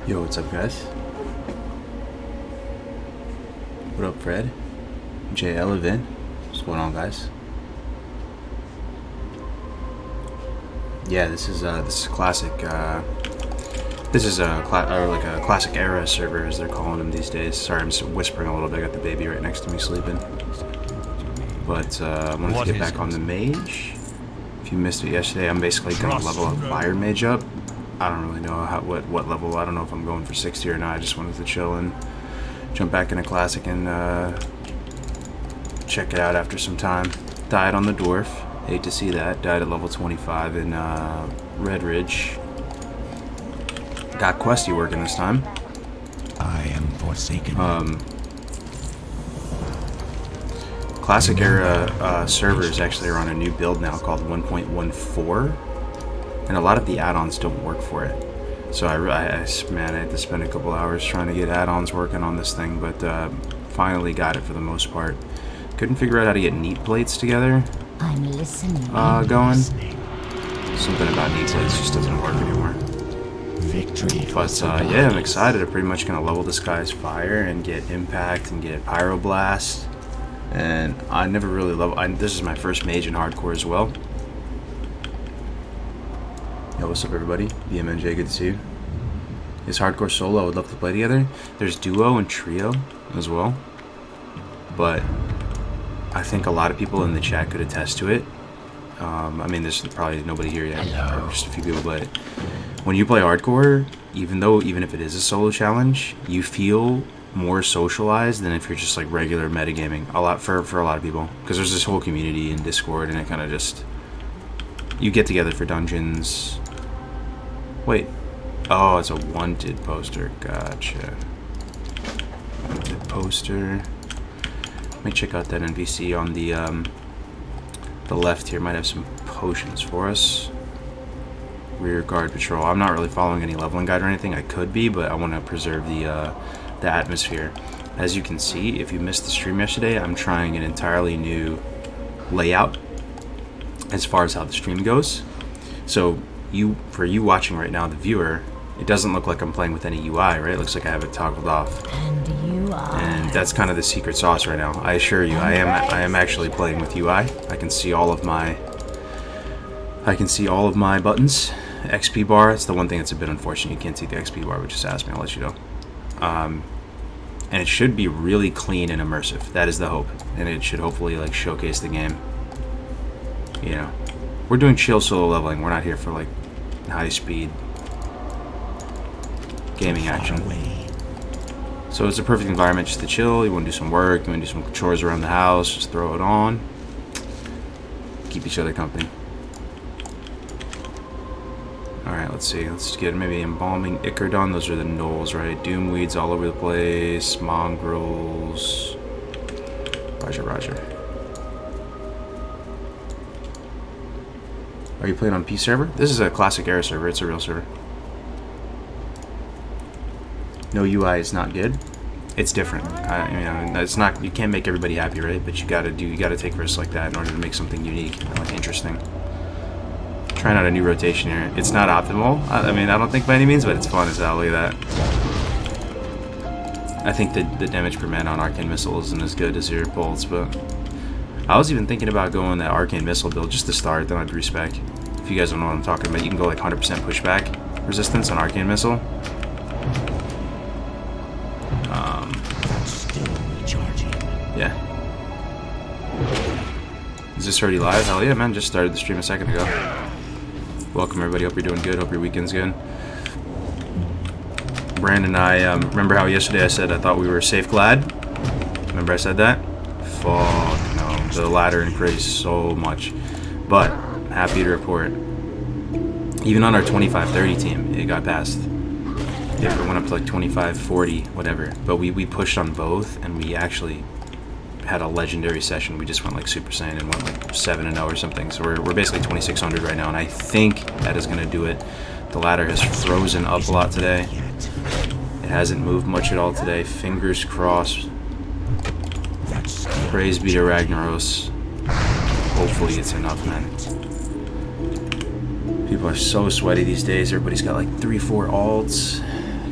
Yo, what's up, guys? What up, Fred? JL event. What's going on, guys? Yeah, this is classic. This is a classic era server, as they're calling them these days. Sorry, I'm just whispering a little bit. I got the baby right next to me sleeping. But I wanted to get back on the mage. If you missed it yesterday, I'm basically gonna level up fire mage up. I don't really know what level. I don't know if I'm going for 60 or not. I just wanted to chill and jump back into classic and check it out after some time. Died on the dwarf. Hate to see that. Died at level 25 in Red Ridge. Got questy working this time. I am forsaken. Classic era servers actually are on a new build now called 1.14, and a lot of the add-ons don't work for it. So I had to spend a couple hours trying to get add-ons working on this thing, but finally got it for the most part. Couldn't figure out how to get neat plates together. I'm listening. Going. Something about neat plates just doesn't work anymore. Victory. But yeah, I'm excited. I'm pretty much gonna level this guy's fire and get impact and get pyroblast. And I never really this is my first mage in hardcore as well. Yo, what's up, everybody? BMNJ, good to see you. Is hardcore solo? I would love to play together. There's duo and trio as well, but I think a lot of people in the chat could attest to it. I mean, there's probably nobody here yet, or just a few people, but when you play hardcore, even if it is a solo challenge, you feel more socialized than if you're just like regular metagaming. For a lot of people, because there's this whole community in Discord, and it kind of just, you get together for dungeons. Wait, oh, it's a wanted poster. Gotcha. Wanted poster. Let me check out that NPC on the left here. Might have some potions for us. Rear guard patrol. I'm not really following any leveling guide or anything. I could be, but I want to preserve the atmosphere. As you can see, if you missed the stream yesterday, I'm trying an entirely new layout as far as how the stream goes. So for you watching right now, the viewer, it doesn't look like I'm playing with any UI, right? It looks like I have it toggled off. And that's kind of the secret sauce right now. I assure you, I am actually playing with UI. I can see all of my buttons. XP bar, it's the one thing that's a bit unfortunate. You can't see the XP bar, but just ask me, I'll let you know. And it should be really clean and immersive. That is the hope. And it should hopefully like showcase the game. You know, we're doing chill solo leveling. We're not here for like high speed gaming action. So it's a perfect environment just to chill. You want to do some work, you want to do some chores around the house, just throw it on. Keep each other company. Alright, let's see. Let's get maybe Embalming Icardon. Those are the gnolls, right? Doom weeds all over the place. Mongrels. Roger, roger. Are you playing on P server? This is a classic era server. It's a real server. No UI is not good. It's different. You know, it's not. You can't make everybody happy, right? But you gotta take risks like that in order to make something unique and like interesting. Trying out a new rotation here. It's not optimal. I mean, I don't think by any means, but it's fun as hell. Look at that. I think the damage per man on Arcane Missile isn't as good as your bolts, but I was even thinking about going that Arcane Missile build just to start, then I'd respec. If you guys don't know what I'm talking about, you can go like 100% pushback resistance on Arcane Missile. Yeah. Is this already live? Hell yeah, man. Just started the stream a second ago. Welcome, everybody. Hope you're doing good. Hope your weekend's good. Brandon and I, remember how yesterday I said I thought we were safe glad? Remember I said that? Fuck no. The ladder increased so much. But, happy to report. Even on our 25-30 team, it got past. It went up to like 25-40, whatever. But we pushed on both, and we actually had a legendary session. We just went like Super Saiyan and went like 7-0 or something. So we're basically 2600 right now, and I think that is going to do it. The ladder has frozen up a lot today. It hasn't moved much at all today. Fingers crossed. Praise be to Ragnaros. Hopefully it's enough, man. People are so sweaty these days. Everybody's got like 3-4 alts.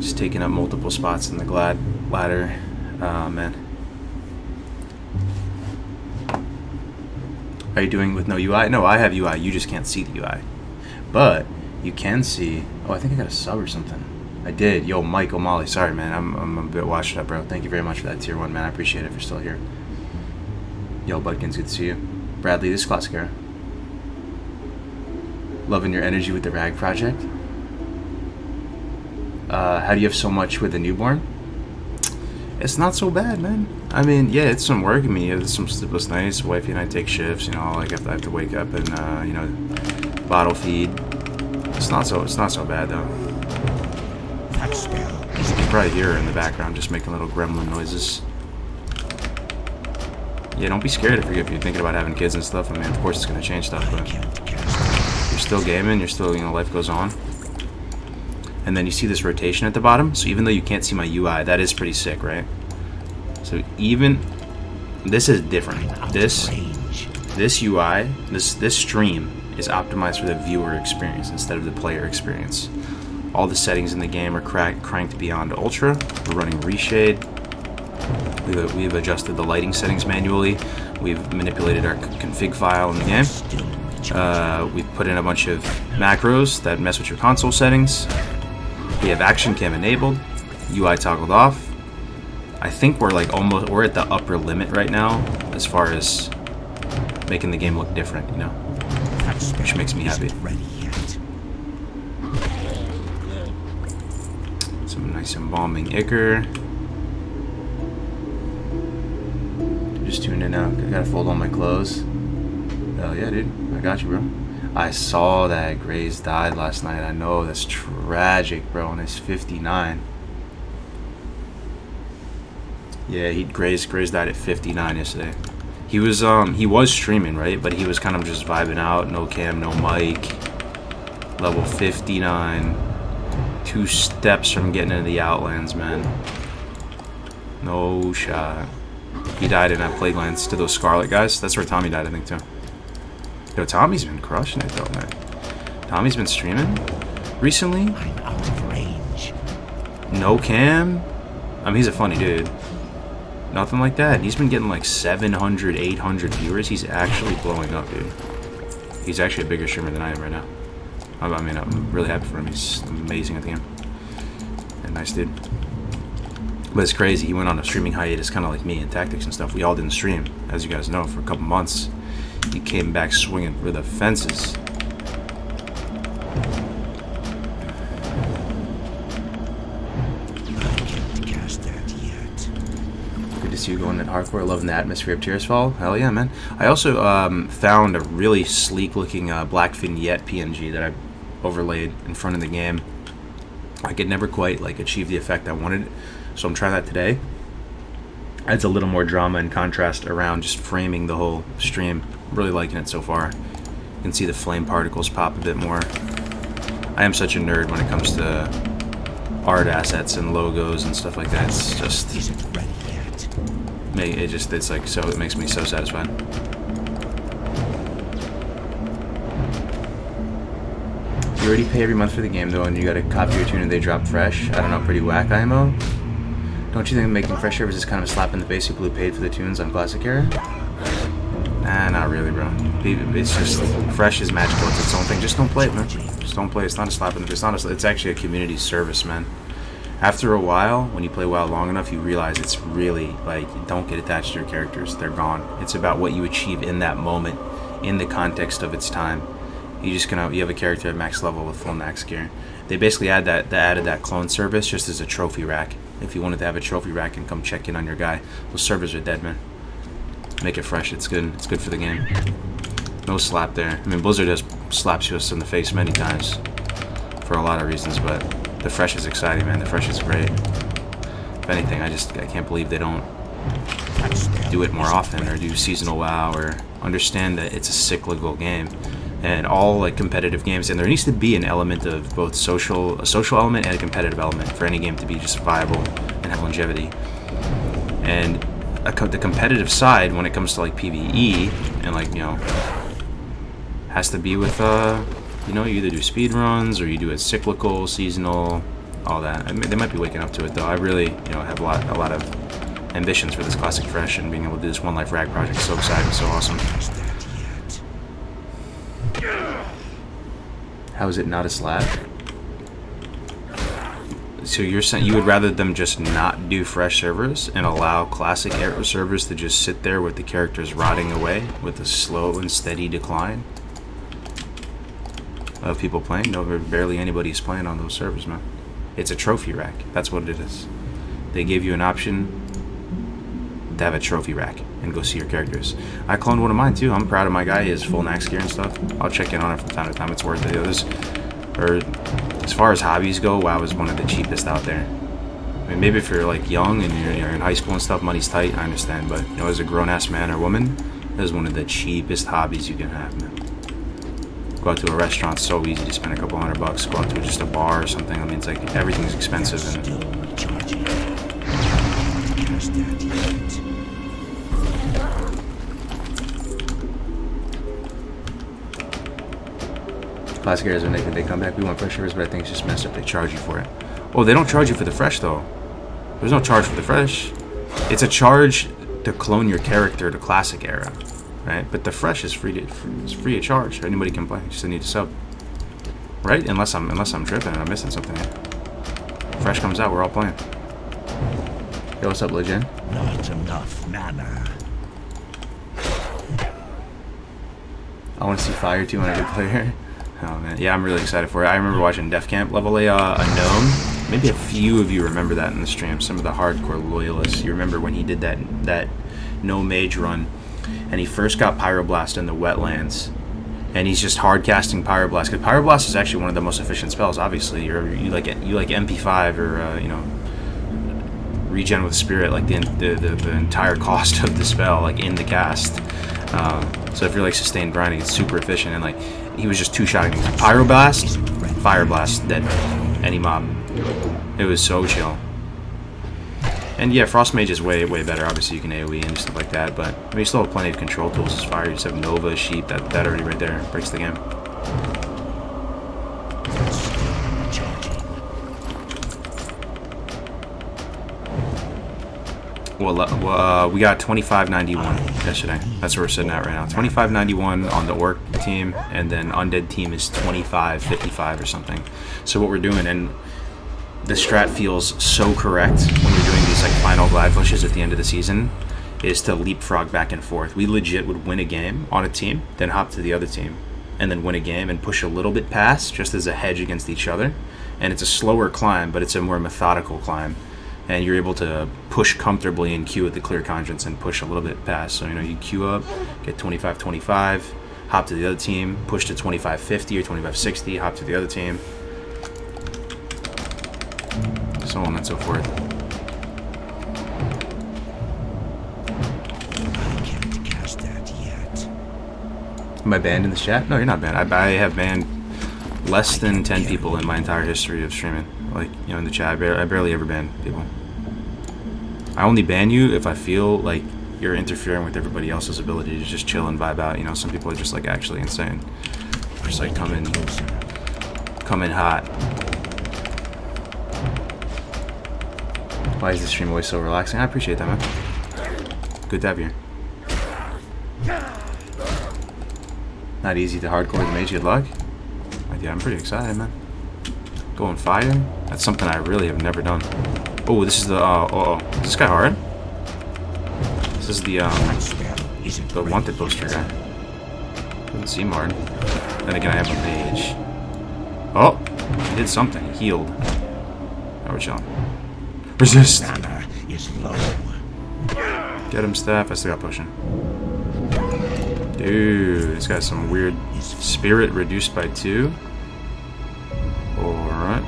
Just taking up multiple spots in the glad ladder. Man. Are you doing with no UI? No, I have UI. You just can't see the UI. But you can see... Oh, I think I got a sub or something. I did. Yo, Mike O'Malley. Sorry, man. I'm a bit washed up, bro. Thank you very much for that tier 1, man. I appreciate it if you're still here. Yo, Budkins, good to see you. Bradley, this is classic era. Loving your energy with the RAG project. How do you have so much with the newborn? It's not so bad, man. I mean, yeah, it's some work. I mean, yeah, there's some sleepless nights. Wifey and I take shifts. You know, like I have to wake up and you know, bottle feed. It's not so bad though. That spell. You can probably hear her in the background just making little gremlin noises. Yeah, don't be scared if you're thinking about having kids and stuff. I mean, of course it's gonna change stuff, but you're still gaming. You're still, you know, life goes on. And then you see this rotation at the bottom. So even though you can't see my UI, that is pretty sick, right? So even this is different. This UI, this stream is optimized for the viewer experience instead of the player experience. All the settings in the game are cranked beyond ultra. We're running reshade. We've adjusted the lighting settings manually. We've manipulated our config file in the game. We've put in a bunch of macros that mess with your console settings. We have action cam enabled, UI toggled off. I think we're we're at the upper limit right now as far as making the game look different, you know, which makes me happy. Some nice embalming ichor. Just tuned in now. I gotta fold all my clothes. Hell yeah, dude. I got you, bro. I saw that Graves died last night. I know, that's tragic, bro. And it's 59. Yeah, Graves died at 59 yesterday. He was streaming, right? But he was kind of just vibing out, no cam, no mic. Level 59. 2 steps from getting into the Outlands, man. No shot. He died in that Plaguelands to those Scarlet guys. That's where Tommy died, I think, too. Yo, Tommy's been crushing it though, man. Tommy's been streaming recently. I'm out of range. No cam. I mean, he's a funny dude. Nothing like that. He's been getting like 700, 800 viewers. He's actually blowing up, dude. He's actually a bigger streamer than I am right now. I mean, I'm really happy for him. He's amazing at the game. And nice dude. But it's crazy. He went on a streaming hiatus, kind of like me in Tactics and stuff. We all didn't stream, as you guys know, for a couple months. He came back swinging for the fences. I can't cast that yet. Good to see you going in hardcore. Loving the atmosphere of Tearsfall. Hell yeah, man. I also found a really sleek looking black vignette PNG that I overlaid in front of the game. I could never quite achieve the effect I wanted, so I'm trying that today. Adds a little more drama and contrast around just framing the whole stream. Really liking it so far. You can see the flame particles pop a bit more. I am such a nerd when it comes to art assets and logos and stuff like that. It's just Isn't ready yet. it's like so it makes me so satisfied. You already pay every month for the game though, and you gotta copy your tune and they drop fresh. I don't know, pretty whack IMO. Don't you think making fresh servers is kind of a slap in the face people who paid for the tunes on Classic Era? Nah, not really, bro. It's just fresh is magical. It's its own thing. Just don't play it, man. Just don't play. It's not a slap in the face. It's actually a community service, man. After a while, when you play WoW long enough, you realize it's really you don't get attached to your characters. They're gone. It's about what you achieve in that moment, in the context of its time. You have a character at max level with full max gear. They basically added that clone service just as a trophy rack. If you wanted to have a trophy rack and come check in on your guy, those servers are dead, man. Make it fresh. It's good. It's good for the game. No slap there. I mean, Blizzard has slapped us in the face many times for a lot of reasons, but the fresh is exciting, man. The fresh is great. If anything, I can't believe they don't do it more often or do seasonal WoW or understand that it's a cyclical game. And all competitive games, and there needs to be an element of both a social element and a competitive element for any game to be just viable and have longevity. And the competitive side, when it comes to PvE and has to be with you either do speed runs or you do it cyclical, seasonal, all that. I mean, they might be waking up to it though. I really, you know, have a lot of ambitions for this classic fresh, and being able to do this One Life Rag project is so exciting, so awesome. Cast that yet. How is it not a slab? So you're saying you would rather them just not do fresh servers and allow classic era servers to just sit there with the characters rotting away with a slow and steady decline of people playing? No, barely anybody's playing on those servers, man. It's a trophy rack. That's what it is. They gave you an option to have a trophy rack and go see your characters. I cloned one of mine too. I'm proud of my guy. He has full Nax gear and stuff. I'll check in on it from time to time. It's worth it. As far as hobbies go, WoW is one of the cheapest out there. I mean, maybe if you're like young and you're in high school and stuff, money's tight, I understand. But you know, as a grown-ass man or woman, that is one of the cheapest hobbies you can have, man. Go out to a restaurant, so easy to spend a couple $100. Go out to just a bar or something. I mean, it's like everything's expensive. And Still recharging. Cast that yet. classic areas when they come back, we want fresh servers, but I think it's just messed up. They charge you for it. Oh, they don't charge you for the fresh though. There's no charge for the fresh. It's a charge to clone your character to classic era, right? But the fresh is free of charge. Anybody can play. Just need to sub, right? Unless I'm tripping and I'm missing something here. Fresh comes out, we're all playing. Yo, what's up, Legend? Not enough mana. I want to see Fire too when I get player. Oh man, yeah, I'm really excited for it. I remember watching Def Camp level a gnome. Maybe a few of you remember that in the stream. Some of the hardcore loyalists. You remember when he did that no mage run, and he first got Pyroblast in the wetlands, and he's just hard casting Pyroblast. Because Pyroblast is actually one of the most efficient spells. Obviously, you like MP5 or regen with spirit, like the entire cost of the spell, like in the cast. So if you're like sustained grinding, it's super efficient. And like he was just two-shotting Pyroblast, Fire Blast, dead. Any mob. It was so chill. And yeah, Frost Mage is way better. Obviously you can AoE and stuff like that, but I mean, you still have plenty of control tools as fire. You just have Nova, Sheep, that already right there breaks the game. Well, we got 2591 yesterday. That's where we're sitting at right now. 2591 on the Orc team, and then Undead team is 2555 or something. So what we're doing, and the strat feels so correct when you're doing these like final glide pushes at the end of the season, is to leapfrog back and forth. We legit would win a game on a team, then hop to the other team, and then win a game and push a little bit past, just as a hedge against each other. And it's a slower climb, but it's a more methodical climb. And you're able to push comfortably and queue with the clear conscience and push a little bit past. So, you queue up, get 25-25, hop to the other team, push to 25-50 or 25-60, hop to the other team. So on and so forth. I can't cast that yet. Am I banned in this chat? No, you're not banned. I have banned less than 10 people in my entire history of streaming. Like, in the chat, I barely ever ban people. I only ban you if I feel like you're interfering with everybody else's ability to just chill and vibe out. Some people are just like actually insane. Just like come in hot. Why is this stream always so relaxing? I appreciate that, man. Good to have you here. Not easy to hardcore the mage. Good luck. Yeah, I'm pretty excited, man. Going fire? That's something I really have never done. Oh, this is the is this guy hard? This is the wanted poster guy. Doesn't seem hard. Then again, I have a mage. Oh, he did something. He healed. Now we're chilling. Resist. Mana is low. Get him, staff. I still got pushing. Dude, this guy's some weird spirit reduced by 2. Alright.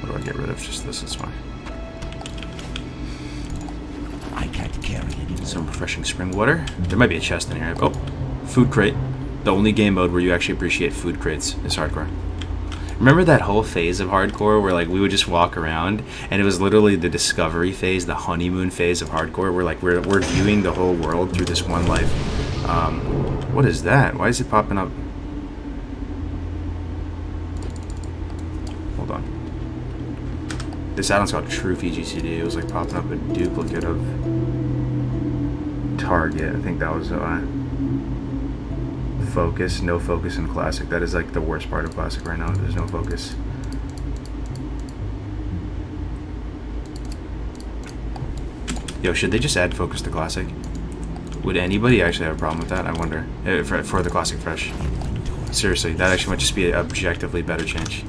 What do I get rid of? Just this, it's fine. I can't carry it. Some refreshing spring water. There might be a chest in here. Oh, food crate. The only game mode where you actually appreciate food crates is hardcore. Remember that whole phase of hardcore where like we would just walk around and it was literally the discovery phase, the honeymoon phase of hardcore, where like we're viewing the whole world through this one life. What is that? Why is it popping up? This add-on's called True VGCD. It was like popping up a duplicate of Target. I think that was focus. No focus in Classic. That is like the worst part of Classic right now. There's no focus. Yo, should they just add focus to Classic? Would anybody actually have a problem with that? I wonder. For the Classic Fresh. Seriously, that actually might just be an objectively better change.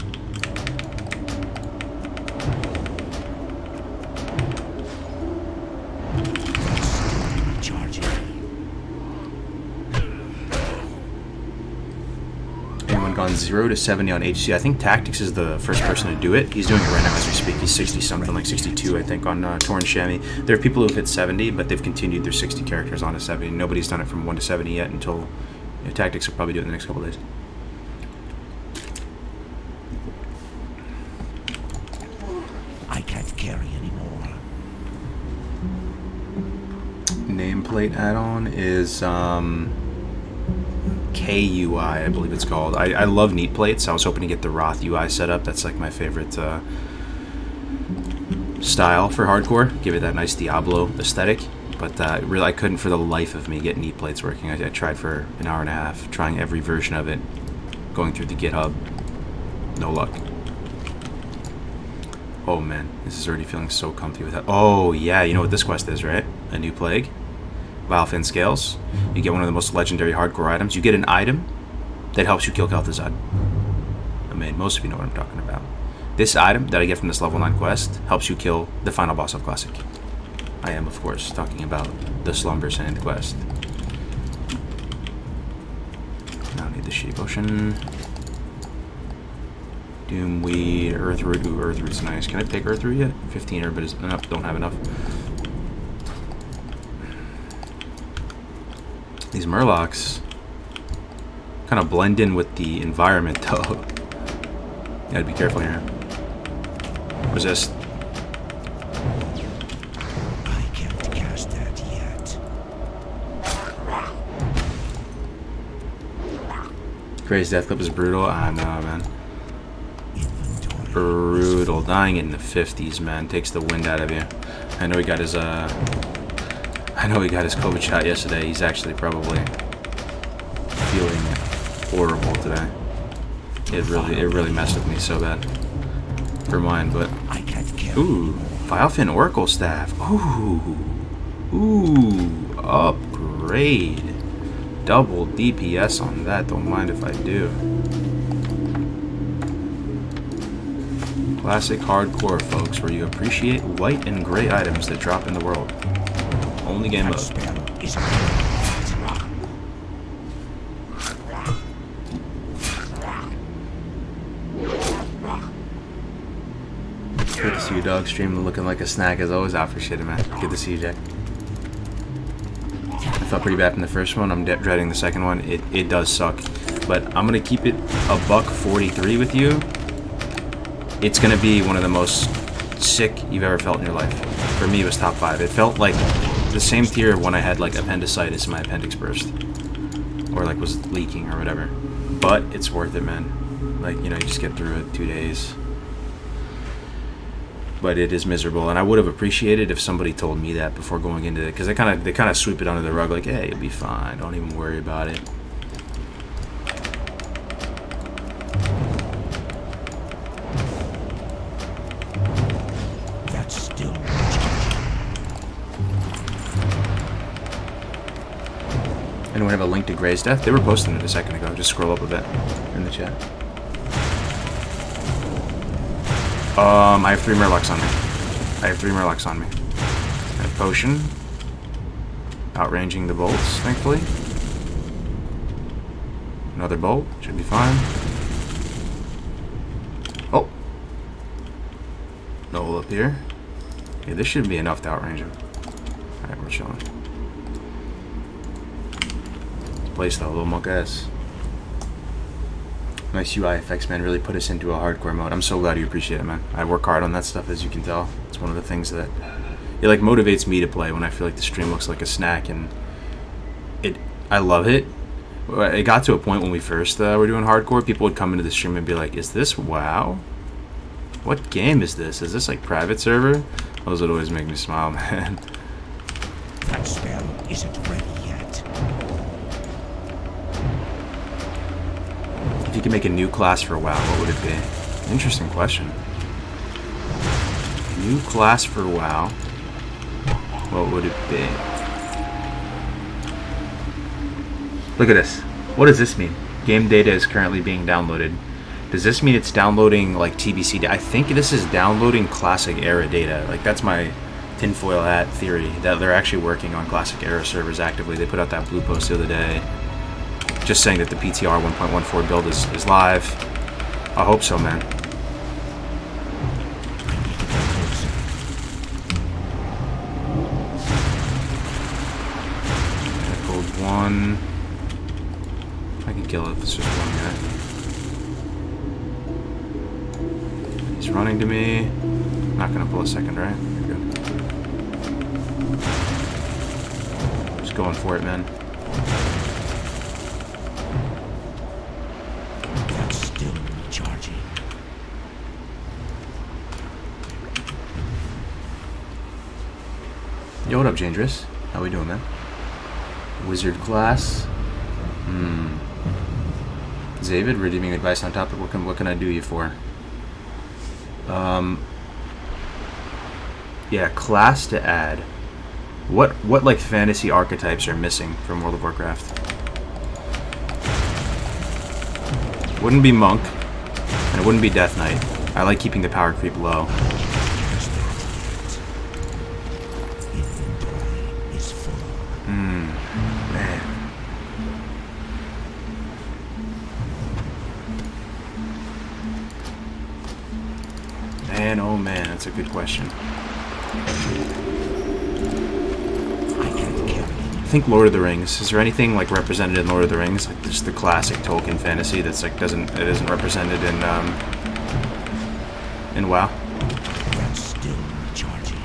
Anyone gone 0 to 70 on HC? I think Tactics is the first person to do it. He's doing it right now as we speak. He's 60 something, like 62, I think, on Torn Chamois. There are people who've hit 70, but they've continued their 60 characters on to 70. Nobody's done it from 1 to 70 yet until Tactics will probably do it in the next couple days. I can't carry anymore. Nameplate add-on is KUI, I believe it's called. I love neat plates. I was hoping to get the Roth UI set up. That's like my favorite style for hardcore. Give it that nice Diablo aesthetic. But really, I couldn't for the life of me get neat plates working. I tried for an hour and a half, trying every version of it, going through the GitHub. No luck. Oh man, this is already feeling so comfy with that. Oh yeah, you know what this quest is, right? A new plague. Valfin Scales. You get one of the most legendary hardcore items. You get an item that helps you kill Kel'Thuzad. I mean, most of you know what I'm talking about. This item that I get from this level 9 quest helps you kill the final boss of Classic. I am, of course, talking about the Slumber Sand quest. Now I need the Sheep Ocean. Doomweed, Earthroot. Ooh, Earthroot's nice. Can I take Earthroot yet? 15 herb, but is enough. Don't have enough. These Murlocs kind of blend in with the environment, though. You gotta be careful here. Resist. I can't cast that yet. Crazy Death Clip is brutal. I know, man. Brutal. Dying in the 50s, man. Takes the wind out of you. I know he got his COVID shot yesterday. He's actually probably feeling horrible today. It really messed with me so bad. For mine, but I can't carry. ooh, Vilefin Oracle Staff. Ooh, upgrade. Double DPS on that. Don't mind if I do. Classic hardcore, folks, where you appreciate white and gray items that drop in the world. Only game mode. Good to see you, dog. Stream looking like a snack as always. I appreciate it, man. Good to see you, Jack. I felt pretty bad from the first one. I'm dreading the second one. It does suck, but I'm gonna keep it a $143 with you. It's gonna be one of the most sick you've ever felt in your life. For me, it was top 5. It felt like the same tier of when I had like appendicitis and my appendix burst, or like was leaking or whatever. But it's worth it, man. Like, you know, you just get through it 2 days. But it is miserable, and I would have appreciated if somebody told me that before going into it, because they kind of sweep it under the rug, like, hey, you'll be fine. Don't even worry about it. That's still. Anyone have a link to Gray's Death? They were posting it a second ago. Just scroll up a bit in the chat. I have 3 Murlocs on me. I have Potion. Outranging the bolts, thankfully. Another bolt. Should be fine. Oh. Null up here. Okay, this should be enough to outrange him. Alright, we're chilling. Place though, little monk ass. Nice UI effects, man. Really put us into a hardcore mode. I'm so glad you appreciate it, man. I work hard on that stuff, as you can tell. It's one of the things that it like motivates me to play when I feel like the stream looks like a snack, and I love it. It got to a point when we first were doing hardcore, people would come into the stream and be like, "Is this WoW?" What game is this? Is this like private server? Those would always make me smile, man. That spell isn't ready yet. If you could make a new class for WoW, what would it be? Interesting question. New class for WoW. What would it be? Look at this. What does this mean? Game data is currently being downloaded. Does this mean it's downloading like TBC data? I think this is downloading classic era data. Like that's my tinfoil hat theory, that they're actually working on classic era servers actively. They put out that blue post the other day just saying that the PTR 1.14 build is live. I hope so, man. I pulled one. I can kill it if it's just one guy. He's running to me. Not gonna pull a second, right? You're good. Just going for it, man. That's still recharging. Yo, what up, Dangerous? How we doing, man? Wizard class. David, redeeming advice on topic. What can I do you for? Yeah, class to add. What like fantasy archetypes are missing from World of Warcraft? Wouldn't be monk, and it wouldn't be death knight. I like keeping the power creep low. Man. Man, oh man, that's a good question. I think Lord of the Rings. Is there anything like represented in Lord of the Rings, like just the classic Tolkien fantasy that's like isn't represented in WoW? That's still recharging.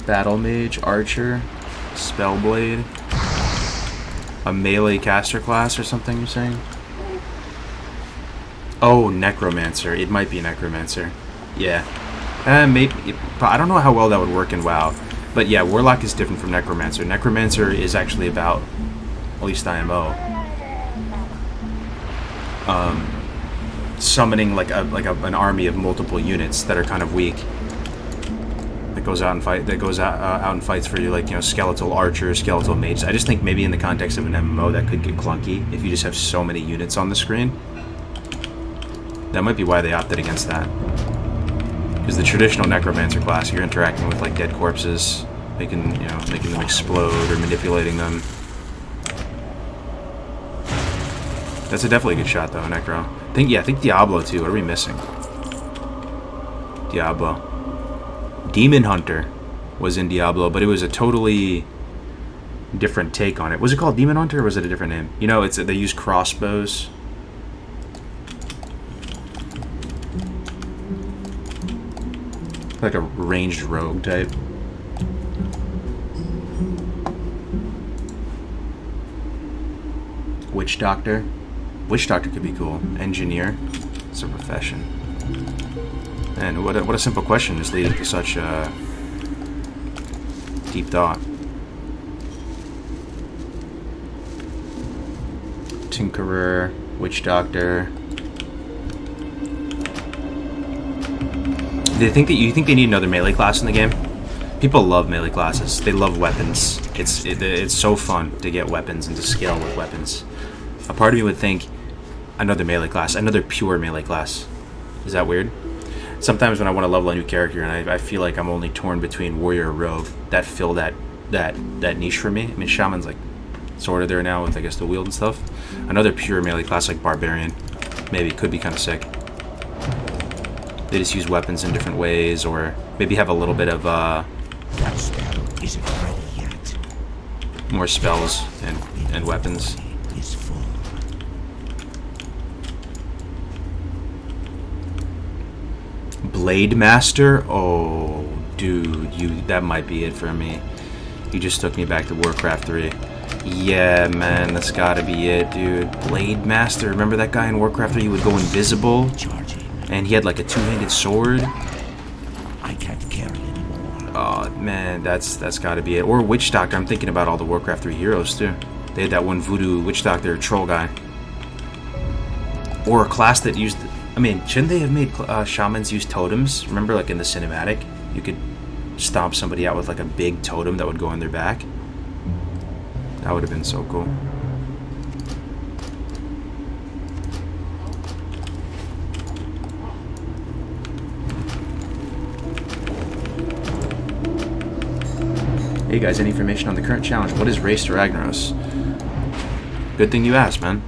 Battle Mage, Archer, Spellblade, a melee caster class or something. You're saying? Oh, Necromancer. It might be Necromancer. Yeah. Maybe. I don't know how well that would work in WoW. But yeah, Warlock is different from Necromancer. Necromancer is actually about, at least IMO, summoning an army of multiple units that are kind of weak. That goes out and fight. That goes out and fights for you, like, you know, skeletal archers, skeletal mages. I just think maybe in the context of an MMO that could get clunky if you just have so many units on the screen. That might be why they opted against that. Because the traditional Necromancer class, you're interacting with like dead corpses, making them explode or manipulating them. That's definitely a good shot though, Necro. I think Diablo too. What are we missing? Diablo. Demon Hunter was in Diablo, but it was a totally different take on it. Was it called Demon Hunter or was it a different name? You know, they use crossbows. Like a ranged rogue type. Witch Doctor. Witch Doctor could be cool. Engineer. It's a profession. And what a simple question is leading to such deep thought. Tinkerer. Witch Doctor. You think they need another melee class in the game? People love melee classes. They love weapons. It's so fun to get weapons and to scale with weapons. A part of me would think another melee class, another pure melee class. Is that weird? Sometimes when I want to level a new character and I feel like I'm only torn between warrior or rogue, that fill that niche for me. I mean, shaman's like sort of there now with I guess the wield and stuff. Another pure melee class like barbarian, maybe could be kind of sick. They just use weapons in different ways, or maybe have a little bit of That spell isn't ready yet. more spells and weapons. Is full. Blade Master? Oh, dude, that might be it for me. You just took me back to Warcraft 3. Yeah, man, that's gotta be it, dude. Blade Master. Remember that guy in Warcraft where you would go invisible? Charging. And he had like a two-handed sword? I can't carry anymore. Oh, man, that's gotta be it. Or Witch Doctor. I'm thinking about all the Warcraft 3 heroes, too. They had that one voodoo Witch Doctor troll guy. Or a class that used... I mean, shouldn't they have made shamans use totems? Remember, like, in the cinematic? You could stomp somebody out with, like, a big totem that would go on their back? That would have been so cool. Hey guys, any information on the current challenge? What is Race to Ragnaros? Good thing you asked, man.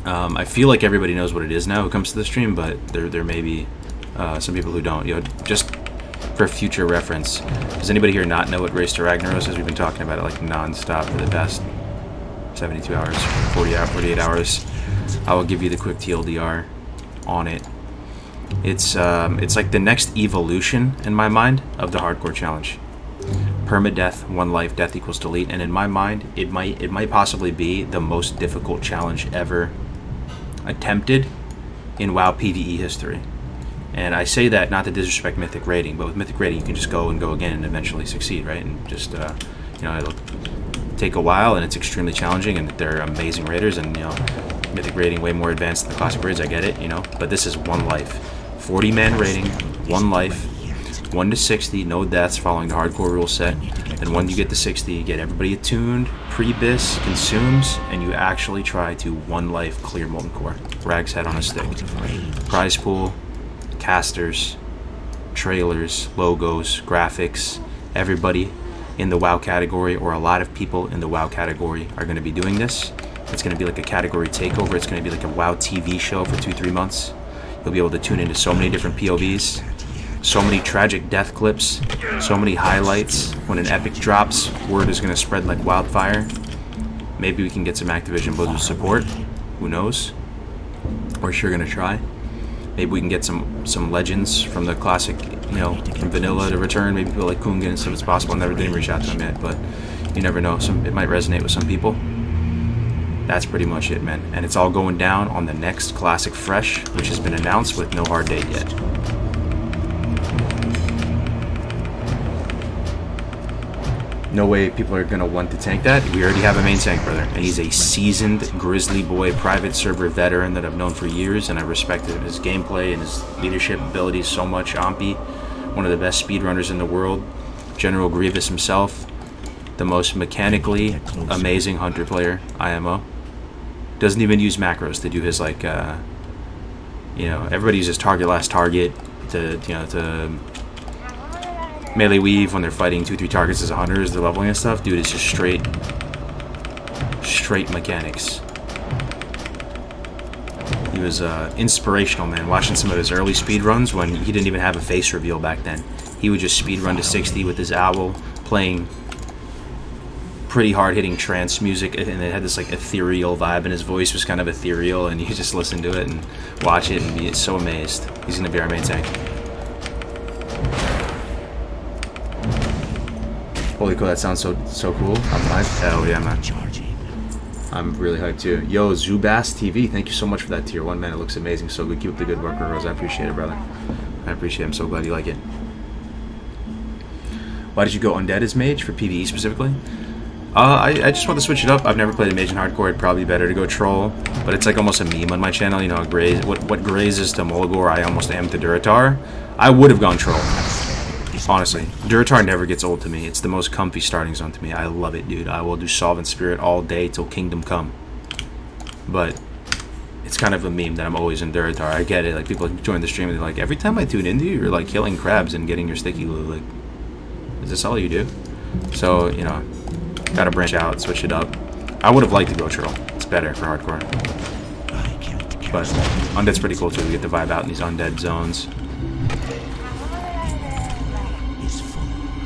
I feel like everybody knows what it is now who comes to the stream, but there may be some people who don't. You know, just for future reference, does anybody here not know what Race to Ragnaros is? We've been talking about it like non-stop for the past 72 hours, 48 hours. I will give you the quick TLDR on it. It's like the next evolution in my mind of the hardcore challenge. Permadeath, one life, death equals delete, and in my mind, it might possibly be the most difficult challenge ever attempted in WoW PvE history. And I say that not to disrespect Mythic rating, but with Mythic rating, you can just go and go again and eventually succeed, right? And just you know, it'll take a while, and it's extremely challenging, and they're amazing raiders, and you know, Mythic rating way more advanced than the Classic raids. I get it, you know, but this is one life, 40-man rating, one life. 1 to 60, no deaths following the hardcore rule set. Then when you get to 60, you get everybody attuned, pre-bis, consumes, and you actually try to one life clear Molten Core. Rag's head on a stick. Prize pool, casters, trailers, logos, graphics, everybody in the WoW category, or a lot of people in the WoW category, are going to be doing this. It's going to be like a category takeover. It's going to be like a WoW TV show for 2-3 months. You'll be able to tune into so many different POVs. So many tragic death clips, so many highlights. When an epic drops, word is going to spread like wildfire. Maybe we can get some Activision Blizzard support. Who knows? We're sure going to try. Maybe we can get some legends from the classic, you know, from vanilla to return. Maybe people like Kungan and stuff. It's possible. I never did reach out to him yet, but you never know. It might resonate with some people. That's pretty much it, man. And it's all going down on the next Classic Fresh, which has been announced with no hard date yet. No way people are going to want to tank that. We already have a main tank, brother. And he's a seasoned Grizzly Boy private server veteran that I've known for years, and I respected his gameplay and his leadership abilities so much. Ampi, one of the best speedrunners in the world. General Grievous himself, the most mechanically amazing hunter player, IMO. Doesn't even use macros to do his, like, you know, everybody uses target last target to, you know, to melee weave when they're fighting 2-3 targets as a hunter as they're leveling and stuff. Dude, it's just straight mechanics. He was inspirational, man. Watching some of his early speed runs when he didn't even have a face reveal back then. He would just speed run to 60 with his owl, playing pretty hard hitting trance music, and it had this like ethereal vibe, and his voice was kind of ethereal, and you just listen to it and watch it and be so amazed. He's gonna be our main tank. Holy cool, that sounds so cool. I'm hyped. Hell yeah, man. I'm really hyped too. Yo, Zubas TV, thank you so much for that tier 1, man. It looks amazing. So good. Keep up the good work, Rose. I appreciate it, brother. I appreciate it. I'm so glad you like it. Why did you go undead as mage for PvE specifically? I just want to switch it up. I've never played a mage in hardcore. It'd probably be better to go troll, but it's like almost a meme on my channel. You know, what Graze is to Molagor, I almost am to Duratar. I would have gone troll. Honestly, Duratar never gets old to me. It's the most comfy starting zone to me. I love it, dude. I will do Solvent Spirit all day till Kingdom Come. But it's kind of a meme that I'm always in Duratar. I get it. Like, people join the stream and they're like, every time I tune into you, you're like killing crabs and getting your sticky glue. Like, is this all you do? So, you know, gotta branch out, switch it up. I would have liked to go troll. It's better for hardcore. But undead's pretty cool too. We get the vibe out in these undead zones.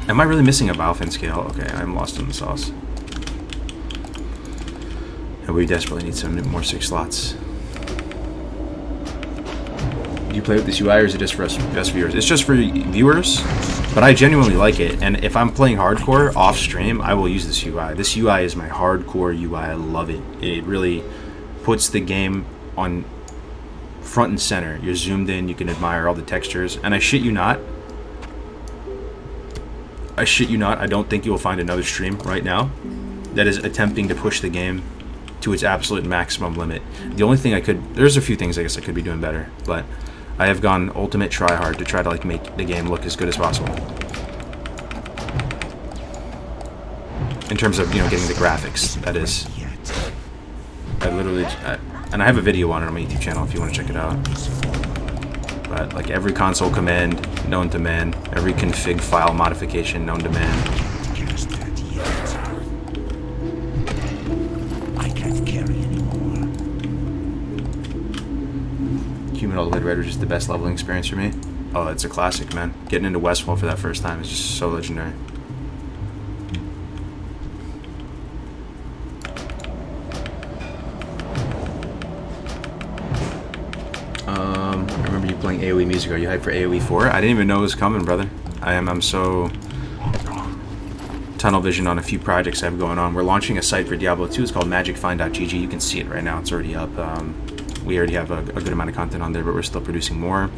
Am I really missing a Balfin scale? Okay, I'm lost in the sauce. And we desperately need some more 6 slots. Do you play with this UI, or is it just for us viewers? It's just for viewers, but I genuinely like it. And if I'm playing hardcore off stream, I will use this UI. This UI is my hardcore UI. I love it. It really puts the game on front and center. You're zoomed in. You can admire all the textures. And I shit you not. I don't think you will find another stream right now that is attempting to push the game to its absolute maximum limit. The only thing there's a few things I guess I could be doing better, but I have gone ultimate try hard to try to like make the game look as good as possible. In terms of, getting the graphics, that is. And I have a video on it on my YouTube channel if you want to check it out. But like every console command known to man, every config file modification known to man. I can't carry anymore. Humanoid Red Ridge is the best leveling experience for me. Oh, it's a classic, man. Getting into Westfall for that first time is just so legendary. I remember you playing AoE music. Are you hyped for AoE 4? I didn't even know it was coming, brother. I'm so tunnel vision on a few projects I have going on. We're launching a site for Diablo 2. It's called magicfind.gg. You can see it right now. It's already up. We already have a good amount of content on there, but we're still producing more,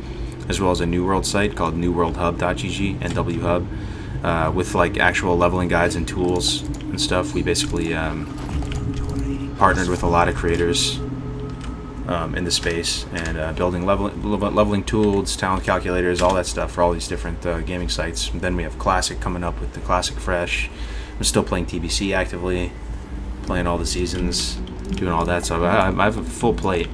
as well as a New World site called newworldhub.gg, NW Hub, with like actual leveling guides and tools and stuff. We basically partnered with a lot of creators in the space and building leveling tools, talent calculators, all that stuff for all these different gaming sites. And then we have Classic coming up with the Classic Fresh. I'm still playing TBC actively, playing all the seasons, doing all that stuff. I have a full plate.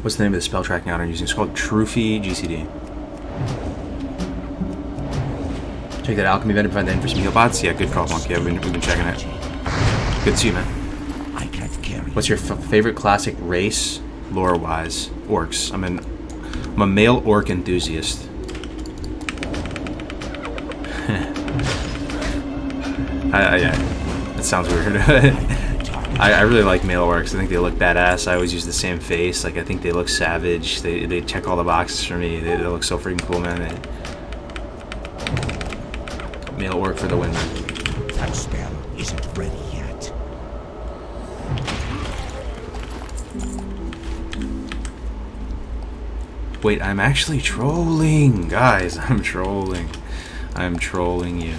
What's the name of the spell tracking add-on I'm using? It's called Trufi GCD. Check that Alchemy vendor to find the end for some heal bots. Yeah, good call, Monk. Yeah, we've been checking it. Good to see you, man. I can't carry. What's your favorite classic race, lore-wise? Orcs. I'm a male orc enthusiast. Yeah, that sounds weird. I really like male orcs. I think they look badass. I always use the same face. Like, I think they look savage. They check all the boxes for me. They look so freaking cool, man. Male orc for the win, man. That spell isn't ready yet. Wait, I'm actually trolling. Guys, I'm trolling. I'm trolling you.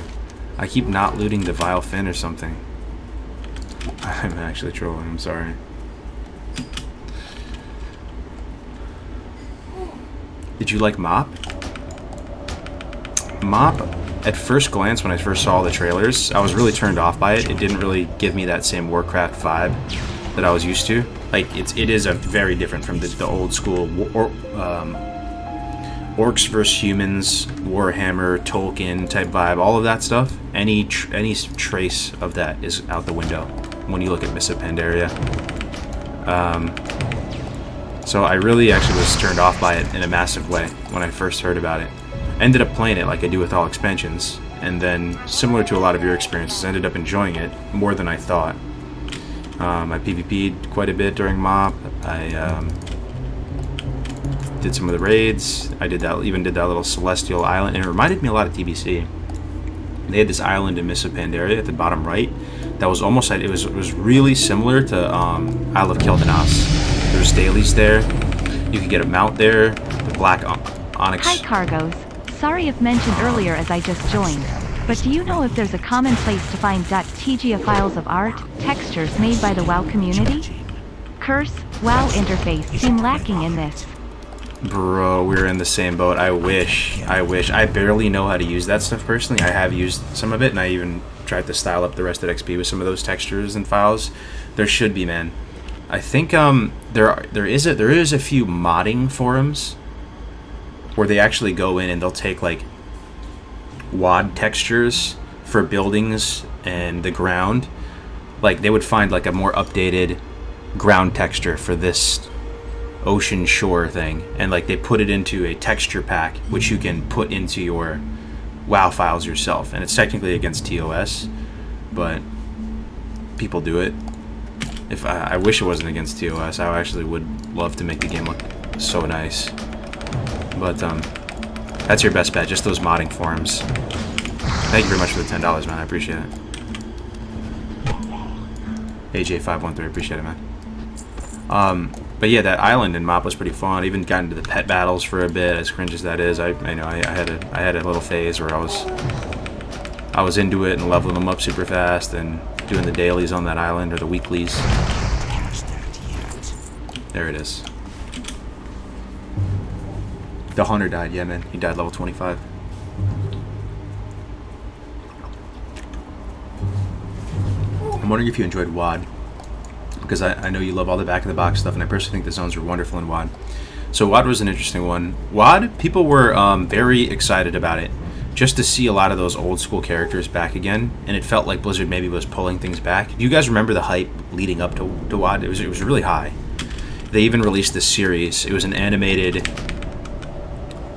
I keep not looting the Vile Fin or something. I'm actually trolling, I'm sorry. Did you like Mop? Mop, at first glance, when I first saw the trailers, I was really turned off by it. It didn't really give me that same Warcraft vibe that I was used to. Like, it is a very different from the old school orcs versus humans, Warhammer, Tolkien type vibe, all of that stuff. Any trace of that is out the window when you look at Mists of Pandaria. So I really actually was turned off by it in a massive way when I first heard about it. I ended up playing it like I do with all expansions, and then, similar to a lot of your experiences, I ended up enjoying it more than I thought. I PvP'd quite a bit during MOP. I did some of the raids. I even did that little Celestial Island, and it reminded me a lot of TBC. They had this island in Mists of Pandaria at the bottom right that was almost like, it was really similar to Isle of Keldanos. There's dailies there. You could get a mount there. The black onyx. Hi, Cargos. Sorry if mentioned earlier as I just joined, but do you know if there's a common place to find .tga files of art, textures made by the WoW community? Curse, WoW interface seem lacking in this. Bro, we're in the same boat. I wish. I barely know how to use that stuff personally. I have used some of it, and I even tried to style up the rest of XP with some of those textures and files. There should be, man. I think there is a few modding forums where they actually go in and they'll take like WOD textures for buildings and the ground. Like, they would find like a more updated ground texture for this ocean shore thing, and like they put it into a texture pack which you can put into your WoW files yourself, and it's technically against TOS, but people do it. If I wish it wasn't against TOS, I actually would love to make the game look so nice. But that's your best bet, just those modding forums. Thank you very much for the $10, man. I appreciate it. AJ513, appreciate it, man. But yeah, that island in MOP was pretty fun. Even got into the pet battles for a bit, as cringe as that is. I know I had a little phase where I was into it and leveling them up super fast and doing the dailies on that island, or the weeklies. There it is. The hunter died, yeah, man. He died level 25. I'm wondering if you enjoyed WAD, because I know you love all the back-of-the-box stuff, and I personally think the zones are wonderful in WAD. So WAD was an interesting one. WAD, people were very excited about it, just to see a lot of those old-school characters back again, and it felt like Blizzard maybe was pulling things back. Do you guys remember the hype leading up to WAD? It was really high. They even released this series. It was an animated...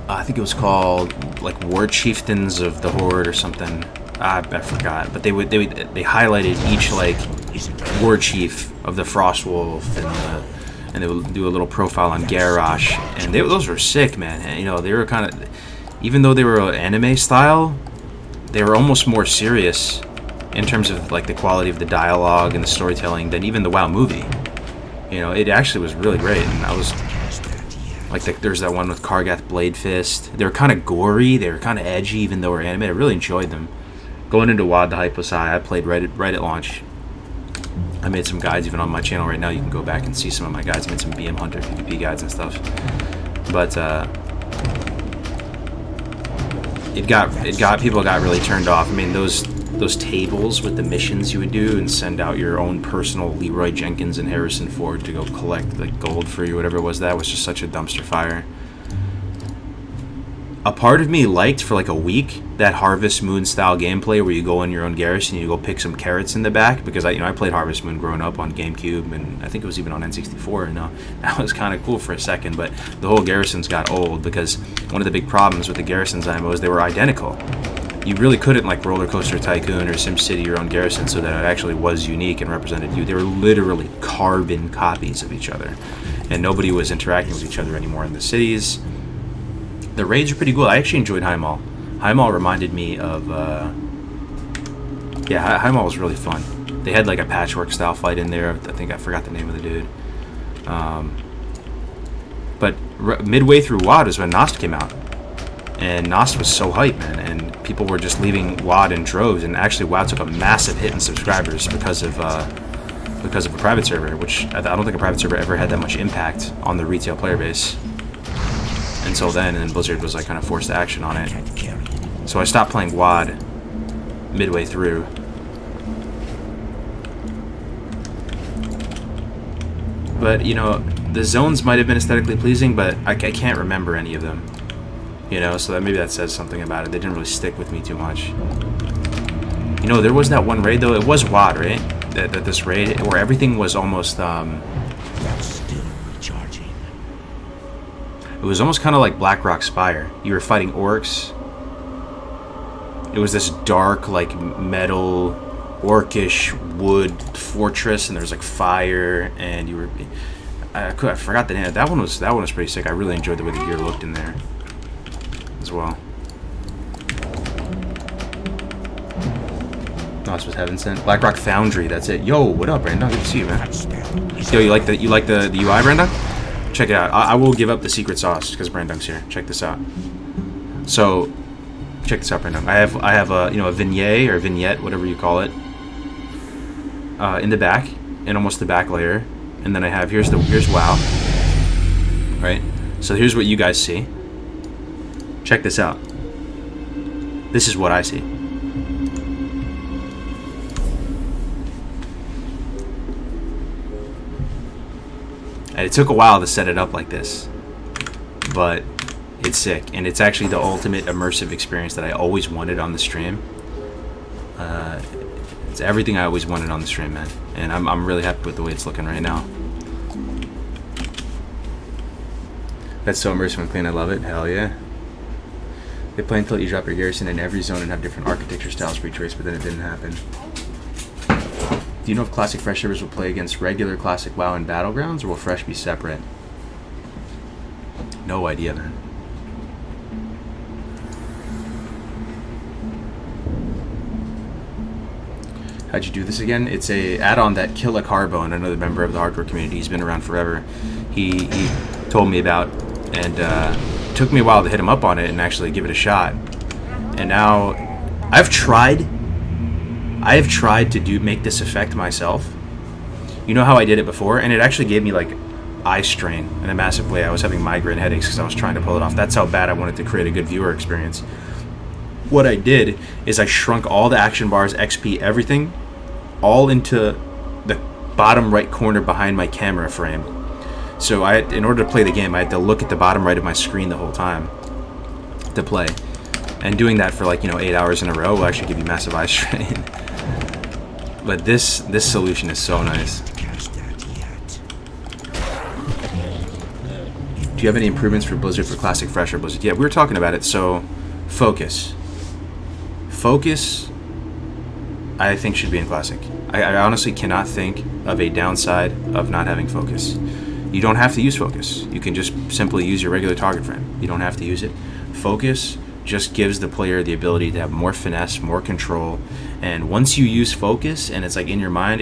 I think it was called like War Chieftains of the Horde or something. I forgot. But they highlighted each like war chief of the Frostwolf, and they would do a little profile on Garrosh, and those were sick, man. And, you know, they were kind of, even though they were anime style, they were almost more serious in terms of like the quality of the dialogue and the storytelling than even the WoW movie. You know, it actually was really great, and I was. Like, there's that one with Kargath Blade Fist. They were kind of gory. They were kind of edgy, even though they were anime. I really enjoyed them. Going into WoD, the hype was high. I played right at launch. I made some guides even on my channel right now. You can go back and see some of my guides. I made some BM Hunter PvP guides and stuff. But people got really turned off. I mean, those tables with the missions you would do and send out your own personal Leroy Jenkins and Harrison Ford to go collect like gold for you, whatever it was, that was just such a dumpster fire. A part of me liked for like a week that Harvest Moon style gameplay where you go in your own garrison and you go pick some carrots in the back, because I played Harvest Moon growing up on GameCube, and I think it was even on N64, that was kind of cool for a second. But the whole garrisons got old, because one of the big problems with the garrisons IMOs, they were identical. You really couldn't like Roller Coaster Tycoon or SimCity your own garrison so that it actually was unique and represented you. They were literally carbon copies of each other, and nobody was interacting with each other anymore in the cities. The raids are pretty cool. I actually enjoyed Heimall. Heimall reminded me of Heimall was really fun. They had like a patchwork style fight in there. I think I forgot the name of the dude. But midway through WoD is when Nost came out. And Nost was so hype, man, and people were just leaving WoD in droves, and actually WoW took a massive hit in subscribers because of a private server, which I don't think a private server ever had that much impact on the retail player base until then, and then Blizzard was like kind of forced action on it. So I stopped playing WoD midway through. But, you know, the zones might have been aesthetically pleasing, but I can't remember any of them. You know, so maybe that says something about it. They didn't really stick with me too much. You know, there was that one raid, though. It was WoD, right? That this raid, where everything was almost, That's still recharging. It was almost kind of like Blackrock Spire. You were fighting orcs. It was this dark, like, metal, orcish wood fortress, and there was, like, fire, and you were... I forgot the name. That one was pretty sick. I really enjoyed the way the gear looked in there as well. That's what Heaven sent. Blackrock Foundry, that's it. Yo, what up, Brandon? Good to see you, man. Yo, you like the UI, Brandon? Check it out. I will give up the secret sauce because Brandon's here. Check this out. So, check this out, Brandon. I have a a vignette or vignette, whatever you call it, in the back, in almost the back layer, and then I have here's WoW. Right. So here's what you guys see. Check this out. This is what I see. And it took a while to set it up like this, but it's sick, and it's actually the ultimate immersive experience that I always wanted on the stream. It's everything I always wanted on the stream, man, and I'm really happy with the way it's looking right now. That's so immersive and clean. I love it. Hell yeah. They play until you drop your garrison in every zone and have different architecture styles for each race, but then it didn't happen. Do you know if Classic Fresh servers will play against regular Classic WoW and Battlegrounds, or will Fresh be separate? No idea, man. How'd you do this again? It's a add-on that Killa Carbone, another member of the hardcore community, he's been around forever, he told me about, and took me a while to hit him up on it and actually give it a shot. And now I've tried to make this effect myself. You know how I did it before, and it actually gave me like eye strain in a massive way. I was having migraine headaches because I was trying to pull it off. That's how bad I wanted to create a good viewer experience. What I did is I shrunk all the action bars, XP, everything, all into the bottom right corner behind my camera frame. So in order to play the game, I had to look at the bottom right of my screen the whole time to play. And doing that for like, 8 hours in a row will actually give you massive eye strain. But this solution is so nice. Do you have any improvements for Blizzard for Classic Fresh or Blizzard? Yeah, we were talking about it. So, focus. Focus, I think, should be in Classic. I honestly cannot think of a downside of not having focus. You don't have to use focus. You can just simply use your regular target frame. You don't have to use it. Focus just gives the player the ability to have more finesse, more control, and once you use focus and it's like in your mind,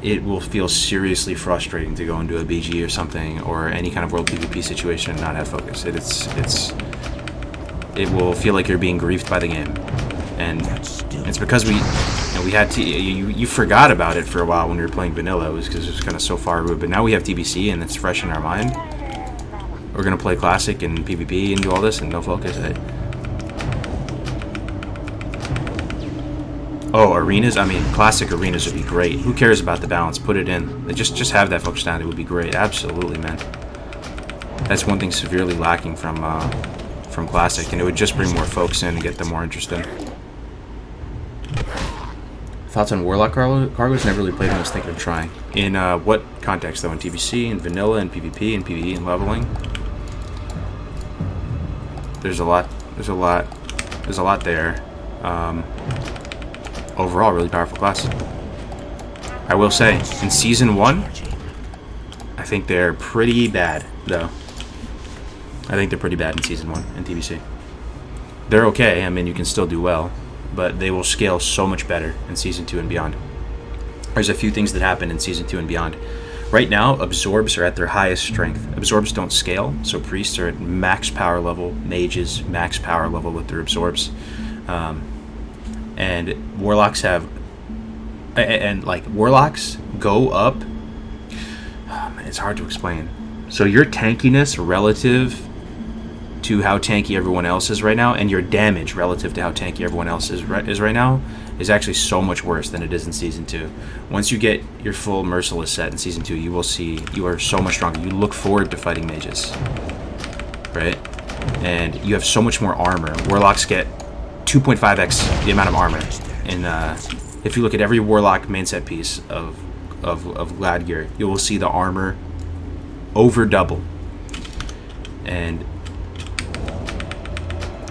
it will feel seriously frustrating to go into a BG or something or any kind of world PvP situation and not have focus. It will feel like you're being griefed by the game, and it's because we had to. You forgot about it for a while when we were playing vanilla. It was because it was kind of so far removed, but now we have TBC and it's fresh in our mind. We're gonna play Classic and PvP and do all this and no focus. Oh, arenas? I mean, Classic arenas would be great. Who cares about the balance? Put it in. Just have that focus down. It would be great. Absolutely, man. That's one thing severely lacking from Classic, and it would just bring more folks in and get them more interested. Thoughts on Warlock cargoes? Never really played them. I was thinking of trying. In what context though? In TBC, in vanilla, in PvP, in PvE, and leveling? There's a lot there. Overall, really powerful class. I will say, in Season 1, I think they're pretty bad, though. I think they're pretty bad in Season 1 in TBC. They're okay, I mean, you can still do well, but they will scale so much better in Season 2 and beyond. There's a few things that happen in Season 2 and beyond. Right now, absorbs are at their highest strength. Absorbs don't scale, so priests are at max power level, mages max power level with their absorbs. And warlocks have, and like warlocks go up. Oh, man, it's hard to explain. So your tankiness relative to how tanky everyone else is right now, and your damage relative to how tanky everyone else is right now, is actually so much worse than it is in Season 2. Once you get your full Merciless set in Season 2, you will see you are so much stronger. You look forward to fighting mages, right? And you have so much more armor. Warlocks get 2.5x the amount of armor. And if you look at every Warlock main set piece of Glad gear, you will see the armor over double. And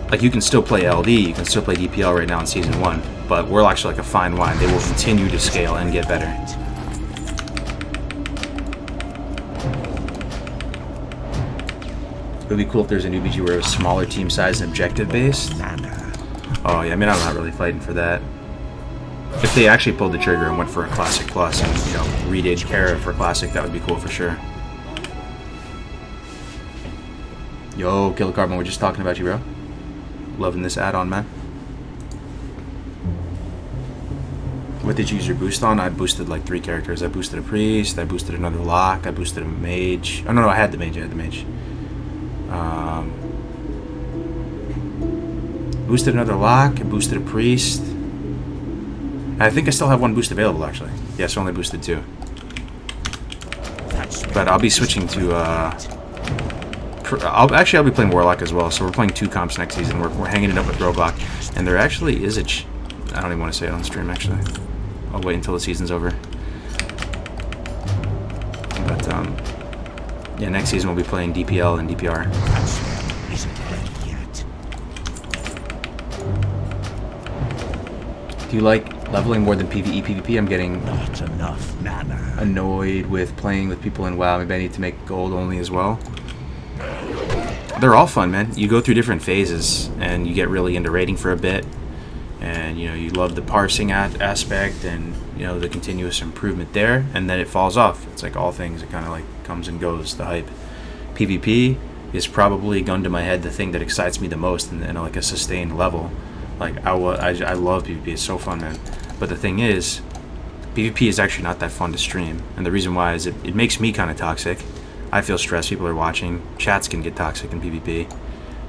like, you can still play LD, you can still play DPL right now in Season 1, but Warlocks are like a fine wine. They will continue to scale and get better. It would be cool if there's a new BG where it was smaller team size and objective based. Oh yeah, I mean, I'm not really fighting for that. If they actually pulled the trigger and went for a Classic Plus and, redid Kara for Classic, that would be cool for sure. Yo, Killer Carbon, we're just talking about you, bro. Loving this add-on, man. What did you use your boost on? I boosted like 3 characters. I boosted a priest, I boosted another lock, I boosted a mage. Oh no, I had the mage, Boosted another lock, I boosted a priest. I think I still have 1 boost available, actually. Yes, only boosted 2. But I'll be switching to I'll be playing Warlock as well, so we're playing 2 comps next season. We're hanging it up with Roguelock, and there actually is I don't even want to say it on stream, actually. I'll wait until the season's over. But yeah, next season we'll be playing DPL and DPR. Do you like leveling more than PvE, PvP. I'm getting Not enough mana. annoyed with playing with people in WoW. Maybe I need to make gold only as well. They're all fun, man. You go through different phases, and you get really into raiding for a bit, and you know you love the parsing aspect, and you know the continuous improvement there, and then it falls off. It's like all things; it kind of like comes and goes. The hype. PvP is probably, gun to my head, the thing that excites me the most, in like a sustained level. Like I love PvP. It's so fun, man. But the thing is, PvP is actually not that fun to stream, and the reason why is it makes me kind of toxic. I feel stressed. People are watching. Chats can get toxic in PvP.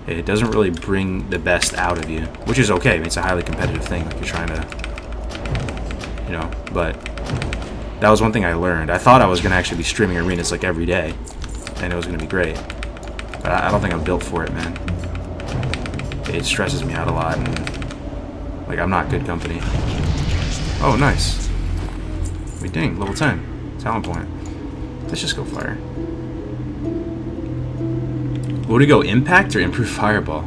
It doesn't really bring the best out of you, which is okay. I mean, it's a highly competitive thing. Like you're trying to, you know. But that was one thing I learned. I thought I was gonna actually be streaming arenas like every day, and it was gonna be great. But I don't think I'm built for it, man. It stresses me out a lot, and like I'm not good company. Oh, nice. Wait, dang, level 10, talent point. Let's just go fire. Would we go impact or improve fireball?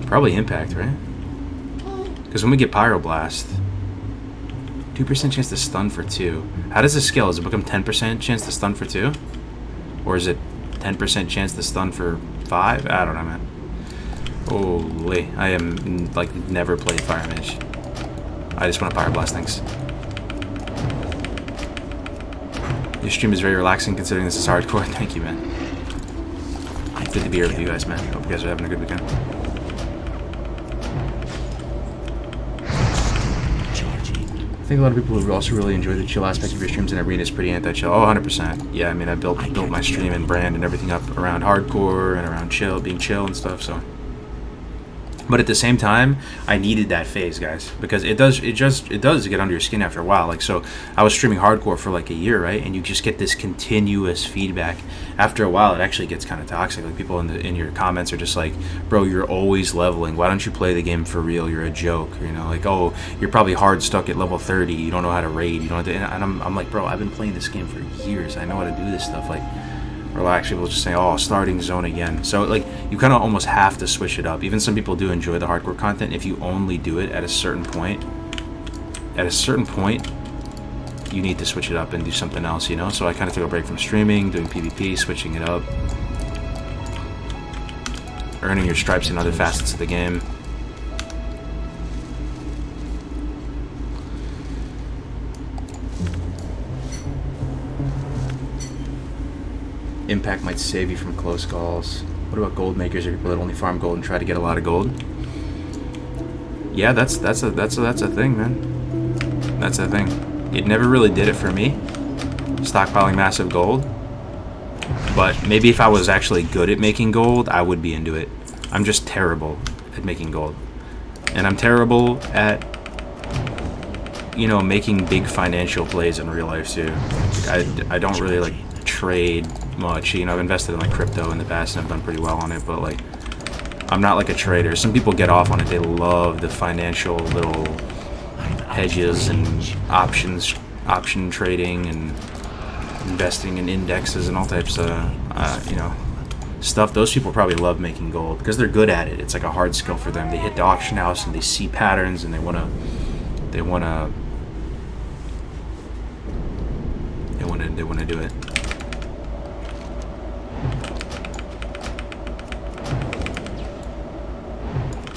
Probably impact, right? Because when we get pyroblast, 2% chance to stun for 2. How does this scale? Does it become 10% chance to stun for 2? Or is it 10% chance to stun for 5? I don't know, man. Holy, I am like never played Fire Mage. I just want to pyroblast things. Your stream is very relaxing considering this is hardcore. Thank you, man. Good to be here with you guys, man. Hope you guys are having a good weekend. I think a lot of people would also really enjoy the chill aspect of your streams, and arena is pretty anti-chill. Oh, 100%. Yeah, I mean, I built my stream and brand and everything up around hardcore and around chill, being chill and stuff, so. But at the same time, I needed that phase, guys, because it does get under your skin after a while. Like, so I was streaming hardcore for like a year, right? And you just get this continuous feedback. After a while, it actually gets kind of toxic. Like people in your comments are just like, "Bro, you're always leveling. Why don't you play the game for real? You're a joke." Or, you know, like, "Oh, you're probably hard stuck at level 30. You don't know how to raid. You don't." And I'm like, "Bro, I've been playing this game for years. I know how to do this stuff." Like. Relax. People just say, "Oh, starting zone again." So like you kind of almost have to switch it up. Even some people do enjoy the hardcore content. If you only do it at a certain point, you need to switch it up and do something else, you know. So I kind of took a break from streaming, doing PvP, switching it up, earning your stripes in other facets of the game. Impact might save you from close calls. What about gold makers or people that only farm gold and try to get a lot of gold? Yeah, that's a thing, man. That's a thing. It never really did it for me, stockpiling massive gold. But maybe if I was actually good at making gold, I would be into it. I'm just terrible at making gold, and I'm terrible at, you know, making big financial plays in real life too. I don't really like trade much. You know, I've invested in like crypto in the past and I've done pretty well on it, but like I'm not like a trader. Some people get off on it. They love the financial little hedges and option trading and investing in indexes and all types of you know, stuff. Those people probably love making gold because they're good at it. It's like a hard skill for them. They hit the auction house and they see patterns and they wanna do it.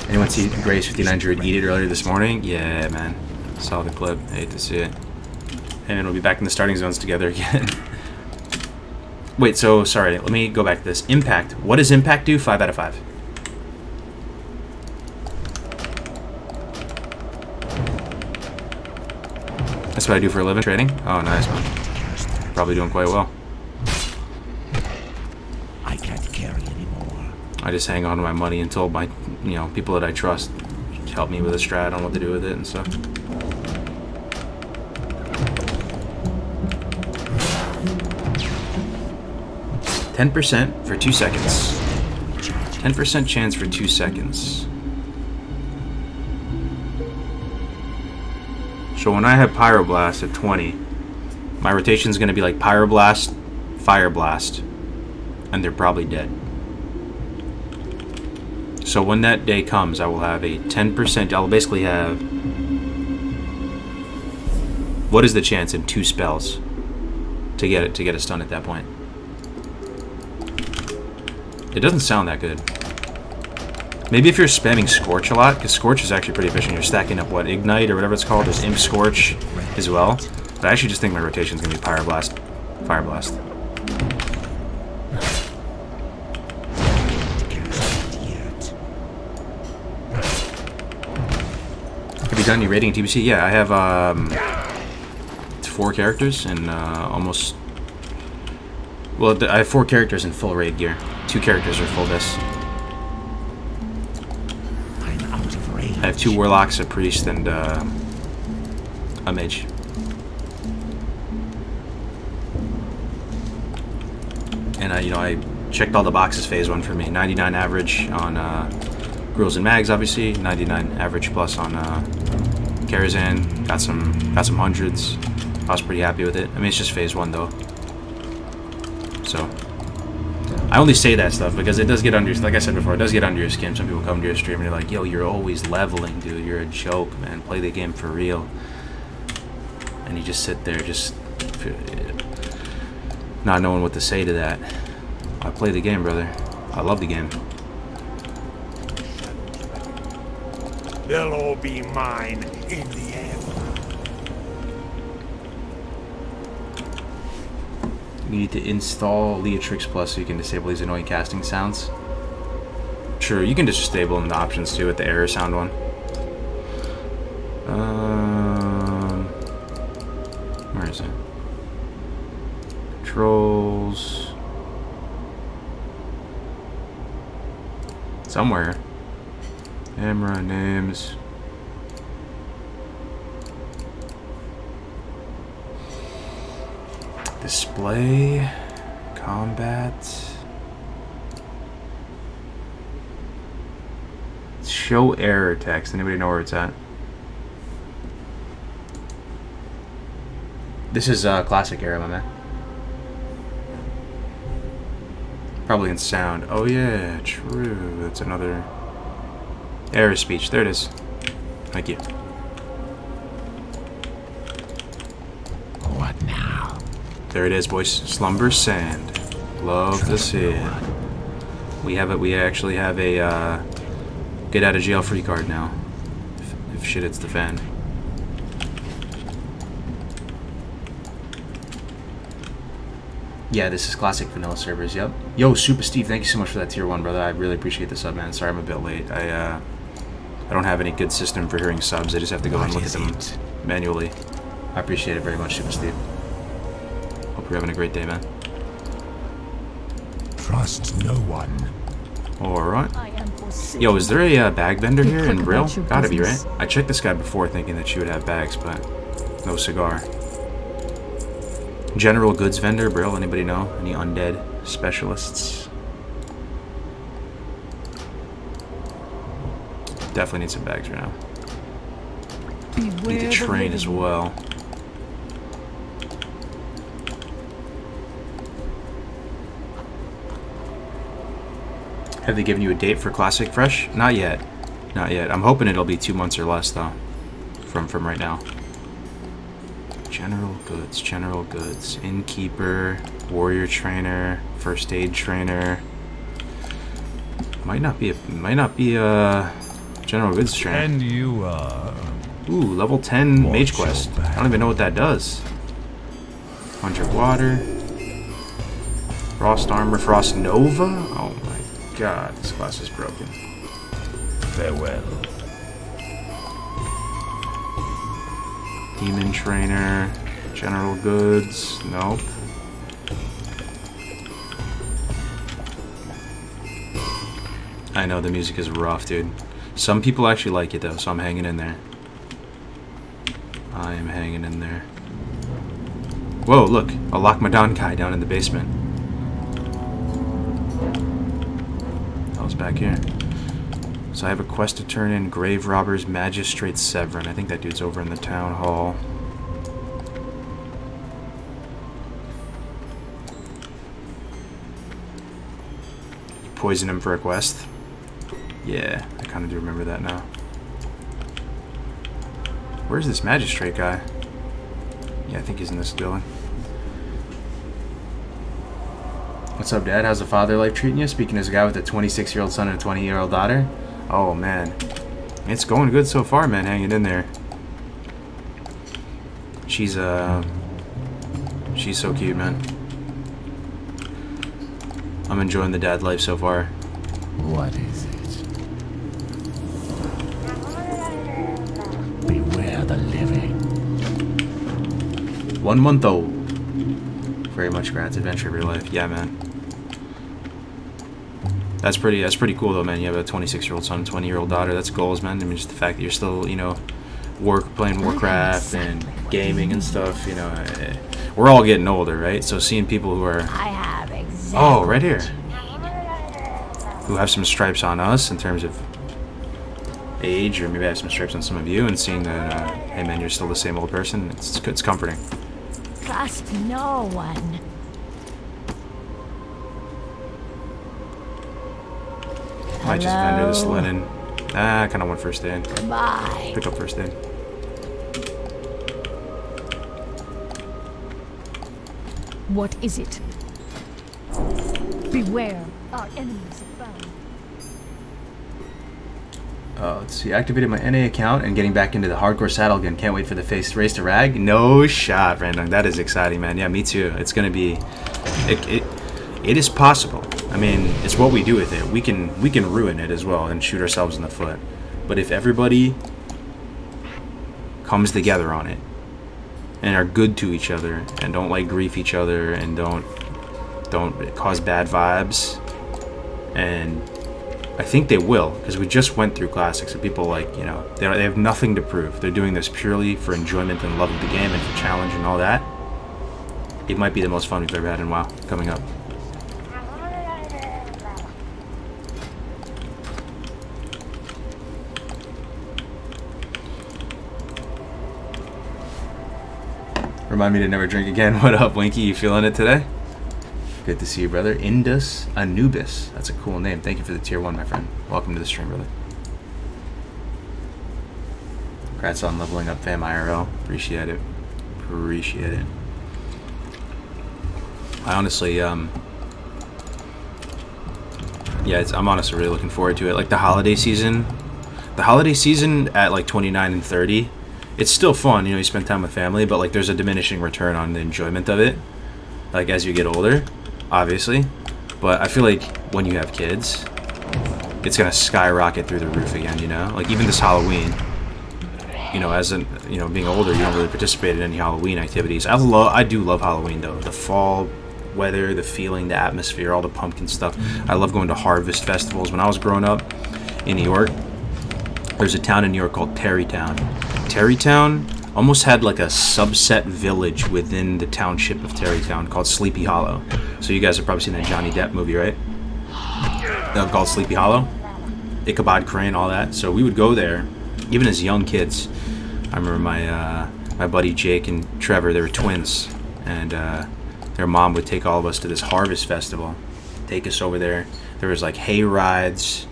Anyone see Grace 5900 eat it earlier this morning? Yeah, man. Saw the clip. Hate to see it. And we'll be back in the starting zones together again. Wait, so, sorry. Let me go back to this. Impact. What does Impact do? 5 out of 5. That's what I do for a living, trading? Oh, nice, man. Probably doing quite well. I can't carry anymore. I just hang on to my money until my, you know, people that I trust help me with a strat on what to do with it and stuff. $10% for 2 seconds. 10% chance for 2 seconds. So when I have Pyroblast at 20, my rotation is going to be like Pyroblast, Fire Blast, and they're probably dead. So when that day comes, I will have a 10%, I'll basically have What is the chance in 2 spells to get a stun at that point? It doesn't sound that good. Maybe if you're spamming Scorch a lot, because Scorch is actually pretty efficient. You're stacking up, what, Ignite or whatever it's called. There's Imp Scorch as well. But I actually just think my rotation is going to be Pyroblast. Fire Blast. Have you done any rating in TBC? Yeah, I have 4 characters and almost... Well, I have 4 characters in full raid gear. 2 characters are full disc. I have 2 Warlocks, a Priest, and a Mage. And I checked all the boxes phase 1 for me. 99 average on Grills and Mags, obviously. 99 average plus on Karazhan. Got some hundreds. I was pretty happy with it. I mean, it's just phase 1 though. So I only say that stuff because it does get under, like I said before, it does get under your skin. Some people come to your stream and they're like, yo, you're always leveling, dude. You're a joke, man. Play the game for real. And you just sit there just not knowing what to say to that. I play the game, brother. I love the game. They'll all be mine in the end. You need to install Leatrix Plus so you can disable these annoying casting sounds. Sure, you can just disable them in the options too with the error sound one. Where is it? Controls. Somewhere. Camera names. Display, combat, show error text. Anybody know where it's at? This is classic error, my man. Probably in sound. Oh yeah, true. That's another error speech. There it is. Thank you. What now? There it is, boys. Slumber Sand. Love to see it. We have it. We actually have a get out of jail free card now. If shit hits the fan. Yeah, this is classic vanilla servers. Yep. Yo, Super Steve, thank you so much for that tier 1, brother. I really appreciate the sub, man. Sorry I'm a bit late. I don't have any good system for hearing subs. I just have to go and look at them manually. I appreciate it very much, Super Steve. Hope you're having a great day, man. Trust no one. Alright. Yo, is there a bag vendor here in Brill? Gotta be, right? I checked this guy before thinking that she would have bags, but no cigar. General goods vendor, Brill, anybody know? Any undead specialists? Definitely need some bags right now. Need to train as well. Have they given you a date for Classic Fresh? Not yet. Not yet. I'm hoping it'll be 2 months or less, though. From right now. General goods. General goods. Innkeeper. Warrior trainer. First aid trainer. Might not be a general goods trainer. And you are... Ooh, level 10 Watch mage quest. your back. I don't even know what that does. 100 water. Frost armor. Frost Nova? Oh my god, this class is broken. Farewell. Demon trainer. General goods. Nope. I know the music is rough, dude. Some people actually like it though, so I'm hanging in there. I am hanging in there. Whoa, look, a Lockmadon guy down in the basement. I was back here. So I have a quest to turn in. Grave Robbers Magistrate Severin. I think that dude's over in the town hall. You poison him for a quest? Yeah, I kind of do remember that now. Where's this magistrate guy? Yeah, I think he's in this building. What's up, Dad? How's the father life treating you? Speaking as a guy with a 26-year-old son and a 20-year-old daughter. Oh, man. It's going good so far, man. Hanging in there. She's so cute, man. I'm enjoying the dad life so far. What is it? Beware the living. 1 month old. Very much Grad's adventure of your life. Yeah, man. That's pretty cool, though, man. You have a 26-year-old son, 20-year-old daughter. That's goals, man. I mean, just the fact that you're still, you know, playing Warcraft and gaming and stuff, you know. We're all getting older, right? So seeing people who are... I have exactly. Oh, right here. Who have some stripes on us in terms of age, or maybe I have some stripes on some of you, and seeing that, hey, man, you're still the same old person, it's comforting. Trust no one. Might just vendor this linen. I kind of want first aid. Goodbye. Pick up first aid. What is it? Beware, our enemies are found. Let's see. Activated my NA account and getting back into the hardcore saddle again. Can't wait for the race to rag. No shot, Brandon. That is exciting, man. Yeah, me too. It's gonna be. It is possible. I mean, it's what we do with it. We can ruin it as well and shoot ourselves in the foot. But if everybody comes together on it and are good to each other and don't like grief each other and don't cause bad vibes, and I think they will, because we just went through classics and people, like, you know, they have nothing to prove. They're doing this purely for enjoyment and love of the game and for challenge and all that. It might be the most fun we've ever had in WoW coming up. Remind me to never drink again. What up, Winky? You feeling it today? Good to see you, brother. Indus Anubis. That's a cool name. Thank you for the tier 1, my friend. Welcome to the stream, brother. Congrats on leveling up, fam IRL. Appreciate it. Appreciate it. I honestly, I'm honestly really looking forward to it. Like the holiday season at like 29 and 30, it's still fun, you know, you spend time with family, but like there's a diminishing return on the enjoyment of it, like as you get older, obviously. But I feel like when you have kids, it's gonna skyrocket through the roof again, you know? Like even this Halloween, you know, being older, you don't really participate in any Halloween activities. I do love Halloween though. The fall weather, the feeling, the atmosphere, all the pumpkin stuff. I love going to harvest festivals. When I was growing up in New York, there's a town in New York called Tarrytown. Tarrytown almost had like a subset village within the township of Tarrytown called Sleepy Hollow. So you guys have probably seen that Johnny Depp movie, right? Called Sleepy Hollow. Ichabod Crane, all that. So we would go there, even as young kids. I remember my buddy Jake and Trevor, they were twins, and their mom would take all of us to this harvest festival, take us over there. There was like hay rides,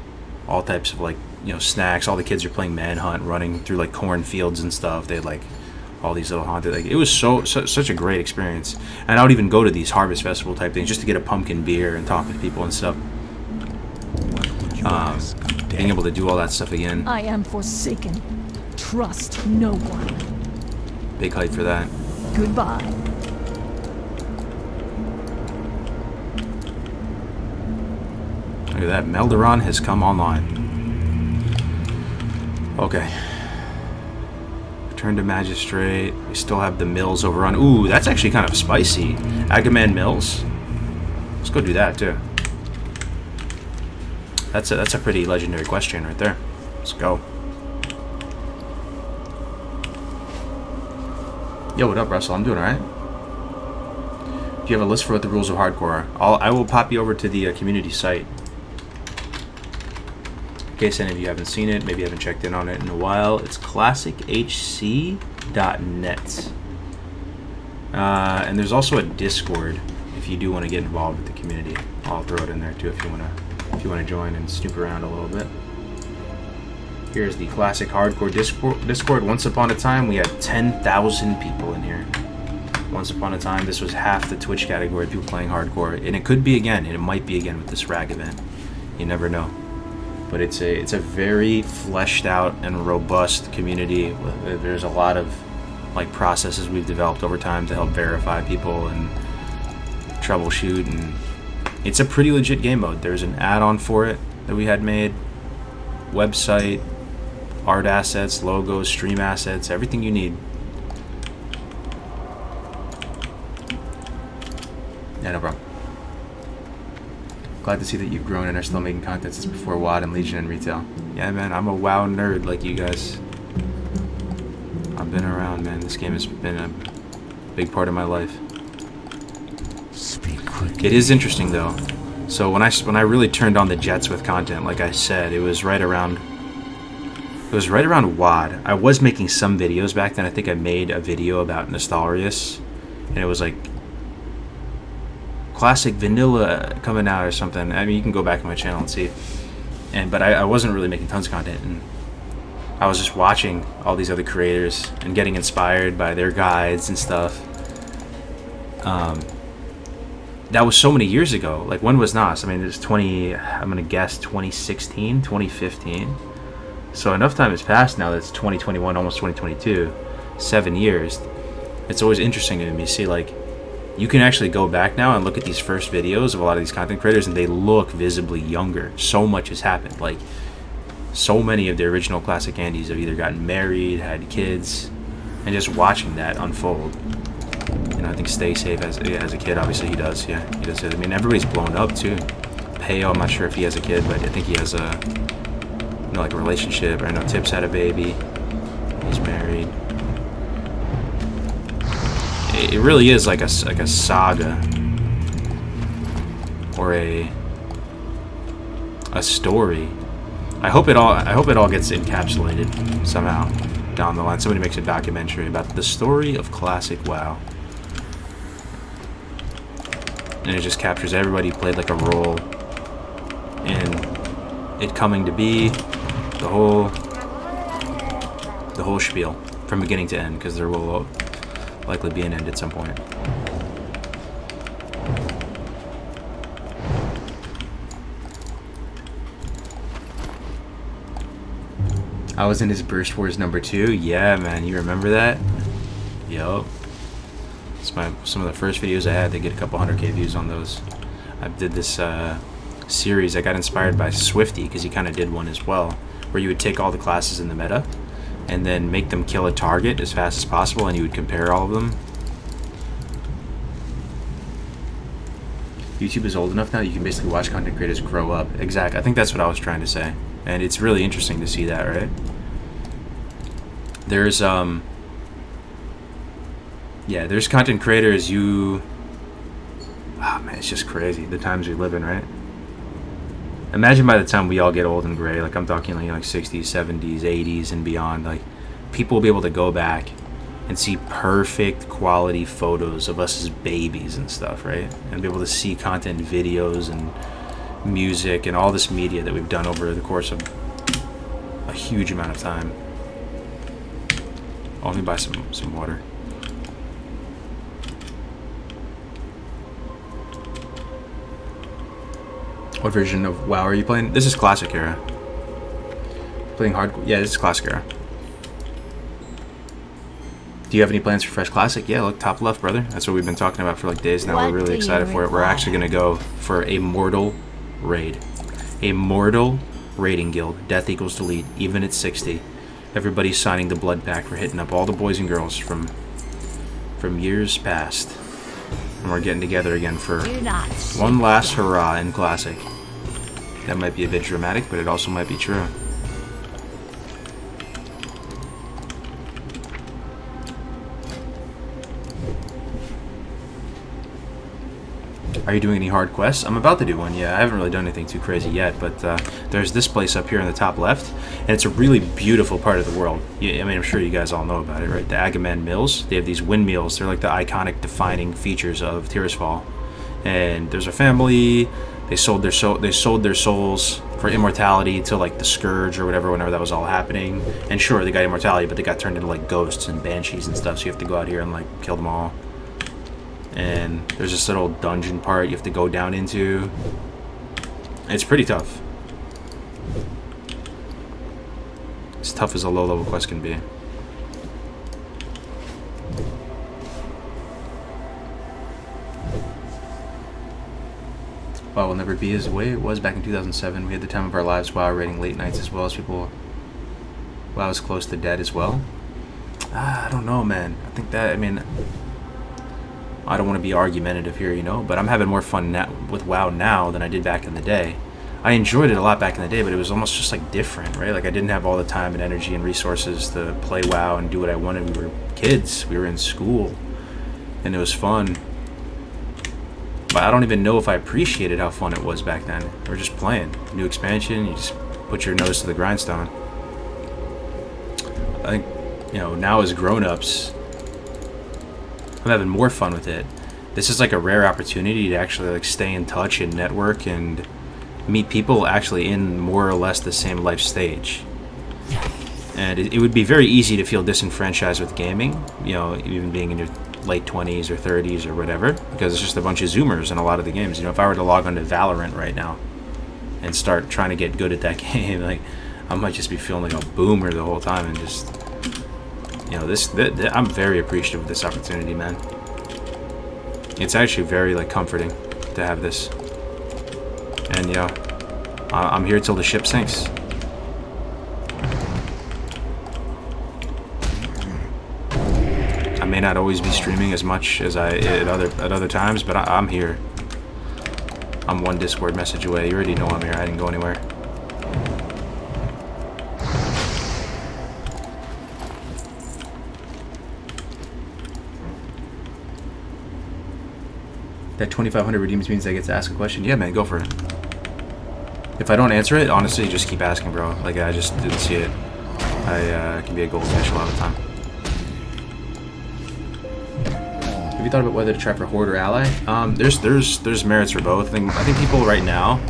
all types of like, you know, snacks. All the kids are playing manhunt, running through like cornfields and stuff. They had like all these little haunted, like it was such a great experience. And I would even go to these harvest festival type things just to get a pumpkin beer and talk with people and stuff. Being able to do all that stuff again. I am forsaken. Trust no one. Big hype for that. Goodbye. Look at that. Melderon has come online. Okay. Return to Magistrate. We still have the Mills overrun. Ooh, that's actually kind of spicy. Agaman Mills. Let's go do that too. That's a pretty legendary question right there. Let's go. Yo, what up, Russell? I'm doing alright. Do you have a list for what the rules of hardcore are? I will pop you over to the community site. In case any of you haven't seen it, maybe you haven't checked in on it in a while. It's classichc.net. And there's also a Discord if you do want to get involved with the community. I'll throw it in there too if you want to join and snoop around a little bit. Here's the Classic Hardcore Discord. Once upon a time, we had 10,000 people in here. Once upon a time, this was half the Twitch category, people playing hardcore, and it could be again, and it might be again with this RAG event. You never know. But it's a very fleshed out and robust community. There's a lot of like processes we've developed over time to help verify people and troubleshoot, and it's a pretty legit game mode. There's an add-on for it that we had made, website, art assets, logos, stream assets, everything you need. Yeah, no problem. Glad to see that you've grown and are still making content since before WoD and Legion and retail. Yeah, man, I'm a WoW nerd like you guys. I've been around, man. This game has been a big part of my life. Speak quickly. It is interesting though. So when I really turned on the jets with content, like I said, it was right around WoD. I was making some videos back then. I think I made a video about Nostalrius, and it was like classic vanilla coming out or something. I mean, you can go back to my channel and see. But I wasn't really making tons of content, and I was just watching all these other creators and getting inspired by their guides and stuff. That was so many years ago. Like, when was NOS? I mean, it was I'm gonna guess 2016, 2015. So enough time has passed now that it's 2021, almost 2022. 7 years. It's always interesting to me to see, like, you can actually go back now and look at these first videos of a lot of these content creators, and they look visibly younger. So much has happened. Like, so many of the original classic Andys have either gotten married, had kids, and just watching that unfold. You know, I think Stay Safe has a kid. Obviously, he does. Yeah, he does. I mean, everybody's blown up too. Payo, I'm not sure if he has a kid, but I think he has a, you know, like a relationship. I know Tips had a baby. He's married. It really is like a saga or a story. I hope it all gets encapsulated somehow down the line. Somebody makes a documentary about the story of classic WoW, and it just captures everybody who played like a role in it coming to be, the whole spiel from beginning to end, because there will likely be an end at some point. I was in his Burst Wars #2. Yeah, man, you remember that? Yup. It's some of the first videos I had. They get a couple 100K views on those. I did this series. I got inspired by Swifty because he kind of did one as well, where you would take all the classes in the meta and then make them kill a target as fast as possible, and you would compare all of them. YouTube is old enough now you can basically watch content creators grow up. Exactly. I think that's what I was trying to say. And it's really interesting to see that, right? There's there's content creators man, it's just crazy the times we live in, right? Imagine by the time we all get old and gray, like I'm talking like 60s, 70s, 80s and beyond, like people will be able to go back and see perfect quality photos of us as babies and stuff, right? And be able to see content videos and music and all this media that we've done over the course of a huge amount of time. Oh, let me buy some water. What version of WoW are you playing? This is Classic Era. Playing hardcore? Yeah, this is Classic Era. Do you have any plans for Fresh Classic? Yeah, look, top left, brother. That's what we've been talking about for like days now. We're really excited for it. We're actually going to go for a mortal raid. A mortal raiding guild. Death equals delete, even at 60. Everybody's signing the blood pack. We're hitting up all the boys and girls from years past. And we're getting together again for one last hurrah in Classic. That might be a bit dramatic, but it also might be true. Are you doing any hard quests? I'm about to do one, yeah. I haven't really done anything too crazy yet, but there's this place up here in the top left, and it's a really beautiful part of the world. I mean, I'm sure you guys all know about it, right? The Agamen Mills. They have these windmills. They're like the iconic defining features of Tirisfal. And there's a family. They sold their souls for immortality to like the Scourge or whatever, whenever that was all happening. And sure, they got immortality, but they got turned into like ghosts and banshees and stuff, so you have to go out here and like kill them all. and there's this little dungeon part you have to go down into. It's pretty tough. As tough as a low-level quest can be. WoW will never be as the way it was back in 2007. We had the time of our lives. WoW raiding late nights as well as people. WoW is close to dead as well. I don't know, man. I think that, I mean, I don't want to be argumentative here, you know, but I'm having more fun with WoW now than I did back in the day. I enjoyed it a lot back in the day, but it was almost just like different, right? Like I didn't have all the time and energy and resources to play WoW and do what I wanted. We were kids. We were in school, and it was fun. But I don't even know if I appreciated how fun it was back then. We were just playing. New expansion, you just put your nose to the grindstone. I think, you know, now as grown-ups, I'm having more fun with it. This is like a rare opportunity to actually like stay in touch and network and meet people actually in more or less the same life stage. And it would be very easy to feel disenfranchised with gaming, you know, even being in your late 20s or 30s or whatever, because it's just a bunch of Zoomers in a lot of the games. You know, if I were to log on to Valorant right now and start trying to get good at that game, like, I might just be feeling like a boomer the whole time and just, you know, I'm very appreciative of this opportunity, man. It's actually very, like, comforting to have this. And, you know, I'm here till the ship sinks. I may not always be streaming as much as I at other times, but I'm here. I'm one Discord message away. You already know I'm here. I didn't go anywhere. That 2,500 redeems means I get to ask a question. Yeah, man, go for it. If I don't answer it, honestly, just keep asking, bro. Like, I just didn't see it. I can be a goldfish a lot of the time. Have you thought about whether to try for Horde or Ally? There's merits for both. I think people right now,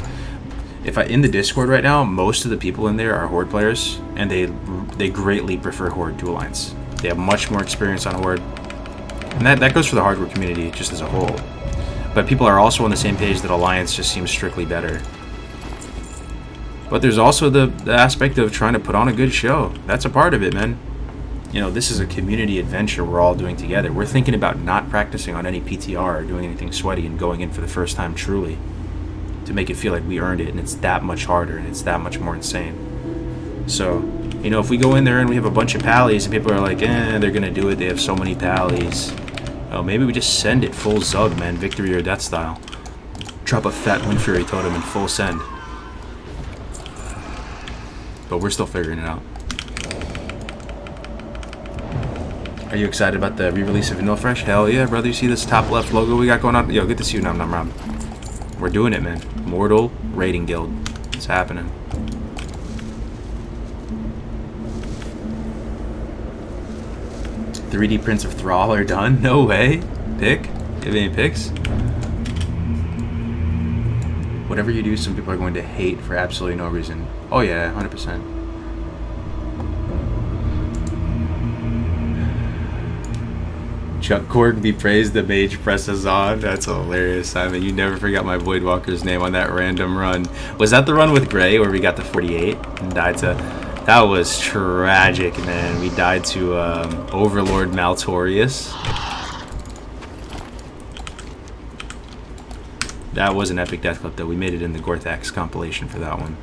in the Discord right now, most of the people in there are Horde players, and they greatly prefer Horde to Alliance. They have much more experience on Horde, and that goes for the hardcore community just as a whole. But people are also on the same page that Alliance just seems strictly better. But there's also the aspect of trying to put on a good show. That's a part of it, man. You know, this is a community adventure we're all doing together. We're thinking about not practicing on any PTR or doing anything sweaty and going in for the first time truly to make it feel like we earned it, and it's that much harder and it's that much more insane. So, you know, if we go in there and we have a bunch of pallies and people are like, they're gonna do it, they have so many pallies. Oh, maybe we just send it full Zug, man, victory or death style. Drop a fat Wind Fury totem in full send. But we're still figuring it out. Are you excited about the re-release of Vanilla Fresh? Hell yeah, brother. You see this top left logo we got going on? Yo, good to see you, Nom Nom Rom. We're doing it, man. Mortal Raiding Guild. It's happening. "3D prints of Thrall are done?" No way. Pick? You have any picks? Whatever you do, some people are going to hate for absolutely no reason. Oh yeah, 100%. Chuck Cork be praised, the mage presses on. That's hilarious, Simon. You never forgot my Voidwalker's name on that random run. Was that the run with Gray where we got to 48 and died to... That was tragic, man. We died to Overlord Maltorius. That was an epic death clip, though. We made it in the Gorthax compilation for that one.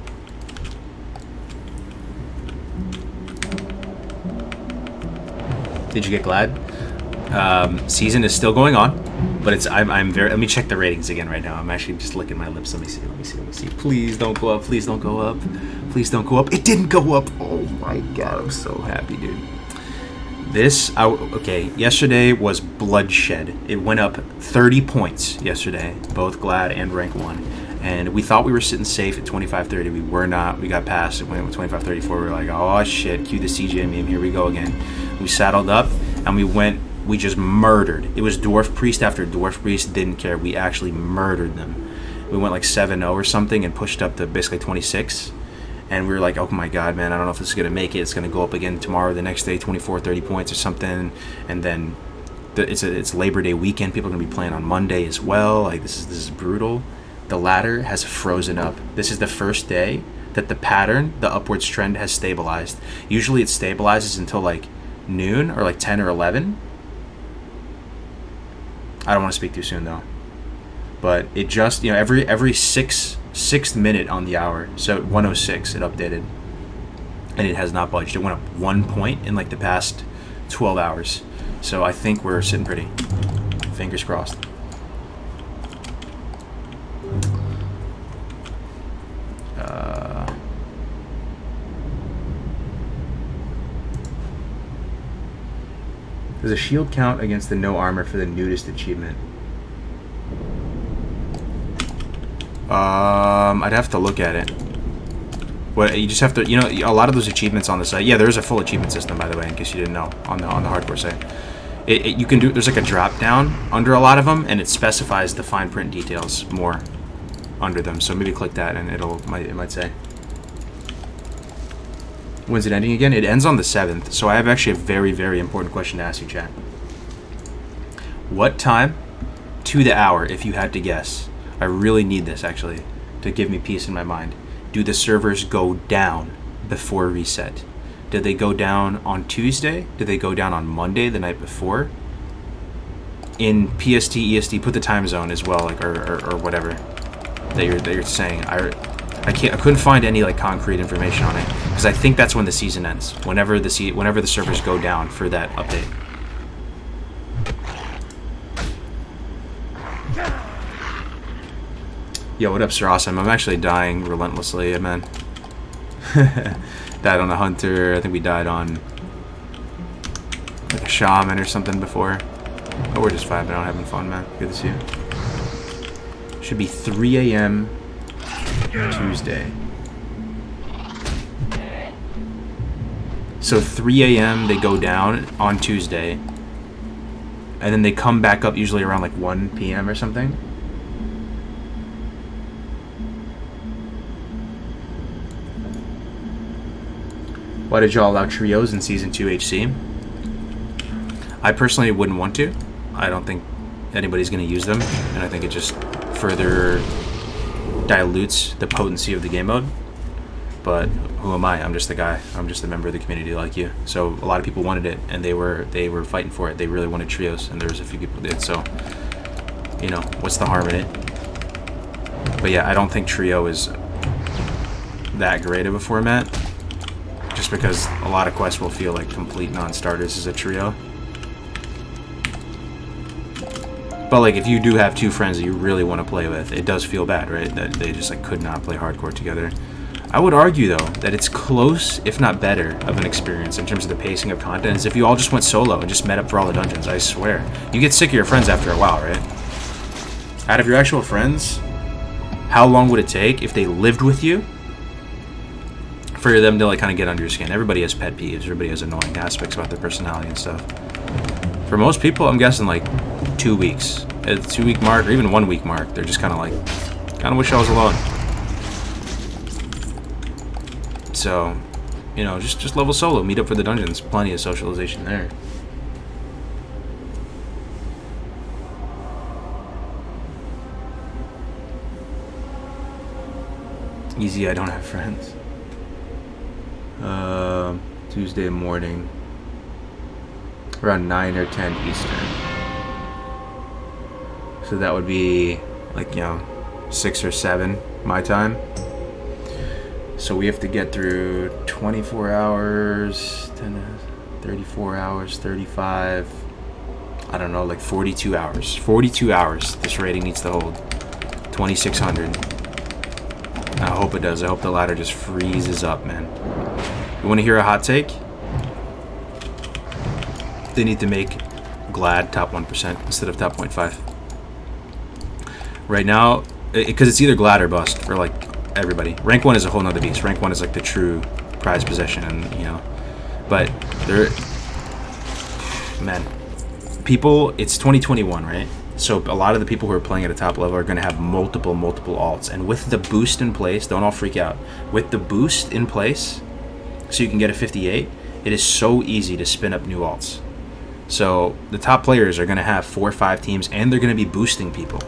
Did you get glad? Season is still going on, but it's I'm very. Let me check the ratings again right now. I'm actually just licking my lips. Let me see. Please don't go up. Please don't go up. Please don't go up. It didn't go up. Oh my god, I'm so happy, dude. Okay, yesterday was bloodshed. It went up 30 points yesterday, both Glad and Rank 1. And we thought we were sitting safe at 25-30. We were not. We got past it. Went with 25-34. We were like, oh shit, cue the CJ meme. Here we go again. We saddled up and we just murdered. It was Dwarf Priest after Dwarf Priest. Didn't care. We actually murdered them. We went like 7-0 or something and pushed up to basically 26. And we were like, oh my god, man, I don't know if this is going to make it. It's going to go up again tomorrow, the next day, 24, 30 points or something. And then it's Labor Day weekend. People are gonna be playing on Monday as well. Like this is brutal. The ladder has frozen up. This is the first day that the pattern, the upwards trend, has stabilized. Usually it stabilizes until like noon or like 10 or 11. I don't want to speak too soon though. But it just, you know, every sixth minute on the hour. So at 1:06 it updated. And it has not budged. It went up 1 point in like the past 12 hours. So I think we're sitting pretty. Fingers crossed. Does a shield count against the no armor for the nudist achievement? I'd have to look at it. Well, you just have to, you know, a lot of those achievements on the site. Yeah, there is a full achievement system, by the way, in case you didn't know, on the hardcore site. You can do. There's like a drop down under a lot of them, and it specifies the fine print details more under them. So maybe click that, and it might say. When's it ending again? It ends on the 7th. So I have actually a very, very important question to ask you, chat. What time to the hour, if you had to guess? I really need this actually to give me peace in my mind. Do the servers go down before reset? Did they go down on Tuesday? Did they go down on Monday, the night before? In PST, EST, put the time zone as well, like or whatever that you're saying. I couldn't find any like concrete information on it because I think that's when the season ends. Whenever the servers go down for that update. Yo, what up, Sir Awesome? I'm actually dying relentlessly, man. Died on a hunter. I think we died on like a shaman or something before. Oh, we're just vibing out, having fun, man. Good to see you. Should be 3 a.m. Tuesday. So 3 a.m. they go down on Tuesday, and then they come back up usually around like 1 p.m. or something. Why did y'all allow trios in Season 2 HC? I personally wouldn't want to. I don't think anybody's going to use them, and I think it just further dilutes the potency of the game mode. But who am I? I'm just the guy. I'm just a member of the community like you. So a lot of people wanted it, and they were fighting for it. They really wanted trios, and there was a few people who did. So, you know, what's the harm in it? But yeah, I don't think trio is that great of a format. Just because a lot of quests will feel like complete non-starters as a trio. But like if you do have two friends that you really want to play with, it does feel bad, right? That they just like could not play hardcore together. I would argue though that it's close, if not better, of an experience in terms of the pacing of content as if you all just went solo and just met up for all the dungeons. I swear. You get sick of your friends after a while, right? Out of your actual friends, how long would it take if they lived with you for them to like kind of get under your skin? Everybody has pet peeves. Everybody has annoying aspects about their personality and stuff. For most people, I'm guessing like 2 weeks. At the 2 week mark or even 1 week mark, they're just kind of like, kind of wish I was alone. So, you know, just level solo. Meet up for the dungeons. Plenty of socialization there. Easy, I don't have friends. Tuesday morning, around 9 or 10 Eastern. So that would be like, you know, 6 or 7 my time. So we have to get through 24 hours, 34 hours, 35, I don't know, like 42 hours. 42 hours this rating needs to hold. 2,600. I hope it does. I hope the ladder just freezes up, man. You want to hear a hot take? They need to make Glad top 1% instead of top 0.5. Right now, because it's either Glad or bust for like everybody. Rank 1 is a whole nother beast. Rank 1 is like the true prize possession, and you know. But there, man, people. It's 2021, right? So a lot of the people who are playing at a top level are going to have multiple alts, and with the boost in place, don't all freak out. With the boost in place, so you can get a 58. It is so easy to spin up new alts. So the top players are going to have 4 or 5 teams, and they're going to be boosting people.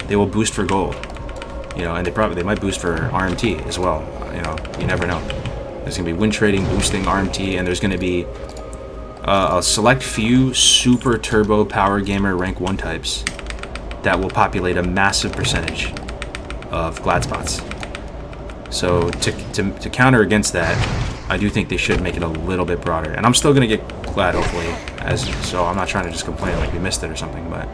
They will boost for gold, you know, and they might boost for RMT as well. You know, you never know. There's going to be win trading, boosting, RMT, and there's going to be a select few super turbo power gamer rank 1 types that will populate a massive percentage of glad spots. So to counter against that, I do think they should make it a little bit broader. And I'm still going to get glad, hopefully, so I'm not trying to just complain like we missed it or something, but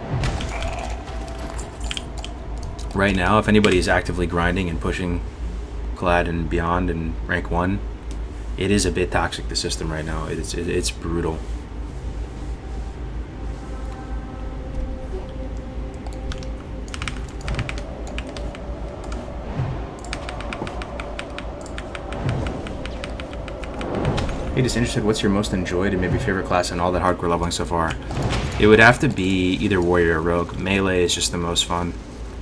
right now, if anybody is actively grinding and pushing glad and beyond and rank 1, it is a bit toxic, the system right now. It's brutal. Hey, just interested, what's your most enjoyed and maybe favorite class in all that hardcore leveling so far? It would have to be either warrior or rogue. Melee is just the most fun.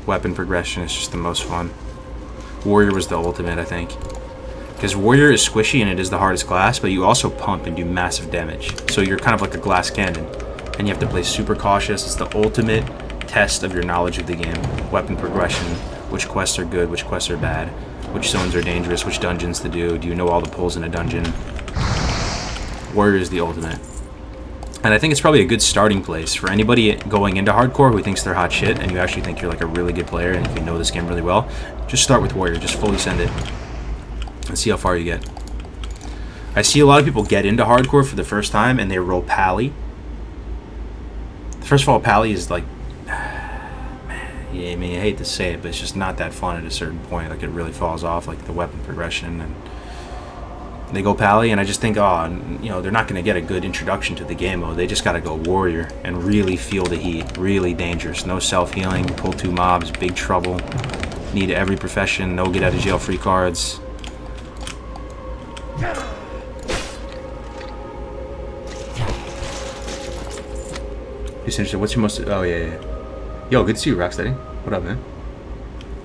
Weapon progression is just the most fun. Warrior was the ultimate, I think. Because warrior is squishy and it is the hardest class, but you also pump and do massive damage. So you're kind of like a glass cannon. And you have to play super cautious. It's the ultimate test of your knowledge of the game. Weapon progression, which quests are good, which quests are bad, which zones are dangerous, which dungeons to do you know all the pulls in a dungeon. Warrior is the ultimate. And I think it's probably a good starting place for anybody going into hardcore who thinks they're hot shit and you actually think you're like a really good player and if you know this game really well. Just start with warrior. Just fully send it. And see how far you get. I see a lot of people get into hardcore for the first time and they roll Pally. First of all, Pally is like... yeah, I mean, I hate to say it, but it's just not that fun at a certain point. Like, it really falls off, like the weapon progression and... They go Pally, and I just think, oh, you know, they're not going to get a good introduction to the game mode. They just got to go warrior and really feel the heat. Really dangerous. No self-healing. Pull 2 mobs. Big trouble. Need every profession. No get out of jail free cards. Just interested. What's your most... Oh, yeah. Yo, good to see you, Rocksteady. What up, man?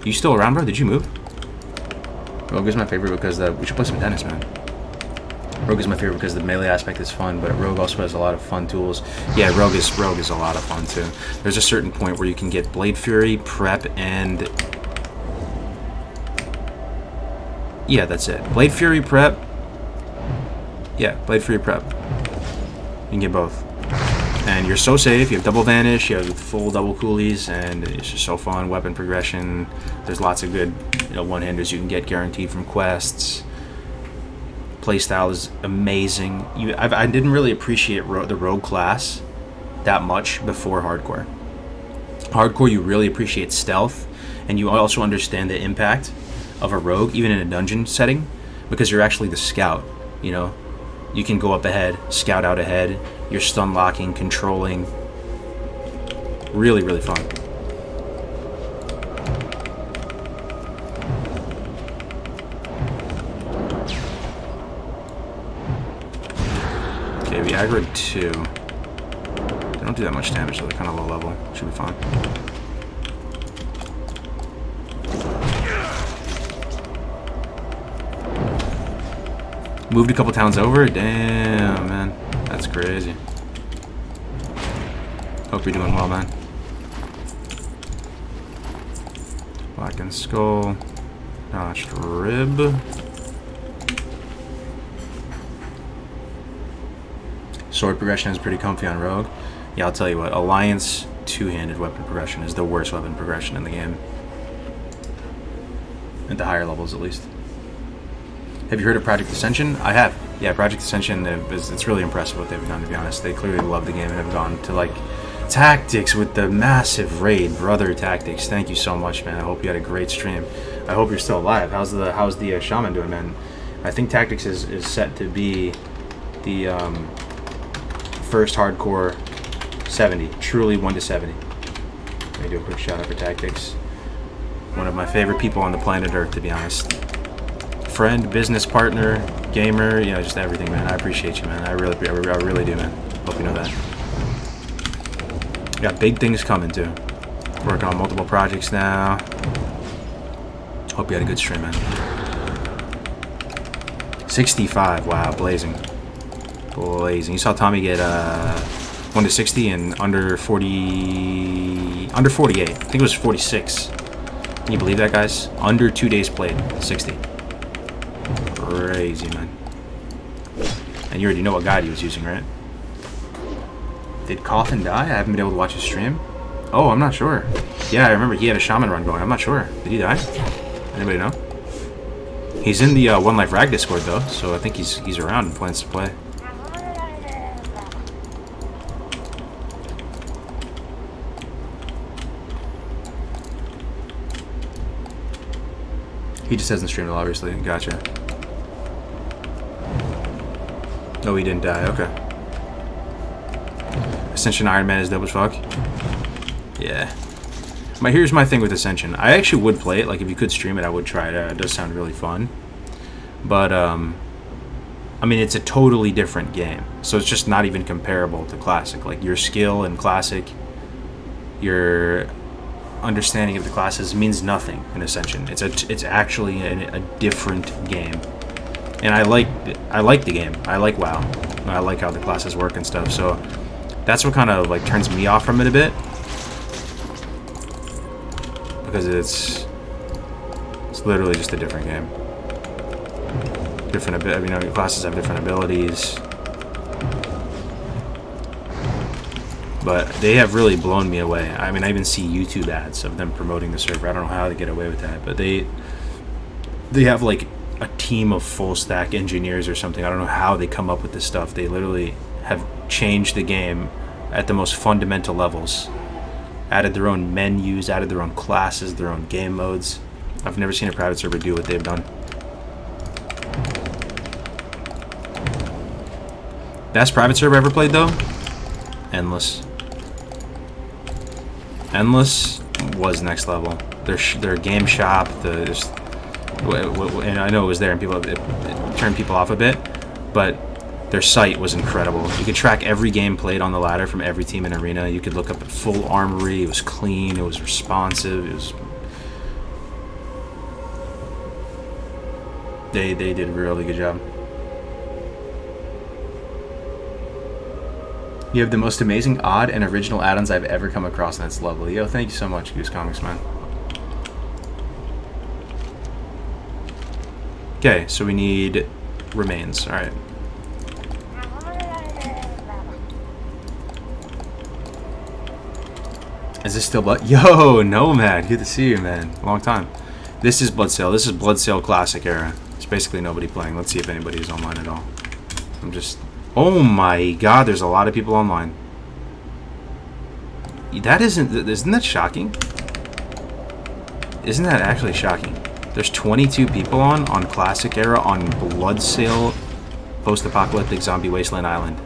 You still around, bro? Did you move? Rogue is my favorite because we should play some tennis, man. Rogue is my favorite because the melee aspect is fun, but Rogue also has a lot of fun tools. Yeah, Rogue is a lot of fun too. There's a certain point where you can get Blade Fury, Prep, and... yeah, that's it. Blade Fury, Prep. Yeah, Blade Fury, Prep. You can get both. And you're so safe. You have double vanish, you have full double coolies, and it's just so fun. Weapon progression. There's lots of good, you know, one-handers you can get guaranteed from quests. Playstyle is amazing. I didn't really appreciate the rogue class that much before hardcore. Hardcore, you really appreciate stealth, and you also understand the impact of a rogue, even in a dungeon setting, because you're actually the scout, you know? You can go up ahead, scout out ahead, you're stun locking, controlling. Really, really fun. Okay, we aggroed 2. They don't do that much damage, so they're kind of low level. Should be fine. Moved a couple towns over? Damn, man. That's crazy. Hope you're doing well, man. Blackened skull. Notched rib. Sword progression is pretty comfy on Rogue. Yeah, I'll tell you what. Alliance two-handed weapon progression is the worst weapon progression in the game. At the higher levels, at least. Have you heard of Project Ascension? I have. Yeah, Project Ascension, it's really impressive what they've done, to be honest. They clearly love the game and have gone to, like, tactics with the massive raid. Brother Tactics, thank you so much, man. I hope you had a great stream. I hope you're still alive. How's the Shaman doing, man? I think Tactics is set to be the first hardcore 70. Truly 1 to 70. Let me do a quick shout out for Tactics. One of my favorite people on the planet Earth, to be honest. Friend, business partner, gamer, you know, just everything, man. I appreciate you, man. I really do, man. Hope you know that. Got big things coming too. Working on multiple projects now. Hope you had a good stream, man. 65, wow, blazing. You saw Tommy get 1 to 60 in under 40, under 48. I think it was 46. Can you believe that, guys? Under 2 days played, 60. Crazy, man. And you already know what guide he was using, right? Did Coffin die? I haven't been able to watch his stream. Oh, I'm not sure. Yeah, I remember he had a shaman run going. I'm not sure. Did he die? Anybody know? He's in the One Life Rag Discord though, so I think he's around and plans to play. He just hasn't streamed it, obviously. Gotcha. No, he didn't die. Okay. Ascension Iron Man is dope as fuck. Yeah. Here's my thing with Ascension. I actually would play it. Like, if you could stream it, I would try it. It does sound really fun. But, I mean, it's a totally different game. So it's just not even comparable to Classic. Like, your skill in Classic, your understanding of the classes means nothing in Ascension. It's actually a different game. And I like the game. I like WoW. I like how the classes work and stuff. So that's what kind of, like, turns me off from it a bit. Because it's literally just a different game. Different, you know, classes have different abilities. But they have really blown me away. I mean, I even see YouTube ads of them promoting the server. I don't know how they get away with that, but they have like a team of full stack engineers or something. I don't know how they come up with this stuff. They literally have changed the game at the most fundamental levels. Added their own menus, added their own classes, their own game modes. I've never seen a private server do what they've done. Best private server ever played though? Endless. Endless was next level. Their game shop, and I know it was there and it turned people off a bit, but their site was incredible. You could track every game played on the ladder from every team in Arena. You could look up at full armory. It was clean. It was responsive. It was. They did a really good job. You have the most amazing, odd, and original add-ons I've ever come across, and that's lovely. Yo, thank you so much, Goose Comics, man. Okay, so we need remains. All right. Is this still Blood? Yo, Nomad, good to see you, man. Long time. This is Bloodsail. This is Bloodsail Classic era. There's basically nobody playing. Let's see if anybody is online at all. I'm just... Oh my god, there's a lot of people online. Isn't that shocking? Isn't that actually shocking? There's 22 people on Classic era on Bloodsail Post-Apocalyptic Zombie Wasteland Island.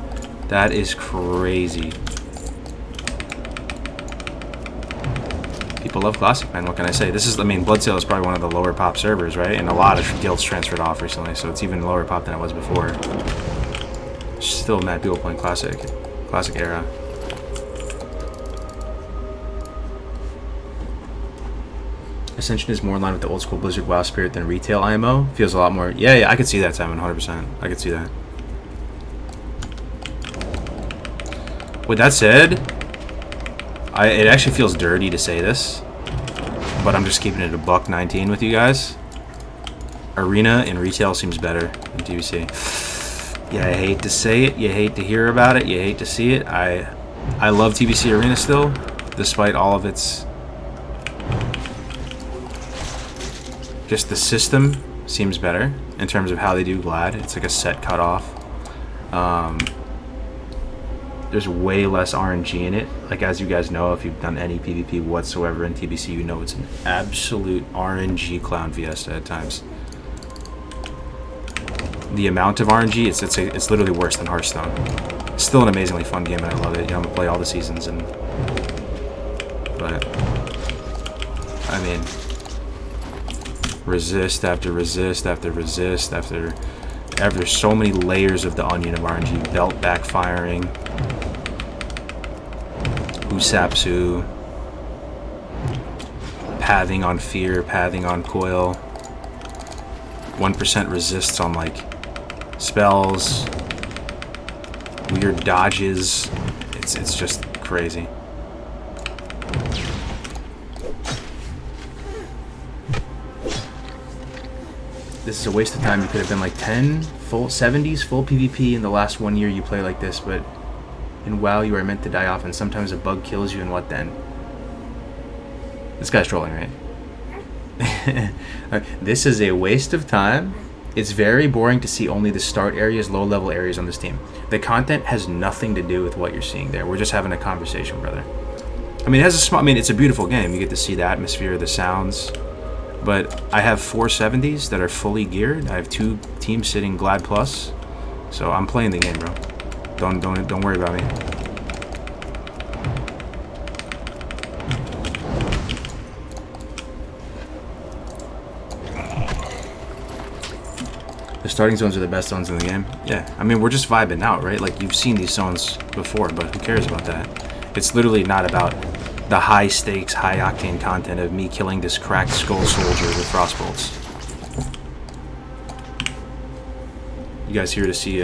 That is crazy. People love Classic, man. What can I say? This is, I mean, Bloodsail is probably one of the lower pop servers, right? And a lot of guilds transferred off recently, so it's even lower pop than it was before. Still mad people playing Classic era. Ascension is more in line with the old school Blizzard WoW spirit than retail IMO. Feels a lot more. Yeah, I could see that, Simon. 100%. I could see that. With that said, it actually feels dirty to say this, but I'm just keeping it a $1.19 with you guys. Arena in retail seems better than TBC. Yeah, I hate to say it. You hate to hear about it. You hate to see it. I love TBC Arena still, despite all of its... Just the system seems better in terms of how they do Glad. It's like a set cutoff. There's way less RNG in it. Like, as you guys know, if you've done any PvP whatsoever in TBC, you know it's an absolute RNG clown fiesta at times. The amount of RNG, it's literally worse than Hearthstone. It's still an amazingly fun game, and I love it. You know, I'm gonna play all the seasons, but I mean, resist after resist after resist after so many layers of the onion of RNG. Belt backfiring, Usapsu, pathing on fear, pathing on coil, 1% resists on like spells, weird dodges. It's just crazy. This is a waste of time. You could have been like 10 full 70s full PvP in the last 1 year you play like this, but in WoW you are meant to die off, and sometimes a bug kills you, and what then? This guy's trolling, right? This is a waste of time. It's very boring to see only the start areas, low level areas on this team. The content has nothing to do with what you're seeing there. We're just having a conversation, brother. I mean, it has a small, I mean, it's a beautiful game. You get to see the atmosphere, the sounds. But I have 4 70s that are fully geared. I have 2 teams sitting Glad Plus. So I'm playing the game, bro. Don't worry about me. The starting zones are the best zones in the game. Yeah, I mean, we're just vibing out, right? Like, you've seen these zones before, but who cares about that? It's literally not about the high stakes, high octane content of me killing this cracked skull soldier with frostbolts. You guys here to see,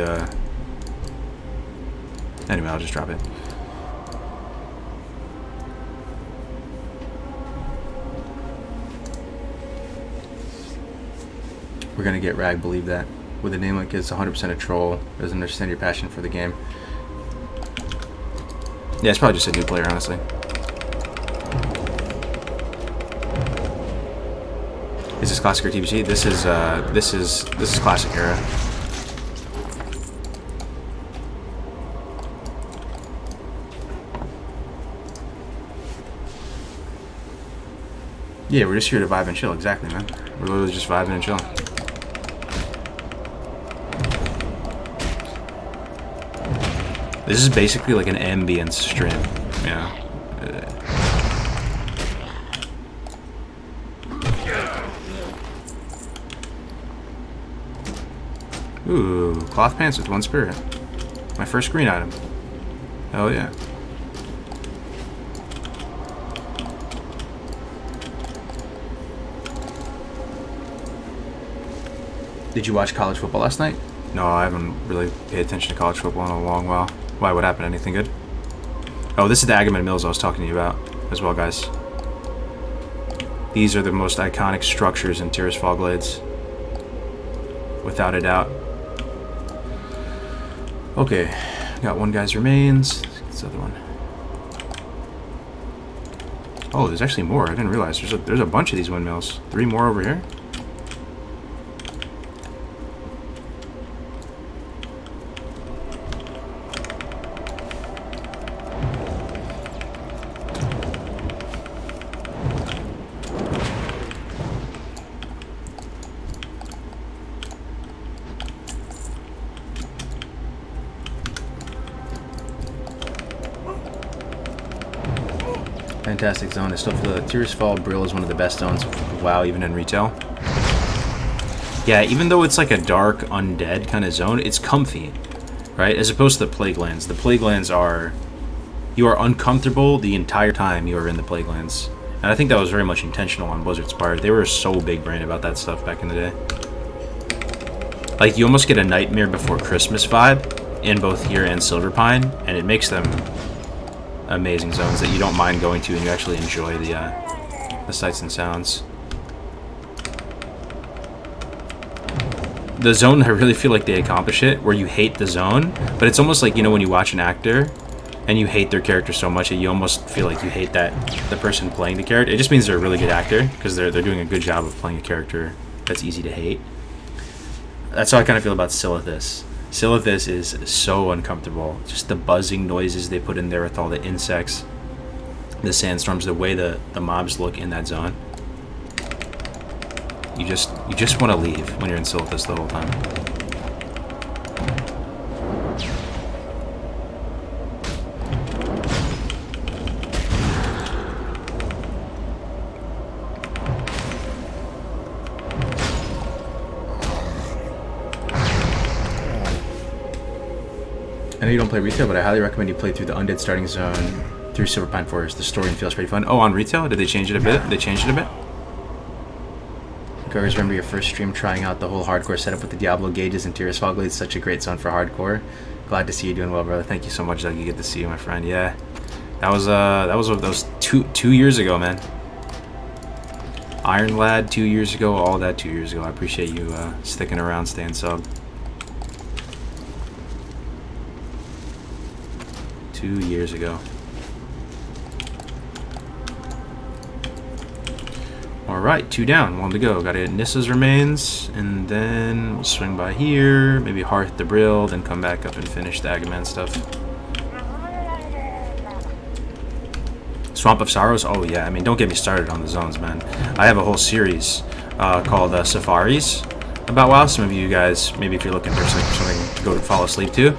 anyway, I'll just drop it. We're gonna get ragged, believe that. With a name like this, 100% a troll. Doesn't understand your passion for the game. Yeah, it's probably just a new player, honestly. Is this classic or TBC? This is classic era. Yeah, we're just here to vibe and chill. Exactly, man. We're literally just vibing and chilling. This is basically like an ambience stream, yeah. Ooh, cloth pants with 1 spirit. My first green item. Hell yeah. Did you watch college football last night? No, I haven't really paid attention to college football in a long while. Why, what happened? Anything good? Oh, this is the Agamemnon Mills I was talking to you about as well, guys. These are the most iconic structures in Tirisfal Glades. Without a doubt. Okay, got 1 guy's remains. This other one. Oh, there's actually more. I didn't realize. There's a bunch of these windmills. 3 more over here. Fantastic zone. I still feel that Tirisfal Brill is one of the best zones of WoW, even in retail. Yeah, even though it's like a dark, undead kind of zone, it's comfy, right? As opposed to the Plague Lands. The Plague Lands are... You are uncomfortable the entire time you are in the Plague Lands. And I think that was very much intentional on Blizzard's part. They were so big-brained about that stuff back in the day. Like, you almost get a Nightmare Before Christmas vibe in both here and Silverpine, and it makes them amazing zones that you don't mind going to and you actually enjoy the sights and sounds. The zone, I really feel like they accomplish it, where you hate the zone, but it's almost like, you know, when you watch an actor and you hate their character so much that you almost feel like you hate the person playing the character. It just means they're a really good actor, because they're doing a good job of playing a character that's easy to hate. That's how I kind of feel about Silithus. Silithus is so uncomfortable. Just the buzzing noises they put in there with all the insects, the sandstorms, the way the mobs look in that zone. You just want to leave when you're in Silithus the whole time. I know you don't play retail, but I highly recommend you play through the Undead Starting Zone through Silverpine Forest. The story feels pretty fun. Oh, on retail? Did they change it a bit? They changed it a bit? I always remember your first stream trying out the whole hardcore setup with the Diablo gauges and Tirisfal Glades. Such a great zone for hardcore. Glad to see you doing well, brother. Thank you so much, Dougie. Good to see you, my friend. Yeah, that was two years ago, man. Iron Lad 2 years ago, all that 2 years ago. I appreciate you sticking around, staying sub. 2 years ago. Alright, 2 down, 1 to go. Gotta hit Nissa's remains, and then we'll swing by here, maybe Hearth the Brill, then come back up and finish the Agaman stuff. Swamp of Sorrows? Oh yeah, I mean, don't get me started on the zones, man. I have a whole series called Safaris about WoW. Some of you guys, maybe if you're looking for something to go to fall asleep to.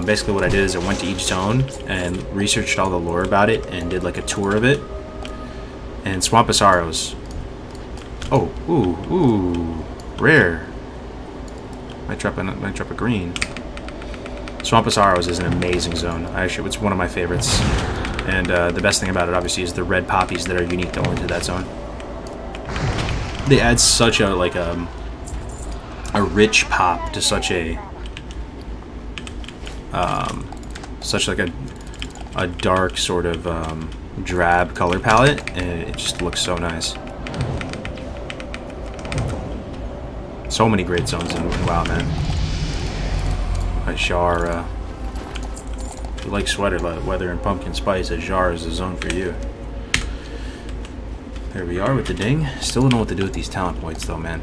Basically what I did is I went to each zone and researched all the lore about it and did like a tour of it. And Swamp of Sorrows. Oh, ooh, rare. Might drop a green. Swamp of Sorrows is an amazing zone. Actually, it's one of my favorites. And the best thing about it, obviously, is the red poppies that are unique to only to that zone. They add such a rich pop to such a dark sort of drab color palette, and it just looks so nice. So many great zones in WoW, man. Azhar, if you like sweater weather and pumpkin spice, Azhar is the zone for you. There we are with the ding. Still don't know what to do with these talent points though, man.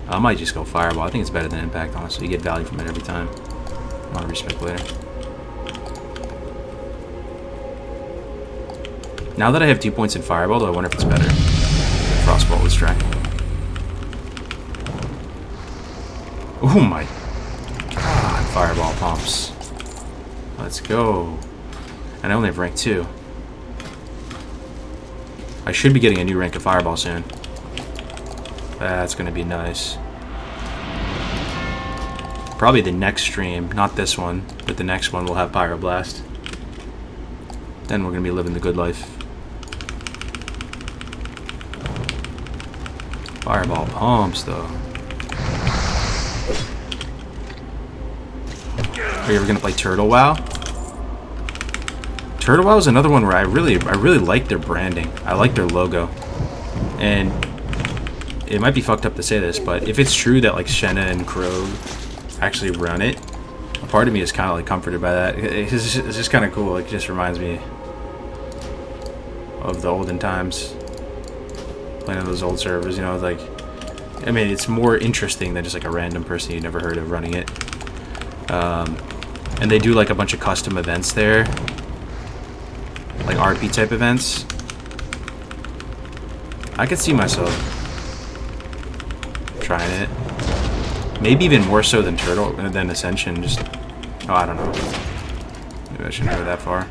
I might just go Fireball. I think it's better than Impact, honestly. You get value from it every time. A lot of respect later. Now that I have 2 points in Fireball, though, I wonder if it's better. Frostbolt, let's try. Oh my god, Fireball pumps. Let's go. And I only have rank 2. I should be getting a new rank of Fireball soon. That's gonna be nice. Probably the next stream, not this one, but the next one will have Pyroblast. Then we're gonna be living the good life. Fireball pumps, though. Are you ever gonna play Turtle WoW? Turtle WoW is another one where I really like their branding. I like their logo, and it might be fucked up to say this, but if it's true that like Shenna and Crow actually run it, a part of me is kind of like comforted by that. It's just kind of cool. It just reminds me of the olden times, playing on those old servers, you know, like, I mean, it's more interesting than just like a random person you never heard of running it. And they do like a bunch of custom events there, like RP type events. I could see myself trying it. Maybe even more so than than Ascension. Just, oh, I don't know. Maybe I shouldn't go that far.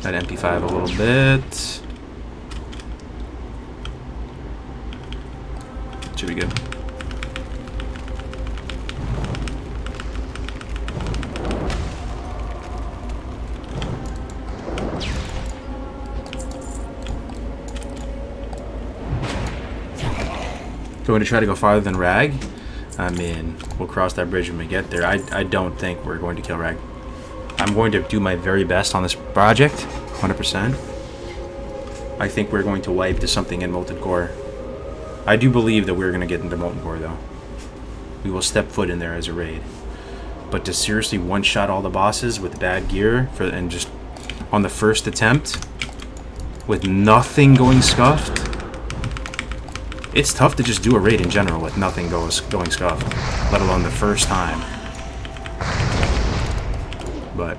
That MP5 a little bit. Should be good. Going to try to go farther than Rag? I mean, we'll cross that bridge when we get there. I don't think we're going to kill Rag. I'm going to do my very best on this project, 100%. I think we're going to wipe to something in Molten Core. I do believe that we're going to get into Molten Core, though. We will step foot in there as a raid. But to seriously one-shot all the bosses with bad gear and just on the first attempt with nothing going scuffed, it's tough to just do a raid in general with nothing going scuffed, let alone the first time. But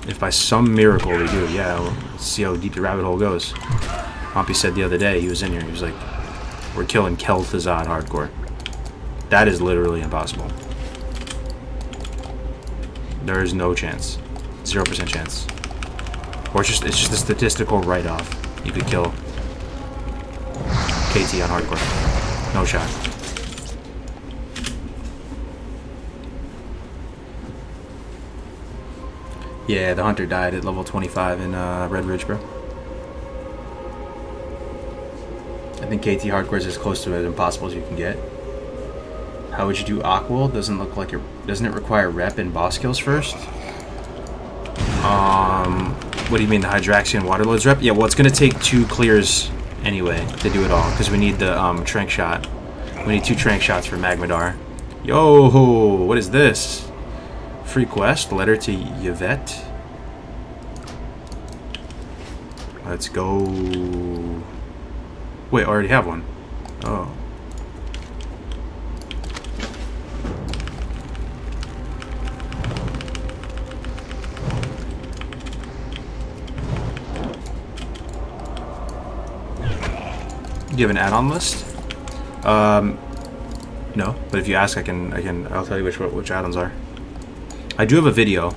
if by some miracle we do, yeah, we'll see how deep the rabbit hole goes. Pompey said the other day, he was in here, he was like, we're killing Kel'Thuzad hardcore. That is literally impossible. There is no chance. 0% chance. Or it's just a statistical write-off. You could kill KT on hardcore. No shot. Yeah, the hunter died at level 25 in Red Ridge, bro. I think KT hardcore is as close to as impossible as you can get. How would you do Aquil? Doesn't it require rep and boss kills first? What do you mean, the Hydraxian Waterlords rep? Yeah, well, it's gonna take 2 clears anyway to do it all, because we need the trank shot. We need 2 trank shots for Magmadar. Yo, what is this? Free quest, letter to Yvette. Let's go. Wait, I already have one. Oh. Do you have an add-on list? No, but if you ask, I'll tell you which add-ons are. I do have a video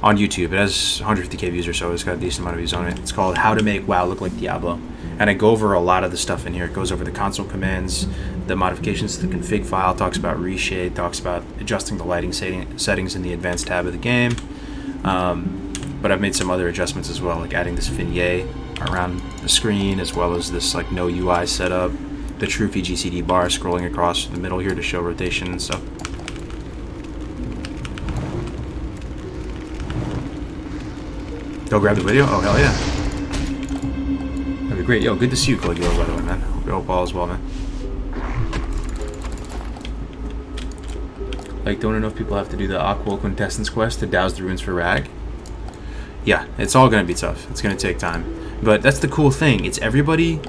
on YouTube. It has 150k views or so. It's got a decent amount of views on it. It's called How to Make WoW Look Like Diablo. And I go over a lot of the stuff in here. It goes over the console commands, the modifications to the config file, talks about reshade, talks about adjusting the lighting settings in the advanced tab of the game. But I've made some other adjustments as well, like adding this vignette around the screen, as well as this like no UI setup, the Trophy GCD bar scrolling across the middle here to show rotation and stuff. Go grab the video? Oh, hell yeah. That'd be great. Yo, good to see you, Caligula, by the way, man. Hope all is well, man. Like, don't enough people have to do the Aquil Quintessence quest to douse the runes for Rag? Yeah, it's all gonna be tough. It's gonna take time. But that's the cool thing. It's everybody...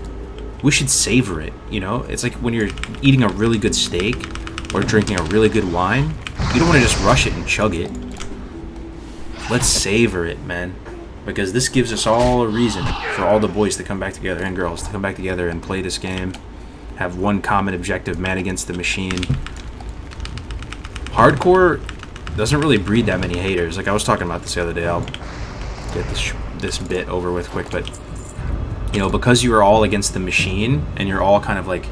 We should savor it, you know? It's like when you're eating a really good steak or drinking a really good wine. You don't want to just rush it and chug it. Let's savor it, man. Because this gives us all a reason for all the boys to come back together, and girls to come back together and play this game. Have one common objective, man against the machine. Hardcore doesn't really breed that many haters. Like I was talking about this the other day. I'll get this bit over with quick, but you know, because you are all against the machine and you're all kind of like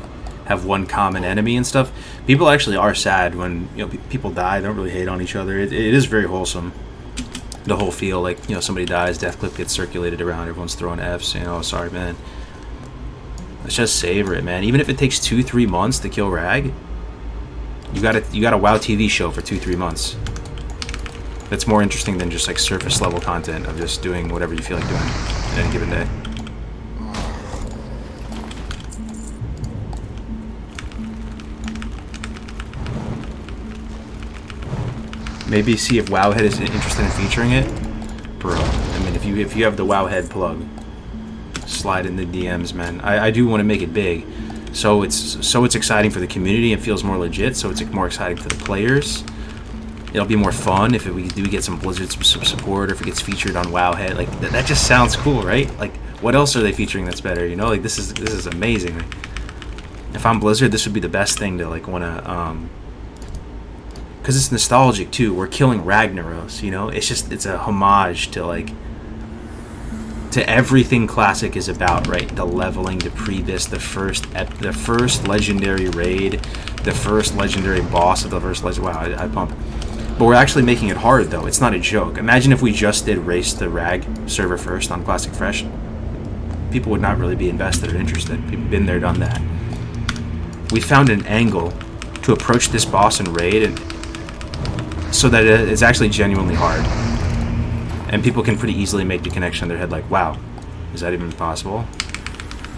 have one common enemy and stuff, people actually are sad when, you know, people die. They don't really hate on each other. It is very wholesome. The whole feel, like, you know, somebody dies, death clip gets circulated around, everyone's throwing Fs, you know, sorry, man. Let's just savor it, man. Even if it takes 2-3 months to kill Rag, you got a WoW TV show for 2-3 months. That's more interesting than just like surface level content of just doing whatever you feel like doing at any given day. Maybe see if Wowhead is interested in featuring it, bro. I mean, if you have the Wowhead plug, slide in the DMs, man. I do want to make it big, so it's exciting for the community. It feels more legit, so it's more exciting for the players. It'll be more fun if we do get some Blizzard support, or if it gets featured on Wowhead. Like that just sounds cool, right? Like, what else are they featuring that's better? You know, like this is amazing. Like, if I'm Blizzard, this would be the best thing to like want to. Because it's nostalgic too. We're killing Ragnaros, you know. It's a homage to like to everything classic is about, right? The leveling, the Priebus, the first legendary raid, the first legendary boss of the first wow, I pump. But we're actually making it hard though. It's not a joke. Imagine if we just did race the Rag server first on Classic Fresh. People would not really be invested or interested. People been there, done that. We found an angle to approach this boss and raid, and so that it's actually genuinely hard, and people can pretty easily make the connection in their head, like, wow, is that even possible?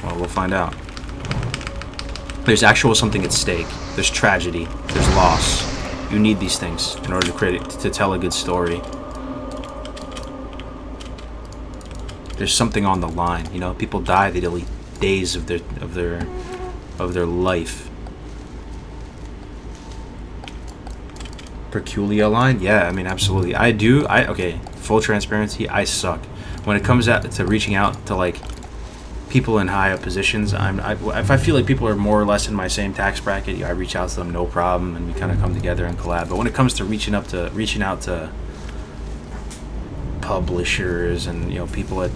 Well, we'll find out. There's actual something at stake. There's tragedy. There's loss. You need these things in order to tell a good story. There's something on the line, you know. People die. They delete days of their life. Peculiar line? Yeah, I mean, absolutely. Okay, full transparency, I suck. When it comes out to reaching out to, like, people in high up positions, if I feel like people are more or less in my same tax bracket, I reach out to them, no problem, and we kind of come together and collab. But when it comes to reaching out to publishers and, you know, people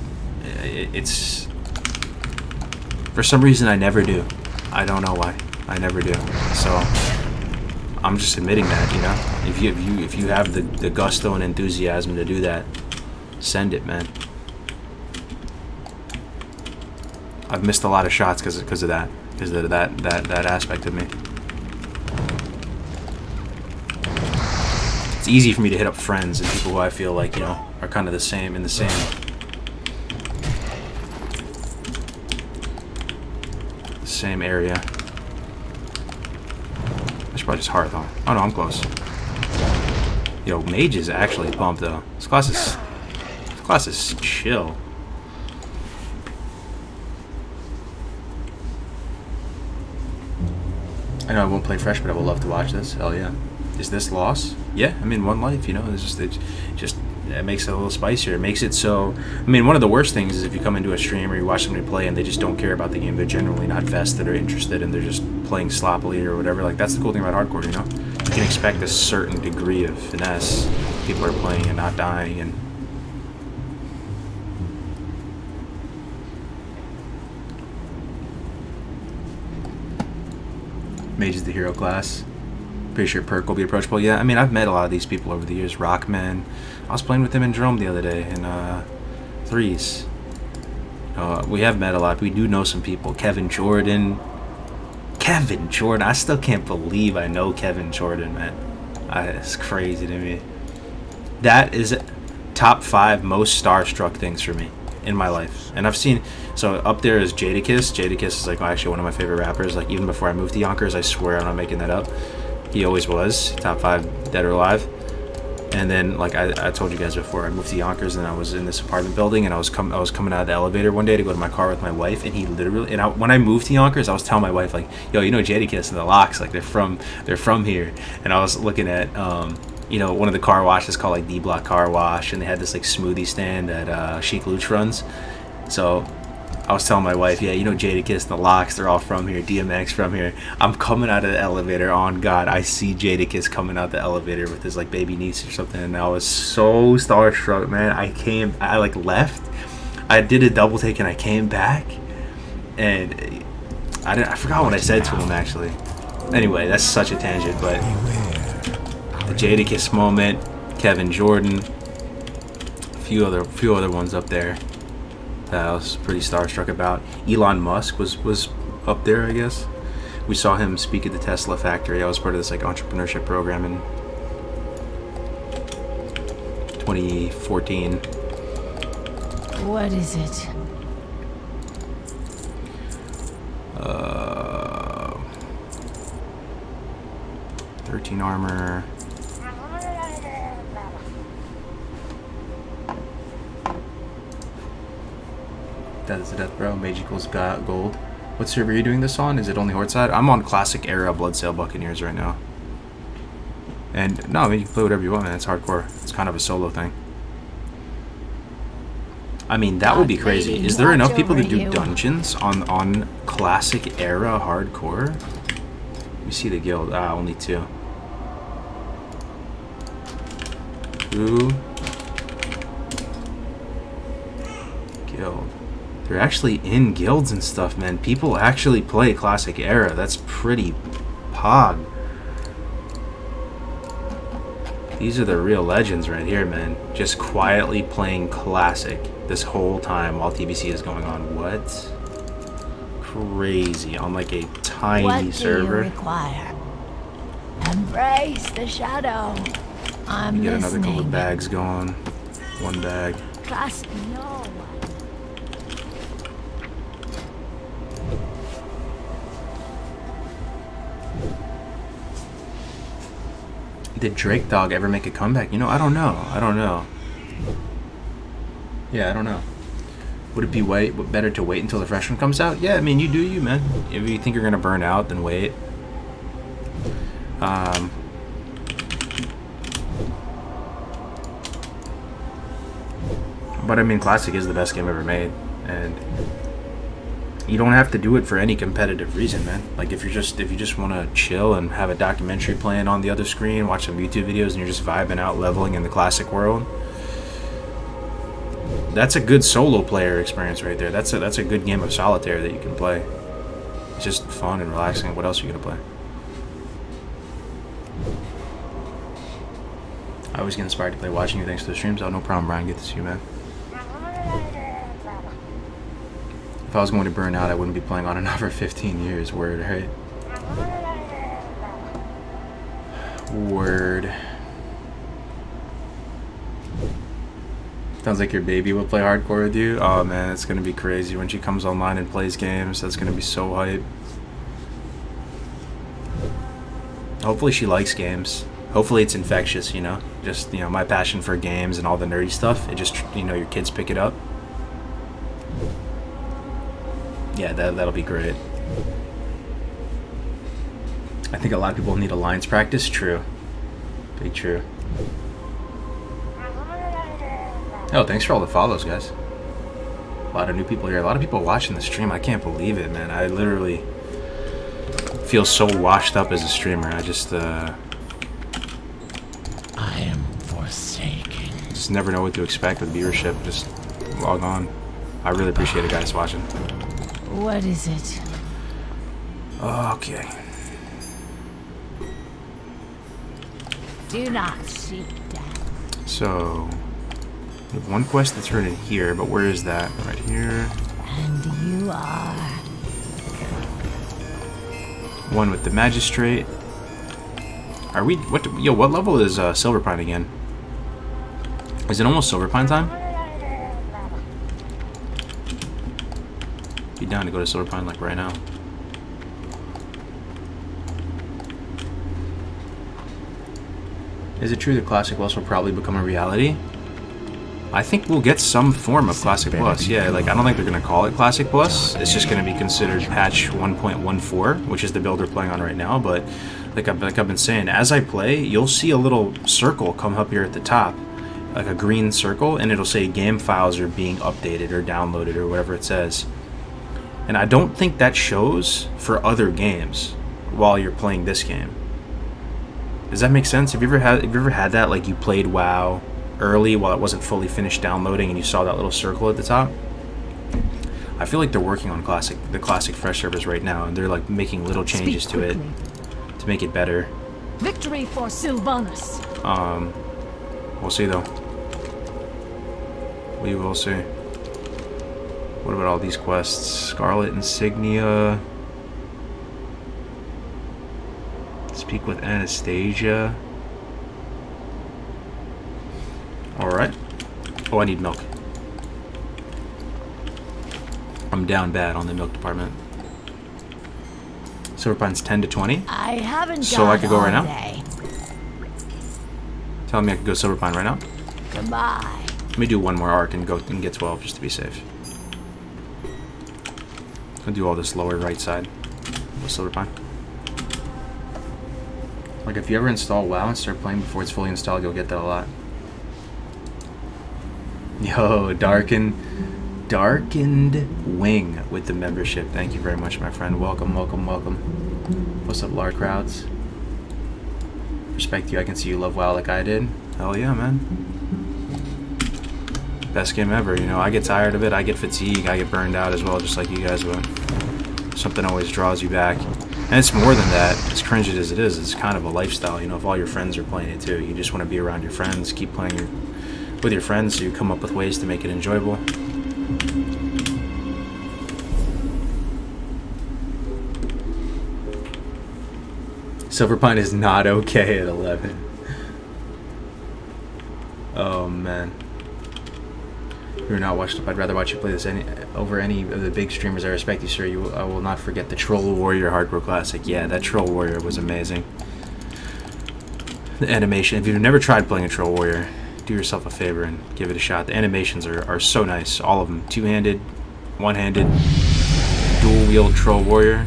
it's for some reason I never do. I don't know why. I never do. So I'm just admitting that, you know. If you have the gusto and enthusiasm to do that, send it, man. I've missed a lot of shots because of that aspect of me. easy for me to hit up friends and people who I feel like, you know, are kind of the same, in the same area. That's probably just hard though. Oh no, I'm close. Yo, Mage is actually pumped though. This class is chill. I know I won't play fresh, but I would love to watch this. Hell yeah. Is this loss? Yeah, I mean, one life, you know. It's just it makes it a little spicier. It makes it so. I mean, one of the worst things is if you come into a stream or you watch somebody play and they just don't care about the game. They're generally not vested or interested, and they're just playing sloppily or whatever. Like, that's the cool thing about hardcore, you know. You can expect a certain degree of finesse. People are playing and not dying, and Mage is the hero class. Pretty sure Perk will be approachable. Yeah, I mean, I've met a lot of these people over the years. Rockman. I was playing with him in Drome the other day in threes. We have met a lot. We do know some people. Kevin Jordan. I still can't believe I know Kevin Jordan, man. It's crazy to me. That is top 5 most starstruck things for me in my life. And I've seen, so up there is Jadakiss. Jadakiss is like actually one of my favorite rappers. Like, even before I moved to Yonkers, I swear I'm not making that up. He always was top 5 dead or alive. And then, like I told you guys before, I moved to Yonkers and I was in this apartment building, and I was coming out of the elevator one day to go to my car with my wife, and he literally, when I moved to Yonkers, I was telling my wife, like, yo, you know Jadakiss and the Locks, like they're from here. And I was looking at you know, one of the car washes called like D Block Car Wash, and they had this like smoothie stand that Chic Luch runs. So I was telling my wife, yeah, you know Jadakiss, the Locks, they're all from here, DMX from here. I'm coming out of the elevator, on God, I see Jadakiss coming out the elevator with his like baby niece or something, and I was so starstruck, man. I like left, I did a double take, and I came back, and I forgot what I said to him actually. Anyway, that's such a tangent, but the Jadakiss moment, Kevin Jordan, a few other ones up there that I was pretty starstruck about. Elon Musk was up there, I guess. We saw him speak at the Tesla factory. I was part of this like entrepreneurship program in 2014. What is it? 13 armor. That is the death, bro. Mage equals gold. What server are you doing this on? Is it only Horde side? I'm on Classic Era Bloodsail Buccaneers right now. And no, I mean, you can play whatever you want, man. It's hardcore. It's kind of a solo thing. I mean, that would be crazy. Is there enough people to do dungeons on Classic Era Hardcore? Let me see the guild. Only 2. 2 guild. They're actually in guilds and stuff, man. People actually play Classic Era. That's pretty pog. These are the real legends right here, man. Just quietly playing Classic this whole time while TBC is going on. What? Crazy. On like a tiny server. What do you require? Embrace the shadow. I'm Get another couple listening. of bags going. 1 bag. Trust no one. Did Drake Dog ever make a comeback? You know, I don't know. Yeah, I don't know. Would it be better to wait until the fresh one comes out? Yeah, I mean, you do you, man. If you think you're gonna burn out, then wait. But I mean, Classic is the best game ever made, and you don't have to do it for any competitive reason, man. Like, if you just want to chill and have a documentary playing on the other screen, watch some YouTube videos, and you're just vibing out, leveling in the Classic world, that's a good solo player experience right there. That's a good game of solitaire that you can play. It's just fun and relaxing. What else are you gonna play? I always get inspired to play watching you thanks to the streams. Oh, no problem, Brian. Good to see you, man. If I was going to burn out, I wouldn't be playing on and off for 15 years. Word, right? Word. Sounds like your baby will play hardcore with you. Oh man, it's gonna be crazy when she comes online and plays games. That's gonna be so hype. Hopefully she likes games. Hopefully it's infectious, you know? Just, you know, my passion for games and all the nerdy stuff. It just, you know, your kids pick it up. Yeah, that'll be great. I think a lot of people need alliance practice. True. Big true. Oh, thanks for all the follows, guys. A lot of new people here. A lot of people watching the stream. I can't believe it, man. I literally feel so washed up as a streamer. I just, I am forsaken. just never know what to expect with viewership. Just log on. I really appreciate it, guys, watching. What is it? Okay. Do not seek death. So, we have one quest that's written here, but where is that? Right here. And you are. One with the magistrate. Are we? What? Yo, what level is Silverpine again? Is it almost Silverpine time? Be down to go to Silverpine like right now. Is it true that Classic Plus will probably become a reality? I think we'll get some form of Classic Plus. Yeah, like I don't think they're gonna call it Classic Plus. It's just gonna be considered patch 1.14, which is the build we're playing on right now. But like I've been saying, as I play, you'll see a little circle come up here at the top, like a green circle, and it'll say game files are being updated or downloaded or whatever it says. And I don't think that shows for other games while you're playing this game. Does that make sense? Have you ever had that? Like you played WoW early while it wasn't fully finished downloading and you saw that little circle at the top? I feel like they're working on the classic fresh servers right now, and they're like making little changes to it to make it better. Victory for Sylvanas. We'll see though. We will see. What about all these quests? Scarlet Insignia. Speak with Anastasia. Alright. Oh, I need milk. I'm down bad on the milk department. Silverpine's 10 to 20. I haven't So I got could go right all now? day. Telling me I could go Silverpine right now? Goodbye. Let me do one more arc and go and get 12 just to be safe. I'll do all this lower right side with Silverpine. Like if you ever install WoW and start playing before it's fully installed, you'll get that a lot. Yo, Darkened Wing with the membership. Thank you very much, my friend. Welcome, welcome, welcome. What's up, Lar Crowds? Respect you. I can see you love WoW like I did. Hell yeah, man. Best game ever. You know, I get tired of it. I get fatigued. I get burned out as well, just like you guys would. Something always draws you back. And it's more than that. As cringy as it is, it's kind of a lifestyle. You know, if all your friends are playing it too, you just want to be around your friends, keep playing with your friends, so you come up with ways to make it enjoyable. Silverpine is not okay at 11. Oh man. You're not watched up. I'd rather watch you play this over any of the big streamers. I respect you, sir. I will not forget the Troll Warrior Hardcore Classic. Yeah, that Troll Warrior was amazing. The animation. If you've never tried playing a Troll Warrior, do yourself a favor and give it a shot. The animations are so nice. All of them. Two-handed, one-handed, dual-wield Troll Warrior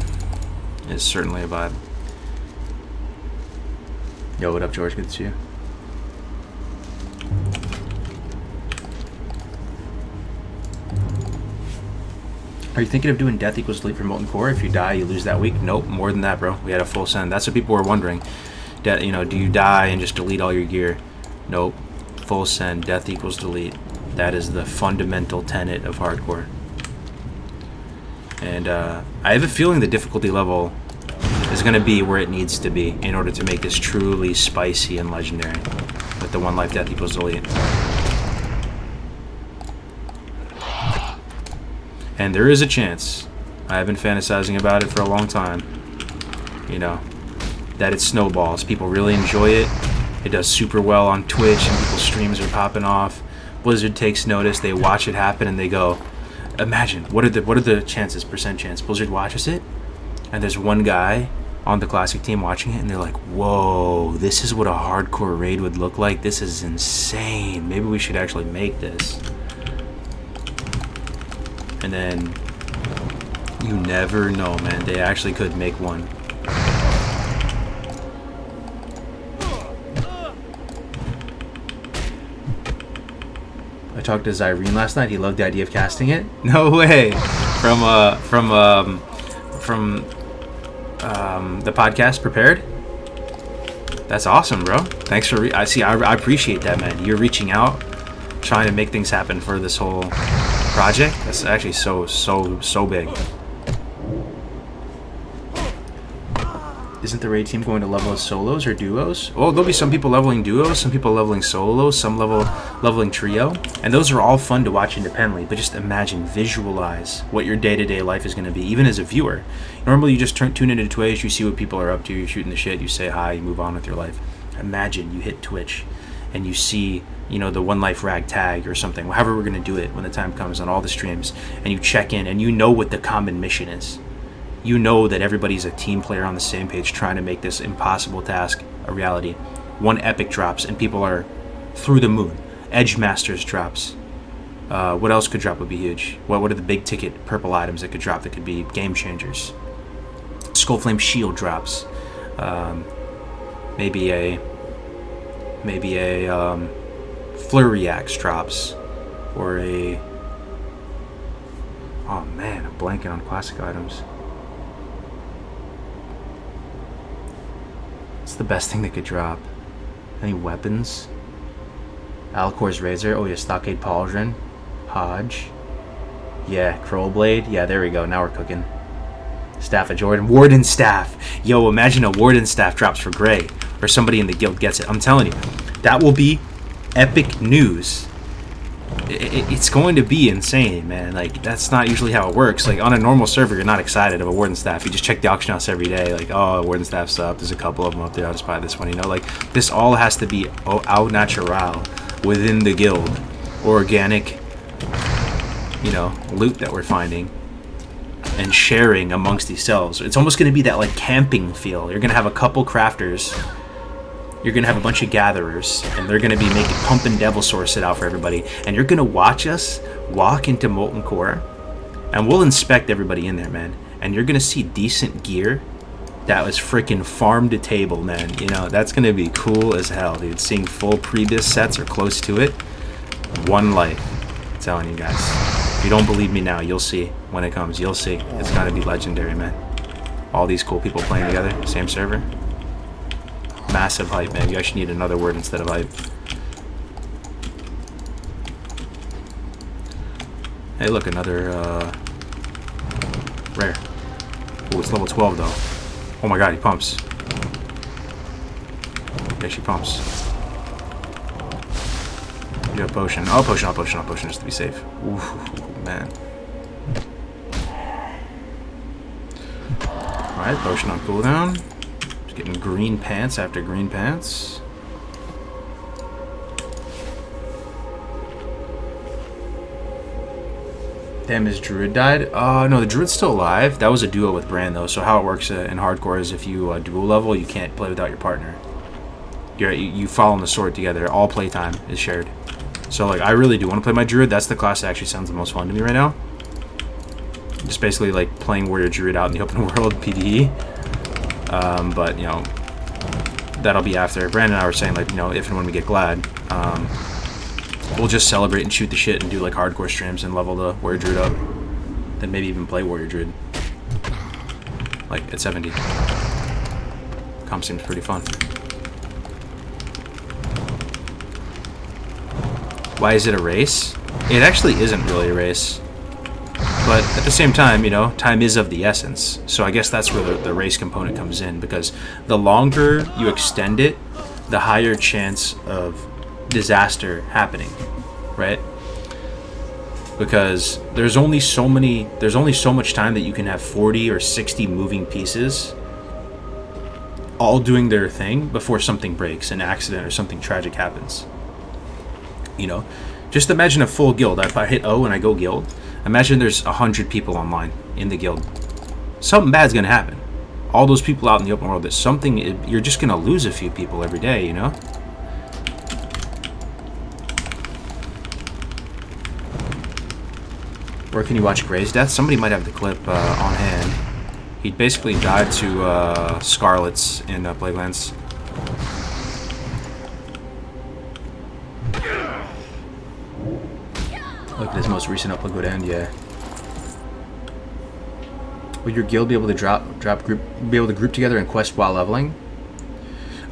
is certainly a vibe. Yo, what up, George? Good to see you. Are you thinking of doing death equals delete for Molten Core? If you die, you lose that week? Nope, more than that, bro. We had a full send. That's what people were wondering. You know, do you die and just delete all your gear? Nope. Full send. Death equals delete. That is the fundamental tenet of hardcore. And I have a feeling the difficulty level is going to be where it needs to be in order to make this truly spicy and legendary. With the one life death equals delete. And there is a chance, I have been fantasizing about it for a long time, you know, that it snowballs. People really enjoy it. It does super well on Twitch and people's streams are popping off. Blizzard takes notice, they watch it happen, and they go, imagine, what are the chances, percent chance? Blizzard watches it, and there's one guy on the Classic team watching it, and they're like, whoa, this is what a hardcore raid would look like. This is insane. Maybe we should actually make this. And then you never know, man. They actually could make one. I talked to Zyrene last night. He loved the idea of casting it. No way. From the podcast Prepared. That's awesome, bro. Thanks for I appreciate that, man. You're reaching out, trying to make things happen for this whole project. That's actually so big. Isn't the raid team going to level as solos or duos? Oh, there'll be some people leveling duos, some people leveling solos, some leveling trio, and those are all fun to watch independently. But just imagine, visualize what your day-to-day life is going to be, even as a viewer. Normally, you just tune into Twitch, you see what people are up to, you're shooting the shit, you say hi, you move on with your life. Imagine you hit Twitch and you see, you know, the One Life Rag tag or something, however we're going to do it when the time comes on all the streams, and you check in and you know what the common mission is. You know that everybody's a team player on the same page trying to make this impossible task a reality. One epic drops and people are through the moon. Edge Masters drops. What else could drop would be huge? What are the big ticket purple items that could drop that could be game changers? Skullflame Shield drops. Maybe a Flurry Axe drops. Or a... Oh man, I'm blanking on classic items. What's the best thing that could drop? Any weapons? Alcor's Razor. Oh yeah, Stockade Pauldron. Hodge. Yeah, Crowblade. Yeah, there we go. Now we're cooking. Staff of Jordan. Warden Staff. Yo, imagine a Warden Staff drops for Gray. Or somebody in the guild gets it. I'm telling you. That will be epic news. It's going to be insane, man. Like, that's not usually how it works. Like, on a normal server, you're not excited of a Warden Staff. You just check the auction house every day. Like, oh, Warden Staff's up. There's a couple of them up there. I'll just buy this one, you know? Like, this all has to be au natural within the guild. Organic, you know, loot that we're finding and sharing amongst yourselves. It's almost going to be that, like, camping feel. You're going to have a couple crafters. You're going to have a bunch of gatherers, and they're going to be pumping Devil Source it out for everybody. And you're going to watch us walk into Molten Core, and we'll inspect everybody in there, man. And you're going to see decent gear that was freaking farm to table, man. You know, that's going to be cool as hell, dude. Seeing full Prebis sets or close to it. One life. I'm telling you guys. If you don't believe me now, you'll see when it comes. You'll see. It's going to be legendary, man. All these cool people playing together. Same server. Massive hype, man. You actually need another word instead of hype. Hey, look, another rare. Oh, it's level 12 though. Oh my god, he pumps. Yeah, she pumps. You have potion. Oh, potion, I'll potion, I'll potion just to be safe. Ooh, man. Alright, potion on cooldown. Getting green pants after green pants. Damn, his druid died? No, the druid's still alive. That was a duo with Bran, though. So how it works in hardcore is if you dual level, you can't play without your partner. You fall on the sword together. All playtime is shared. So, like, I really do want to play my druid. That's the class that actually sounds the most fun to me right now. Just basically, like, playing warrior druid out in the open world, PvE. But, you know, that'll be after. Brandon and I were saying, like, you know, if and when we get Glad, we'll just celebrate and shoot the shit and do, like, hardcore streams and level the Warrior Druid up. Then maybe even play Warrior Druid. Like, at 70. Comp seems pretty fun. Why is it a race? It actually isn't really a race. But at the same time, you know, time is of the essence. So I guess that's where the race component comes in, because the longer you extend it, the higher chance of disaster happening, right? Because there's only so much time that you can have 40 or 60 moving pieces all doing their thing before something breaks, an accident or something tragic happens. You know, Just imagine a full guild. If I hit O and I go guild, imagine there's 100 people online in the guild. Something bad's gonna happen. All those people out in the open world, there's something, you're just gonna lose a few people every day, you know? Where can you watch Gray's death? Somebody might have the clip on hand. He basically died to Scarlets in Plaguelands. Look at his most recent upload go down, yeah. Would your guild be able to group together and quest while leveling?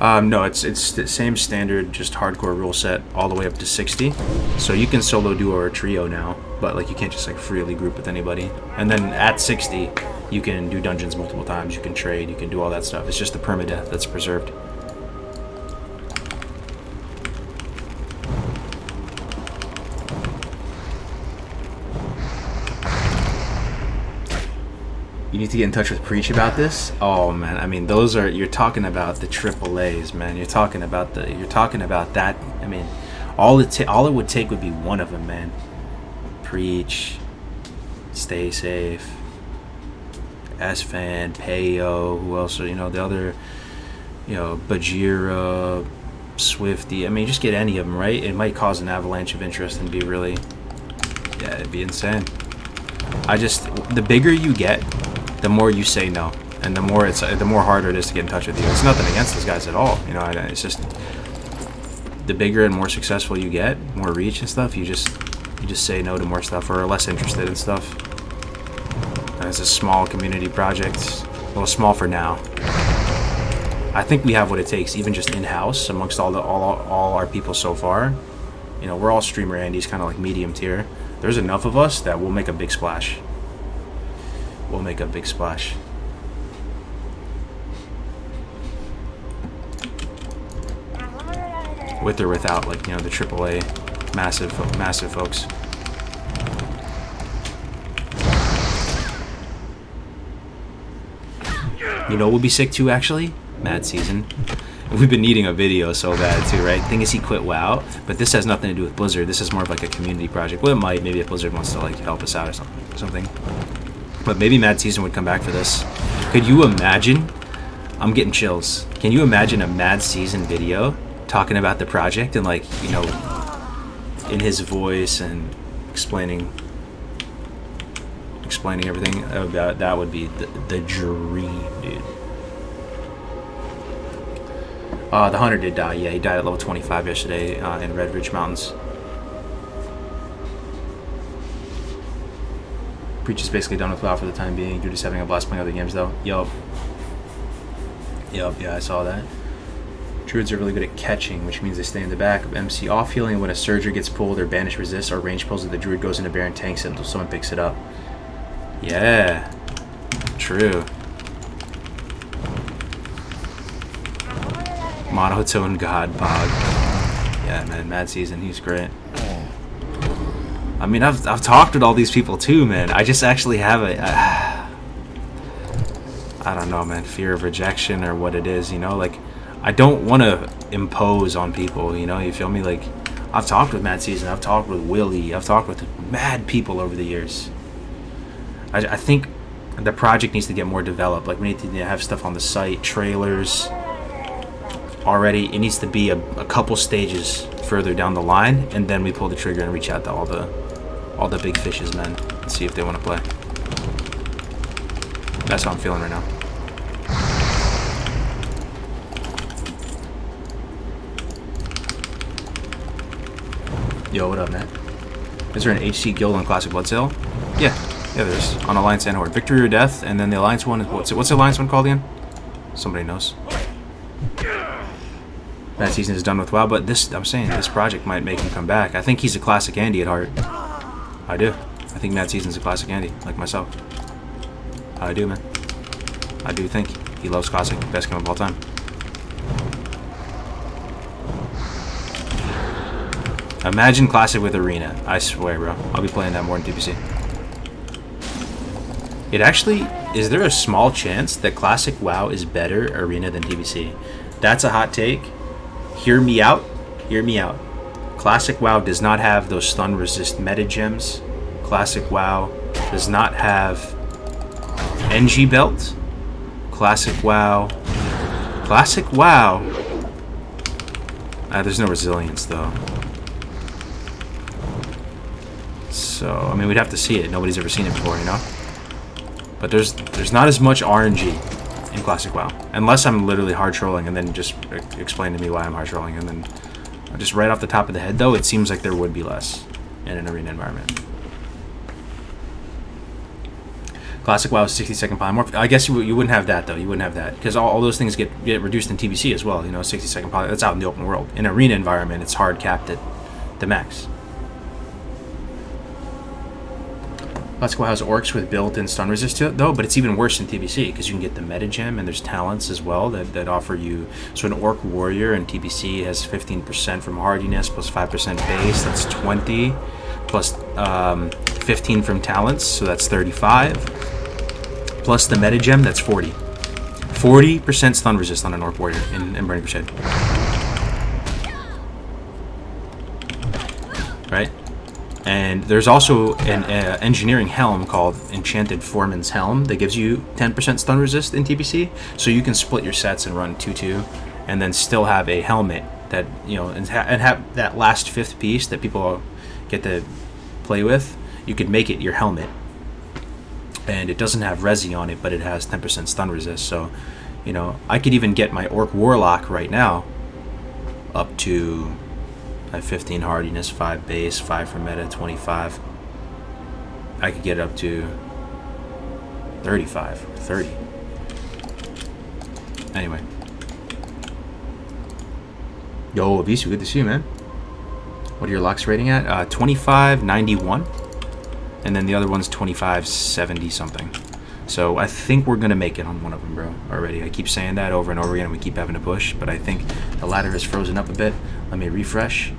No, it's the same standard, just hardcore rule set all the way up to 60. So you can solo, duo, or trio now, but like you can't just like freely group with anybody. And then at 60, you can do dungeons multiple times, you can trade, you can do all that stuff. It's just the permadeath that's preserved. You need to get in touch with Preach about this. Oh man, I mean, those are, you're talking about the AAAs, man. You're talking about that. I mean, all it would take would be one of them, man. Preach, Stay Safe, S-Fan, Payo, who else? You know, the other, you know, Bajira, Swifty. I mean, just get any of them, right? It might cause an avalanche of interest and be really, yeah, it'd be insane. The bigger you get, the more you say no, and the more harder it is to get in touch with you. It's nothing against those guys at all, you know. It's just the bigger and more successful you get, more reach and stuff. You just say no to more stuff, or are less interested in stuff. And it's a small community project. Well, small for now. I think we have what it takes, even just in-house amongst all our people so far. You know, we're all streamer Andy's, kind of like medium tier. There's enough of us that we'll make a big splash. We'll make a big splash. With or without, like, you know, the AAA massive folks. You know what would be sick too, actually? Mad Season. We've been needing a video so bad too, right? Thing is, he quit WoW, but this has nothing to do with Blizzard. This is more of like a community project. Well, it might. Maybe if Blizzard wants to like help us out or something. But maybe Mad Season would come back for this. Could you imagine? I'm getting chills. Can you imagine a Mad Season video talking about the project and, like, you know, in his voice and explaining everything? That would be the dream, dude. The hunter did die. Yeah, he died at level 25 yesterday in Red Ridge Mountains. Preach is basically done with WoW for the time being. Dude is having a blast playing other games though. Yup, yeah, I saw that. Druids are really good at catching, which means they stay in the back of MC off healing. When a Surger gets pulled or Banish resists or range pulls it, the Druid goes into bear and tanks it until someone picks it up. Yeah, true. Monotone God Bog. Yeah, man, Mad Season, he's great. I mean, I've talked with all these people too, man. I just actually have I don't know, man, fear of rejection or what it is, you know? Like, I don't want to impose on people, you know? You feel me? Like, I've talked with Mad Season, I've talked with Willie, I've talked with mad people over the years. I think the project needs to get more developed. Like, we need to have stuff on the site, trailers. Already, it needs to be a couple stages further down the line, and then we pull the trigger and reach out to all the big fishes, man, and see if they want to play. That's how I'm feeling right now. Yo, what up, Matt? Is there an HC guild on Classic Blood Sale? Yeah, there's on Alliance and Horde. Victory or Death, and then the Alliance one is what's the Alliance one called again? Somebody knows. That season is done with WoW, but I'm saying this project might make him come back. I think he's a classic Andy at heart. I do. I think Mad Season's a classic Andy, like myself. I do, man. I do think he loves classic, best game of all time. Imagine classic with arena. I swear, bro. I'll be playing that more in TPC. It actually, is there a small chance that classic WoW is better arena than TPC? That's a hot take. Hear me out. Hear me out. Classic WoW does not have those stun resist meta gems. Classic WoW does not have NG belt. Classic WoW. There's no resilience though. So I mean, we'd have to see it. Nobody's ever seen it before, you know. But there's not as much RNG in Classic WoW, unless I'm literally hard trolling, and then just explain to me why I'm hard trolling, and then just right off the top of the head though, it seems like there would be less in an arena environment. Classic WoW is 60-second polymorph. I guess you wouldn't have that though. You wouldn't have that because all those things get reduced in TBC as well. You know, 60-second poly. That's out in the open world. In arena environment, it's hard capped at the max. Classic WoW has orcs with built-in stun resist to it though, but it's even worse in TBC because you can get the meta gem and there's talents as well that offer you. So an orc warrior in TBC has 15% from hardiness plus 5% base. That's 20 plus 15 from talents, so that's 35. Plus the meta gem, that's 40. 40% stun resist on an orc warrior in Burning Crusade. Right? And there's also an engineering helm called Enchanted Foreman's Helm that gives you 10% stun resist in TBC, so you can split your sets and run 2-2, and then still have a helmet that, you know, and have that last fifth piece that people get to play with. You could make it your helmet, and it doesn't have resi on it, but it has 10% stun resist. So, you know, I could even get my orc warlock right now up to. I have 15 hardiness, 5 base, 5 for meta, 25. I could get it up to 35, 30. Anyway. Yo, Avisu, good to see you, man. What are your locks rating at? 2591. And then the other one's 2570 something. So I think we're going to make it on one of them, bro, already. I keep saying that over and over again, and we keep having to push. But I think the ladder has frozen up a bit. Let me refresh.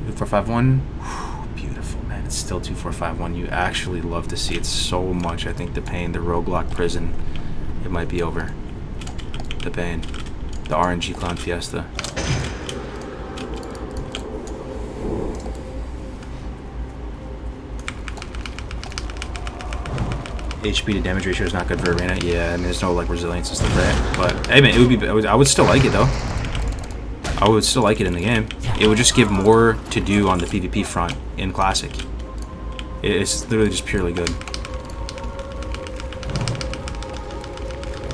2451. Beautiful, man. It's still 2451. You actually love to see it so much. I think the pain, the roguelock prison, it might be over. The pain. The RNG Clown Fiesta. HP to damage ratio is not good for arena. Yeah, I mean, there's no like resilience and stuff, right? But hey, man, it would be. I would still like it though. I would still like it in the game. It would just give more to do on the PvP front in Classic. It's literally just purely good.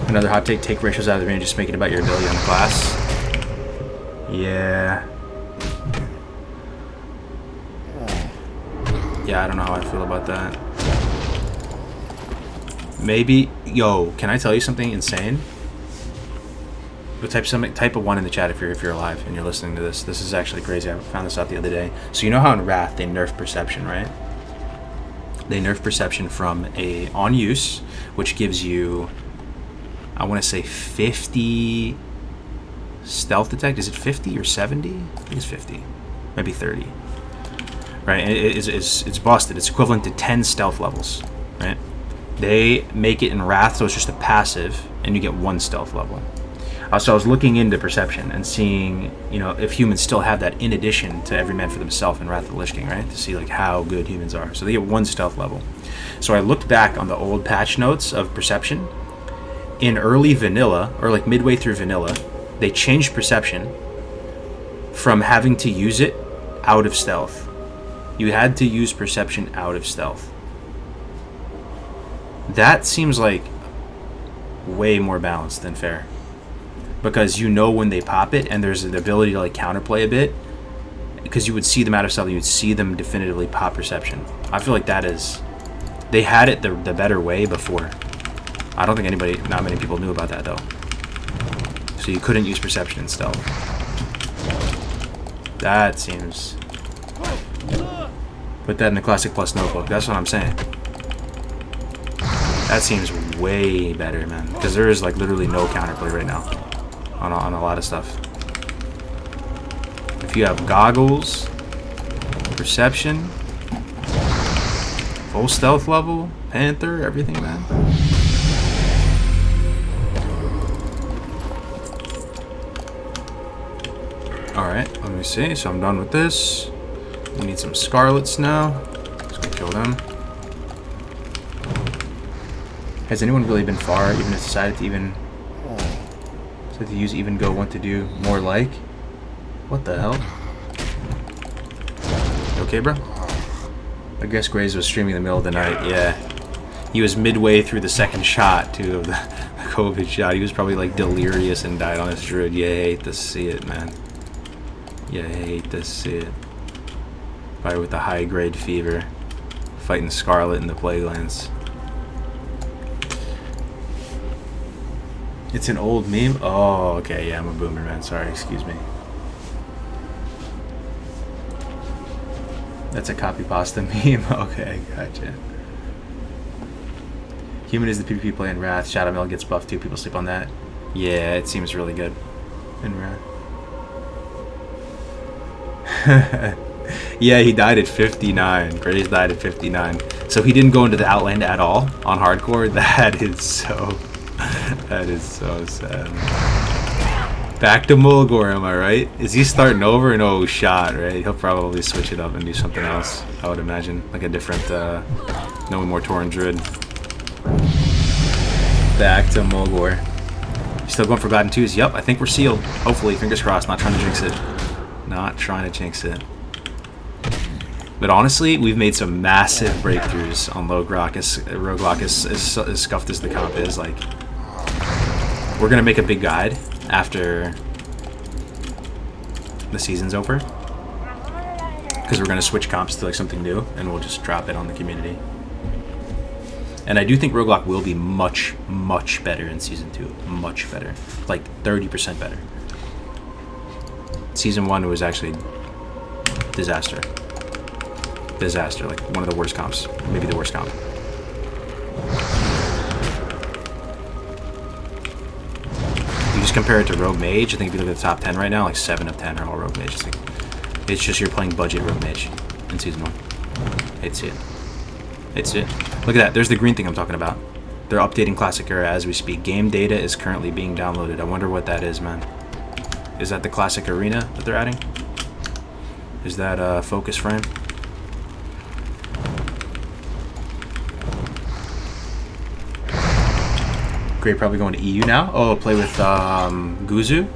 Another hot take ratios out of the arena, just make it about your ability on the class. Yeah. Yeah, I don't know how I feel about that. Maybe, yo, can I tell you something insane? Type a 1 in the chat if you're alive and you're listening to this. This is actually crazy. I found this out the other day. So you know how in Wrath they nerf perception, right? They nerf perception from a on use, which gives you, I want to say 50 stealth detect. Is it 50 or 70? I think it's 50, maybe 30. Right? And it's busted. It's equivalent to 10 stealth levels, right? They make it in Wrath, so it's just a passive, and you get 1 stealth level. So I was looking into perception and seeing, you know, if humans still have that in addition to every man for themselves in Wrath of the Lich King, right? To see like how good humans are. So they get 1 stealth level. So I looked back on the old patch notes of perception. In early vanilla, or like midway through vanilla, they changed perception from having to use it out of stealth. You had to use perception out of stealth. That seems like way more balanced than fair. Because you know when they pop it, and there's the ability to like counterplay a bit. Because you would see them out of stealth, you would see them definitively pop perception. I feel like that is... They had it the better way before. I don't think not many people knew about that though. So you couldn't use perception in stealth. That seems... Put that in the Classic Plus notebook, that's what I'm saying. That seems way better, man. Because there is like literally no counterplay right now. On a lot of stuff. If you have goggles, perception, full stealth level, panther, everything, man. Alright, let me see. So I'm done with this. We need some Scarlets now. Just gonna kill them. Has anyone really been far, even if decided to even... So to use even go want to do more like? What the hell? You okay, bro? I guess Graves was streaming in the middle of the night, yeah. He was midway through the second shot, too, of the COVID shot. He was probably, like, delirious and died on his druid. You hate to see it, man. You hate to see it. Probably with the high-grade fever. Fighting Scarlet in the Plaguelands. It's an old meme? Oh, okay, yeah, I'm a boomer, man. Sorry, excuse me. That's a copy pasta meme? Okay, gotcha. Human is the PvP play in Wrath. Shadow Mail gets buffed too. People sleep on that. Yeah, it seems really good in Wrath. Yeah, he died at 59. Graves died at 59. So he didn't go into the Outland at all on hardcore? That is so... That is so sad. Back to Mulgore, am I right? Is he starting over? No shot, right? He'll probably switch it up and do something else, I would imagine. Like a different, no more Tauren Druid. Back to Mulgore. Still going Forgotten Twos? Yep, I think we're sealed. Hopefully, fingers crossed. Not trying to jinx it. Not trying to jinx it. But honestly, we've made some massive breakthroughs on Rogue as scuffed as the comp is. Like, we're gonna make a big guide after the season's over, because we're gonna switch comps to like something new, and we'll just drop it on the community. And I do think Roguelock will be much, much better in Season 2. Much better. Like 30% better. Season 1 was actually disaster. Disaster. Like one of the worst comps. Maybe the worst comp. You just compare it to Rogue Mage. I think if you look at the top 10 right now, like 7 of 10 are all Rogue Mage. It's just you're playing budget Rogue Mage in Season 1. Hate to see it. It's it. Look at that. There's the green thing I'm talking about. They're updating Classic Era as we speak. Game data is currently being downloaded. I wonder what that is, man. Is that the Classic Arena that they're adding? Is that focus frame? Great, probably going to EU now. Oh, play with Guzu.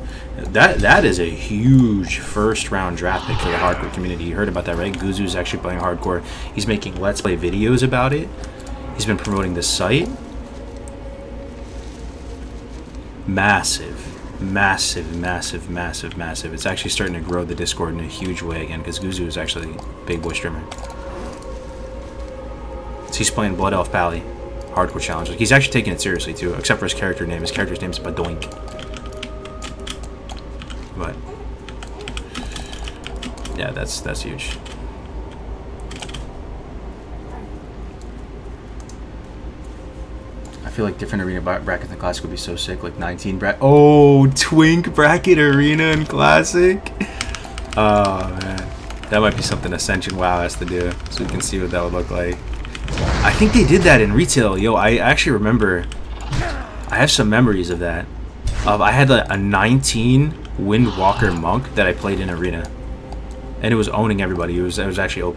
That is a huge first round draft pick for the hardcore community. You heard about that, right? Guzu's actually playing hardcore. He's making Let's Play videos about it. He's been promoting the site. Massive, massive, massive, massive, massive. It's actually starting to grow the Discord in a huge way again, because Guzu is actually a big boy streamer. So he's playing Blood Elf Pally hardcore challenge. Like, he's actually taking it seriously too, except for his character name. His character's name is Badoink. But yeah, that's huge. I feel like different arena brackets in the classic would be so sick. Like 19 bracket. Oh, twink bracket arena in classic. Oh man, that might be something Ascension WoW has to do, so we can see what that would look like. I think they did that in retail. Yo, I actually remember. I have some memories of that. I had a 19 Windwalker monk that I played in arena, and it was owning everybody. It was actually OP.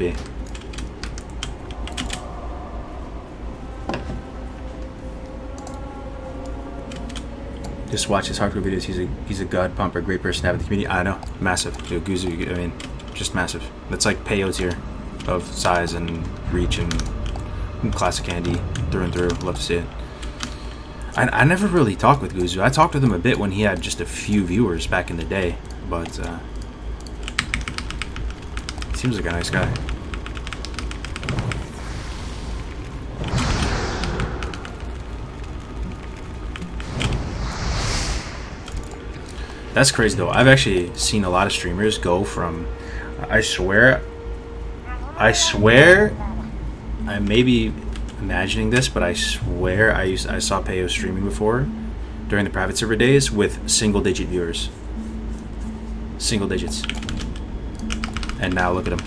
Just watch his hardcore videos. He's a god pumper, great person to have in the community. I know, massive. Dude, Guzu, I mean, just massive. That's like Peyo's here of size and reach and classic Andy through and through. Love to see it. I never really talked with Guzu. I talked with him a bit when he had just a few viewers back in the day, but seems like a nice guy. That's crazy though. I've actually seen a lot of streamers go from, I swear, I may be imagining this, but I swear I saw Peyo streaming before during the private server days with single digit viewers. Single digits. And now look at him.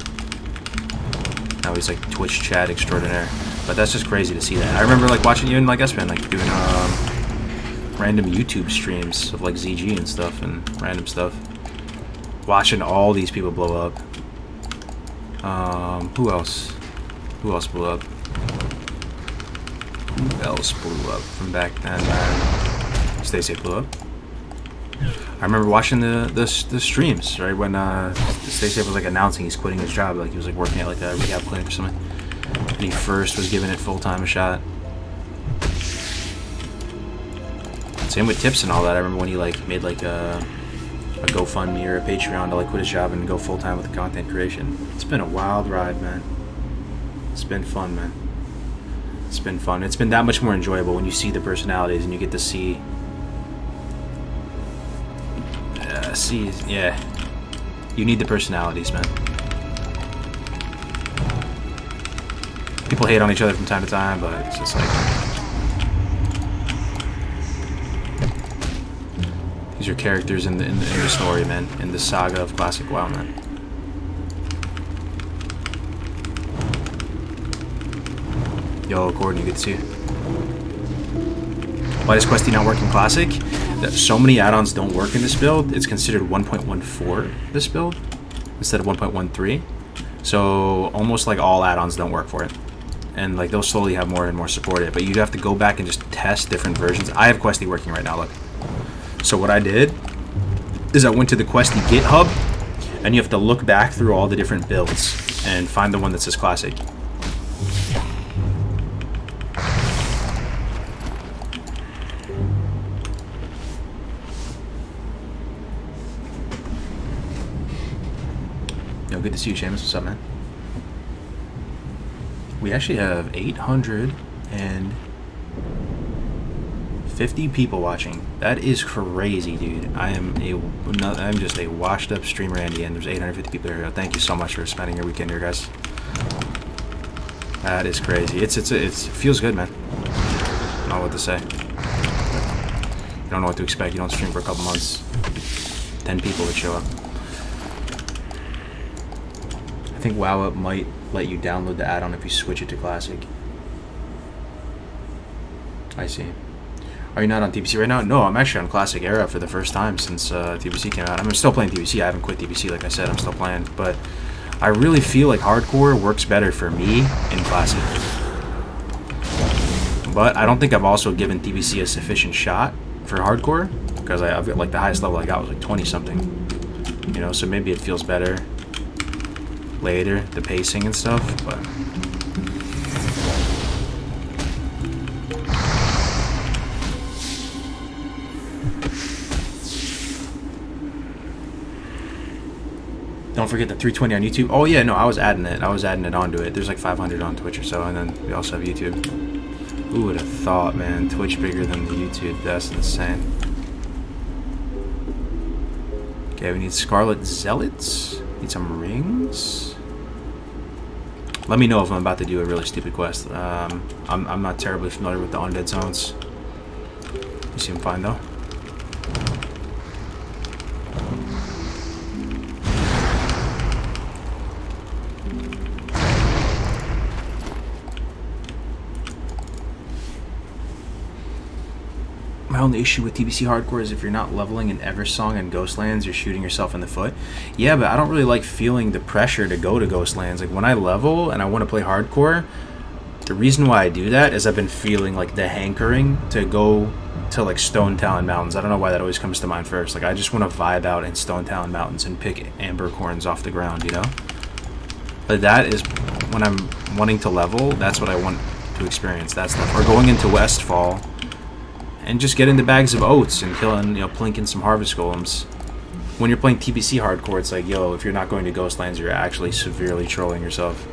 Now he's like Twitch chat extraordinaire. But that's just crazy to see that. I remember like watching you in like S-Pen, like doing random YouTube streams of like ZG and stuff and random stuff. Watching all these people blow up. Who else? Who else blew up? Who else blew up from back then? Stacey blew up. I remember watching the streams, right, when Stacey was like announcing he's quitting his job, like he was like working at like a rehab clinic or something, and he first was giving it full-time a shot. Same with tips and all that. I remember when he like made like a GoFundMe or a Patreon to like quit his job and go full-time with the content creation. It's been a wild ride, man. It's been fun, man. It's been fun. It's been that much more enjoyable when you see the personalities and you get to see. Yeah. You need the personalities, man. People hate on each other from time to time, but it's just like. These are characters in the story, man. In the saga of classic WoW, man. Yo, Courtney, good to see you. Why does Questy not work in Classic? So many add-ons don't work in this build. It's considered 1.14 this build instead of 1.13. So almost like all add-ons don't work for it. And like they'll slowly have more and more support it. But you have to go back and just test different versions. I have Questy working right now, look. So what I did is I went to the Questy GitHub and you have to look back through all the different builds and find the one that says Classic. Good to see you, Seamus. What's up, man? We actually have 850 people watching. That is crazy, dude. I'm just a washed-up streamer, Andy, and there's 850 people here. Thank you so much for spending your weekend here, guys. That is crazy. It feels good, man. I don't know what to say. You don't know what to expect. You don't stream for a couple months. 10 people would show up. I think WoW Up might let you download the add-on if you switch it to Classic. I see. Are you not on TBC right now? No, I'm actually on Classic Era for the first time since TBC came out. I'm still playing TBC. I haven't quit TBC, like I said. I'm still playing. But I really feel like Hardcore works better for me in Classic. But I don't think I've also given TBC a sufficient shot for Hardcore. Because I've got, like, the highest level I got was like 20-something. You know, so maybe it feels better later, the pacing and stuff, but don't forget the 320 on YouTube. Oh yeah, no, I was adding it onto it. There's like 500 on Twitch or so, and then we also have YouTube. Who would have thought, man? Twitch bigger than the YouTube. That's insane. Okay, we need Scarlet Zealots. Need some rings. Let me know if I'm about to do a really stupid quest. I'm not terribly familiar with the undead zones. You seem fine though. My only issue with TBC Hardcore is if you're not leveling in Eversong and Ghostlands, you're shooting yourself in the foot. Yeah, but I don't really like feeling the pressure to go to Ghostlands. Like when I level and I want to play Hardcore, the reason why I do that is I've been feeling like the hankering to go to like Stone Talon Mountains. I don't know why that always comes to mind first. Like I just want to vibe out in Stone Talon Mountains and pick amber corns off the ground, you know? But that is when I'm wanting to level, that's what I want to experience, that stuff. Or going into Westfall and just get into bags of oats and killing, plinking some harvest golems. When you're playing TBC Hardcore, it's like, yo, if you're not going to Ghostlands, you're actually severely trolling yourself.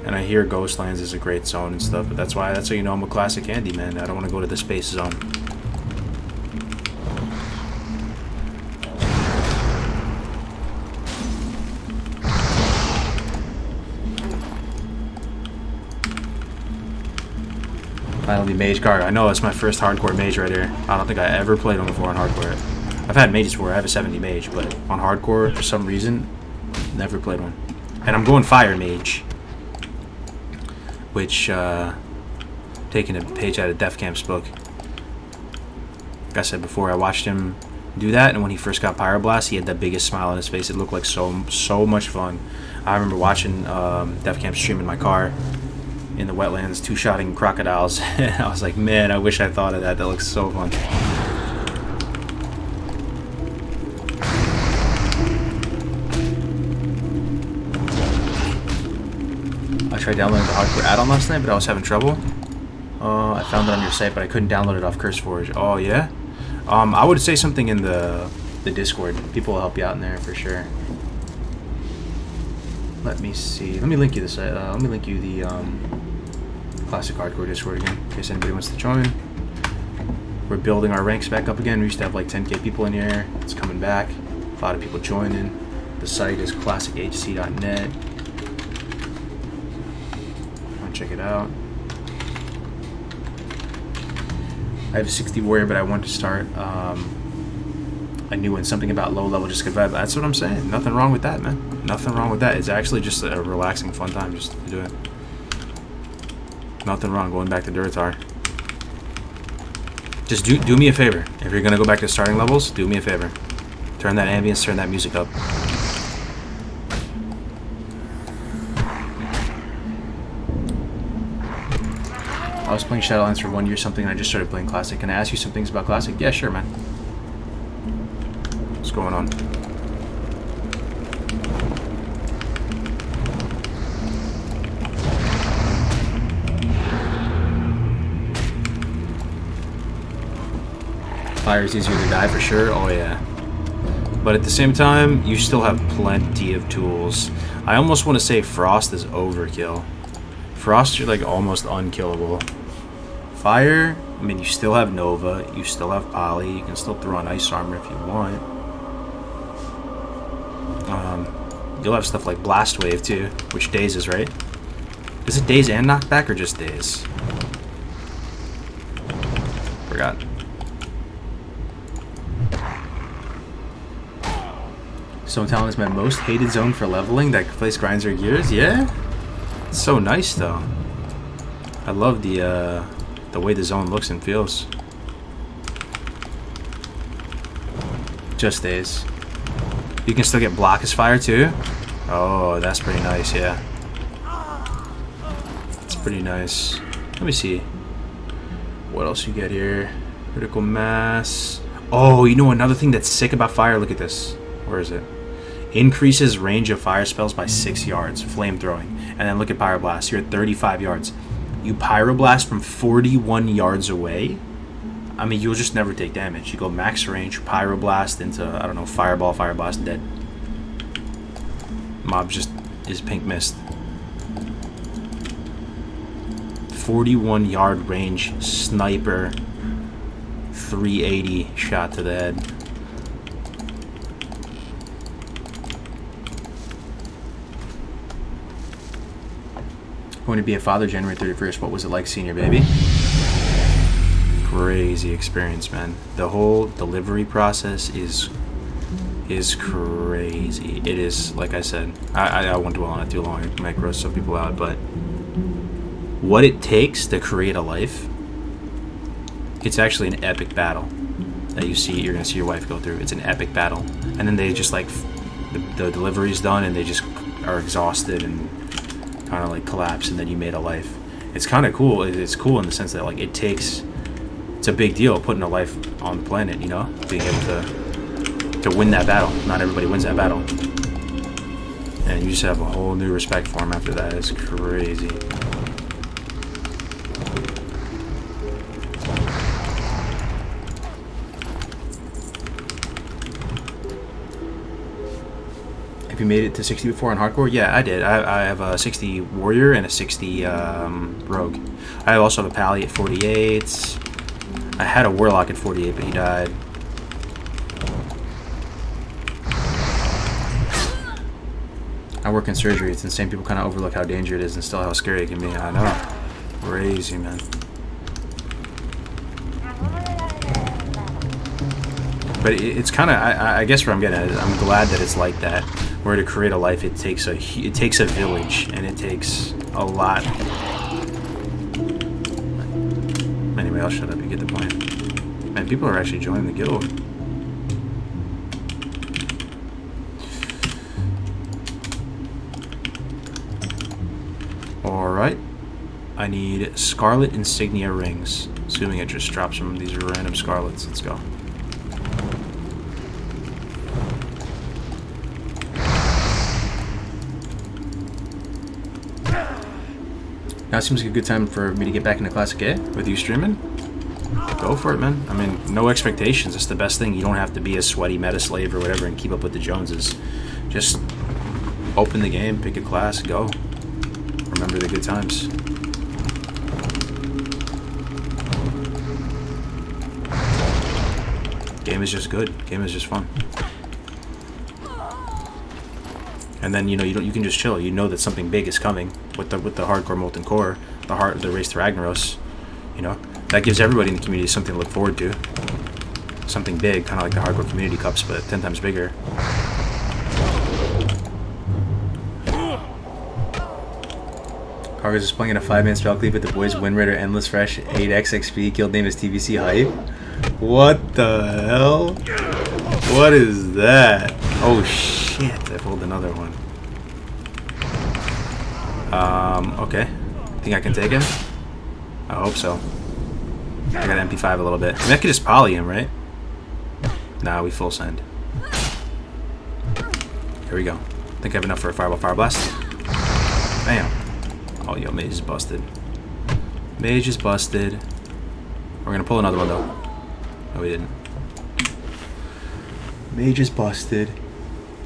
And I hear Ghostlands is a great zone and stuff, but that's how you know I'm a classic Andy, man. I don't want to go to the space zone. Finally, Mage card. I know, it's my first hardcore Mage right here. I don't think I ever played one before on hardcore. I've had Mages before. I have a 70 Mage, but on hardcore, for some reason, never played one. And I'm going Fire Mage, which, taking a page out of Def Camp's book. Like I said before, I watched him do that. And when he first got Pyroblast, he had the biggest smile on his face. It looked like so much fun. I remember watching Def Camp stream in my car in the wetlands, two-shotting crocodiles. I was like, man, I wish I thought of that. That looks so fun. I tried downloading the hardcore add-on last night, but I was having trouble. I found it on your site, but I couldn't download it off CurseForge. Oh, yeah? I would say something in the Discord. People will help you out in there for sure. Let me see. Let me link you the site. Let me link you the Classic Hardcore Discord again, in case anybody wants to join. We're building our ranks back up again. We used to have like 10k people in here. It's coming back. A lot of people joining. The site is classichc.net. Check it out. I have a 60 warrior, but I want to start a new one, something about low level just good vibe. That's what I'm saying. Nothing wrong with that, man. Nothing wrong with that. It's actually just a relaxing, fun time just to do it. Nothing wrong going back to Duratar. Just do me a favor. If you're gonna go back to starting levels, do me a favor. Turn that ambience, turn that music up. I was playing Shadowlands for 1 year something, and I just started playing Classic. Can I ask you some things about Classic? Yeah, sure, man. What's going on? Fire's easier to die for sure. Oh yeah. But at the same time, you still have plenty of tools. I almost want to say Frost is overkill. Frost, you're like almost unkillable. Fire, I mean, you still have Nova, you still have Poly, you can still throw on Ice Armor if you want. You'll have stuff like Blast Wave too, which dazes, right? Is it daze and knockback or just daze? Forgot. Stone Talon is my most hated zone for leveling that place grinds your gears. Yeah? It's so nice though. I love the way the zone looks and feels. Just days. You can still get block as fire too? Oh, that's pretty nice, yeah. It's pretty nice. Let me see. What else you get here? Critical mass. Oh, you know another thing that's sick about fire? Look at this. Where is it? Increases range of fire spells by 6 yards. Flame throwing. And then look at Pyroblast. You're at 35 yards. You Pyroblast from 41 yards away. I mean, you'll just never take damage. You go max range, Pyroblast into, I don't know, Fireball, Fireblast, dead. Mob just is pink mist. 41 yard range, sniper, 380 shot to the head. Going to be a father January 31st. What was it like seeing your baby? Crazy experience, man. The whole delivery process is crazy. It is, like I said, I won't dwell on it too long. It might gross some people out, but what it takes to create a life, it's actually an epic battle that you're gonna see your wife go through. It's an epic battle, and then they just like the delivery's done, and they just are exhausted and kind of like collapse, and then you made a life. It's kind of cool. It's cool in the sense that like it's a big deal putting a life on the planet, you know, being able to win that battle. Not everybody wins that battle, and you just have a whole new respect for him after that. It's crazy. Have you made it to 60 before on hardcore? Yeah, I did. I have a 60 warrior and a 60 rogue. I also have a pally at 48. I had a warlock at 48, but he died. I work in surgery. It's insane. People kind of overlook how dangerous it is and still how scary it can be. I know. Crazy, man. But it's kind of, I guess where I'm getting at is I'm glad that it's like that. Where to create a life, it takes a village, and it takes a lot. Anyway, I'll shut up. You get the point. Man, people are actually joining the guild. I need Scarlet Insignia rings. Assuming it just drops from these random Scarlets. Let's go. Now seems like a good time for me to get back into Classic A with you streaming. Go for it, man. I mean, no expectations. It's the best thing. You don't have to be a sweaty meta slave or whatever and keep up with the Joneses. Just open the game, pick a class, go. Remember the good times. Game is just good. Game is just fun. And then you can just chill. You know that something big is coming with the hardcore molten core, the race to Ragnaros. You know that gives everybody in the community something to look forward to. Something big, kind of like the hardcore community cups, but 10 times bigger. Cargos is playing in a 5-man spell cleave with the boys Wind Raider, Endless Fresh, 8x XP, guild name is TVC Hype. What the hell? What is that? Oh shit, I pulled another one. Okay. Think I can take him? I hope so. I got MP5 a little bit. I mean, I could just poly him, right? Nah, we full send. Here we go. Think I have enough for a Fireball Fire Blast? Bam. Oh, yo, Mage is busted. Mage is busted. We're gonna pull another one, though. No, we didn't. Mage is busted.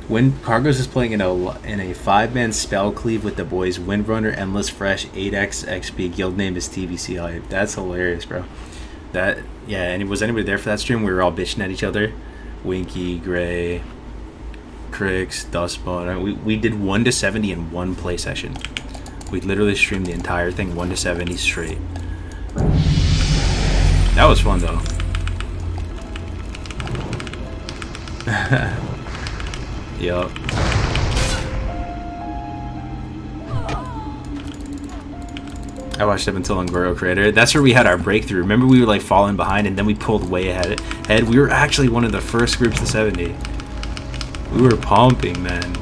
Cargos is playing in a 5-man spell cleave with the boys Windrunner, Endless Fresh, 8x XP. Guild name is TVC Hype. That's hilarious, bro. And was anybody there for that stream? We were all bitching at each other. Winky, Gray, Crix, Dustbone. We did 1 to 70 in one play session. We literally streamed the entire thing 1 to 70 straight. That was fun though. Yup. I watched up until Angoro Crater. That's where we had our breakthrough. Remember we were like falling behind and then we pulled way ahead. We were actually one of the first groups to 70. We were pumping, man.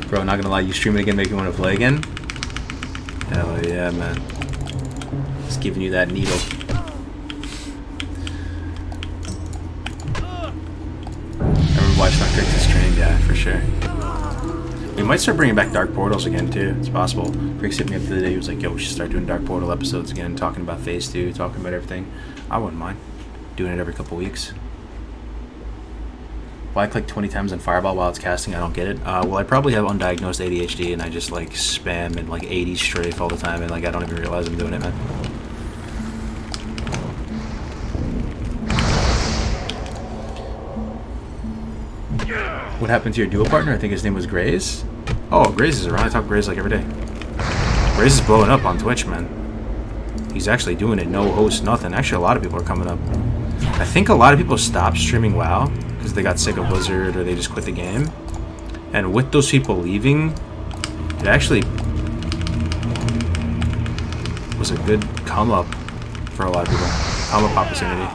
Bro, not gonna lie, you stream it again, make me want to play again? Hell yeah, man. Just giving you that needle. I remember watching my Crix's stream, yeah, for sure. We might start bringing back Dark Portals again, too. It's possible. Crix hit me up the other day, he was like, yo, we should start doing Dark Portal episodes again, talking about Phase 2, talking about everything. I wouldn't mind doing it every couple weeks. Why I click 20 times on Fireball while it's casting? I don't get it. Well, I probably have undiagnosed ADHD and I just like spam and like 80 strafe all the time and like I don't even realize I'm doing it, man. What happened to your duo partner? I think his name was Graze. Oh, Graze is around. I talk to Graze like every day. Graze is blowing up on Twitch, man. He's actually doing it. No host, nothing. Actually, a lot of people are coming up. I think a lot of people stopped streaming WoW because they got sick of Blizzard or they just quit the game. And with those people leaving, it actually was a good come up for a lot of people. Come up opportunity.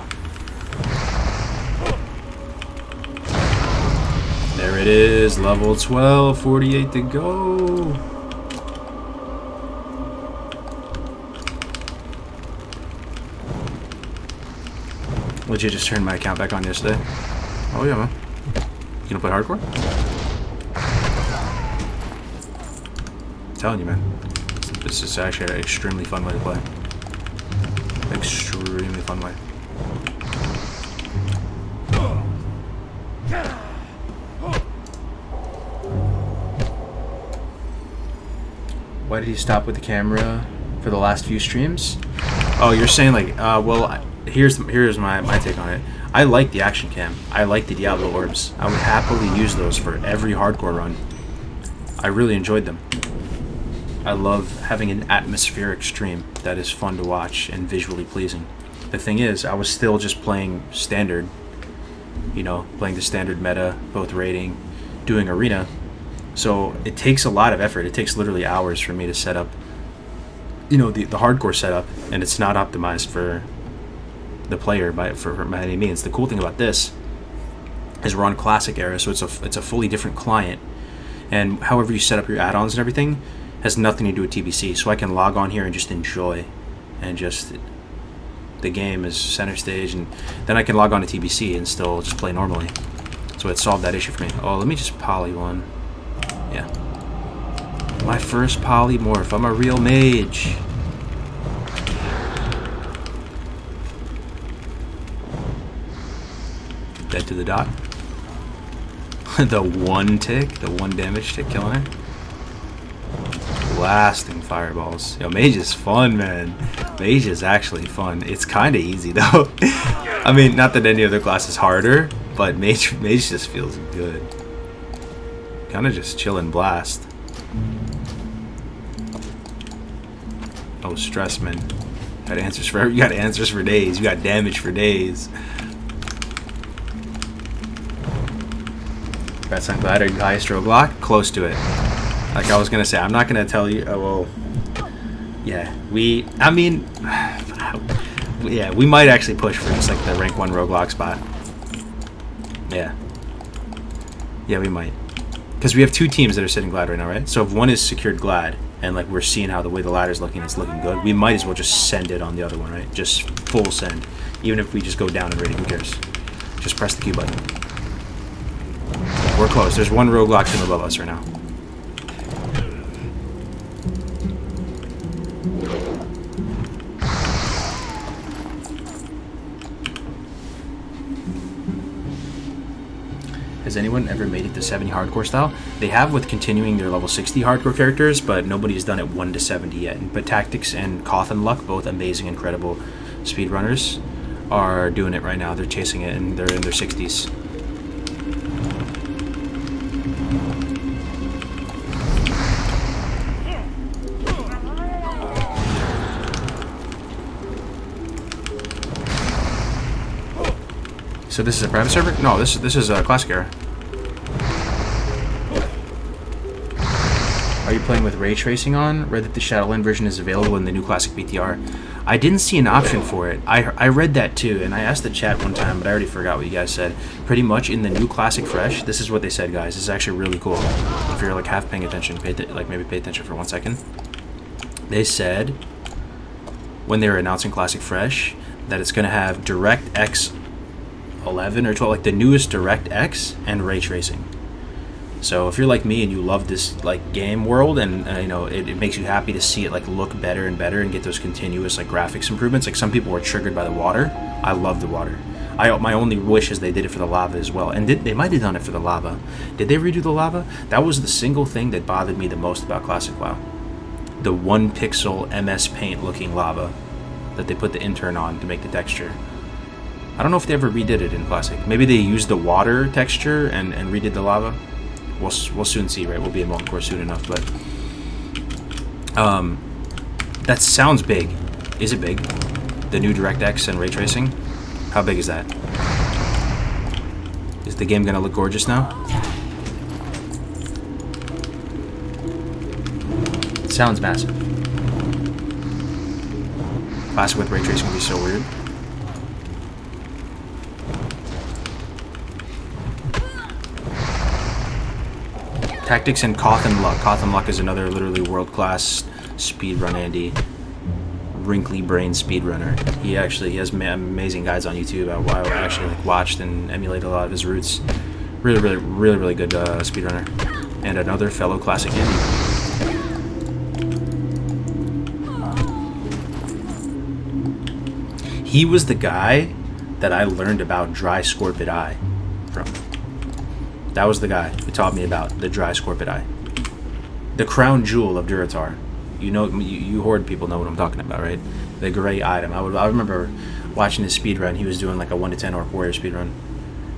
There it is, level 12, 48 to go. Legit just turned my account back on yesterday. Oh yeah, man. You gonna play hardcore? I'm telling you, man. This is actually an extremely fun way to play. Extremely fun way. Why did you stop with the camera for the last few streams? Oh, you're saying like, well, here's my take on it. I like the action cam. I like the Diablo orbs. I would happily use those for every hardcore run. I really enjoyed them. I love having an atmospheric stream that is fun to watch and visually pleasing. The thing is, I was still just playing standard, you know, playing the standard meta, both raiding, doing arena. So it takes a lot of effort. It takes literally hours for me to set up, you know, the hardcore setup, and it's not optimized for the player by any means. The cool thing about this is we're on Classic era, so it's a fully different client, and however you set up your add-ons and everything has nothing to do with TBC. So I can log on here and just enjoy, and just the game is center stage, and then I can log on to TBC and still just play normally. So it solved that issue for me. Oh, let me just poly one. Yeah. My first polymorph. I'm a real mage. Dead to the dot. The one tick, the one damage tick killing her. Blasting fireballs. Yo, mage is fun, man. Mage is actually fun. It's kind of easy though. I mean, not that any other class is harder, but mage just feels good. Kind of just chill and blast. Oh, stress, man. You got answers for days. You got damage for days. Congrats on Glad. Are you highest rogue lock? Close to it. Like I was gonna say, I'm not gonna tell you. Oh, well, yeah, I mean, yeah, we might actually push for just like the rank 1 roguelike spot. Yeah, we might, because we have 2 teams that are sitting Glad right now, right? So if one is secured Glad, and like we're seeing how the way the ladder's looking, it's looking good, we might as well just send it on the other one, right? Just full send, even if we just go down in rating. Who cares? Just press the Q button. We're close. There's 1 roguelike team above us right now. Has anyone ever made it to 70 hardcore style? They have with continuing their level 60 hardcore characters, but nobody's done it 1 to 70 yet. But Tactics and Koth and Luck, both amazing, incredible speedrunners, are doing it right now. They're chasing it, and they're in their 60s. So this is a private server? No, this is a classic era. Are you playing with ray tracing on? Read that the Shadowland version is available in the new classic BTR. I didn't see an option for it. I read that too, and I asked the chat one time, but I already forgot what you guys said. Pretty much in the new classic fresh, this is what they said, guys. This is actually really cool. If you're like half paying attention, maybe pay attention for 1 second. They said when they were announcing classic fresh that it's gonna have DirectX 11 or 12, like the newest DirectX and ray tracing. So if you're like me and you love this like game world, and you know it makes you happy to see it like look better and better and get those continuous like graphics improvements. Like some people were triggered by the water. I love the water. My only wish is they did it for the lava as well, and they might have done it for the lava. Did they redo the lava? That was the single thing that bothered me the most about Classic WoW. The 1 pixel MS Paint looking lava that they put the intern on to make the texture. I don't know if they ever redid it in Classic. Maybe they used the water texture and redid the lava. We'll soon see, right? We'll be in Molten Core soon enough, but that sounds big. Is it big? The new DirectX and ray tracing? How big is that? Is the game gonna look gorgeous now? It sounds massive. Classic with ray tracing would be so weird. Tactics and Koth and Luck. Koth and Luck is another literally world-class speedrun Andy. Wrinkly brain speedrunner. He has amazing guides on YouTube. I actually like watched and emulated a lot of his roots. Really good speedrunner. And another fellow classic Andy. He was the guy that I learned about Dry Scorpid Eye from. That was the guy who taught me about the Dry Scorpid Eye. The crown jewel of Duratar. You know, you Horde people know what I'm talking about, right? The gray item. I remember watching his speedrun. He was doing like a 1 to 10 Orc Warrior speedrun.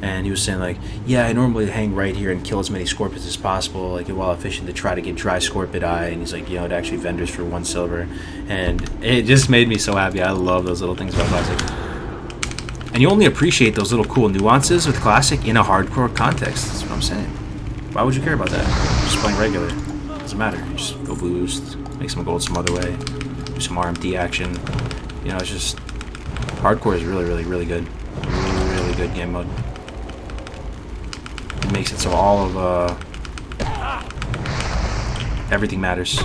And he was saying like, yeah, I normally hang right here and kill as many Scorpids as possible, like while efficient, to try to get Dry Scorpid Eye. And he's like, you know, it actually vendors for 1 silver. And it just made me so happy. I love those little things about Classic. And you only appreciate those little cool nuances with Classic in a hardcore context. That's what I'm saying. Why would you care about that? Just playing regular. Doesn't matter. You just go boost, make some gold some other way, do some RMD action. You know, it's just... Hardcore is really good. Really good game mode. makes it so all of everything matters.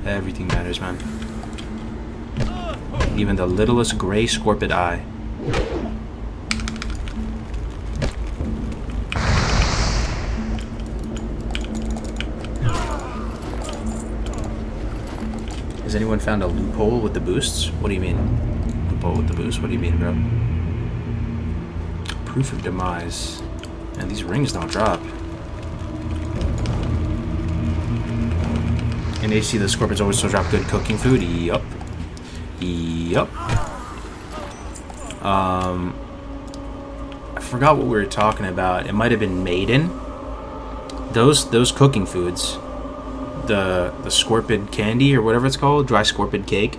Everything matters, man. Even the littlest gray scorpid eye. Has anyone found a loophole with the boosts? What do you mean? Loophole with the boost? What do you mean, bro? Proof of demise. And these rings don't drop. In AC, the scorpions always still drop good cooking food. Yup. Yup. I forgot what we were talking about. It might have been Maiden. Those cooking foods. The scorpid candy or whatever it's called, dry scorpid cake.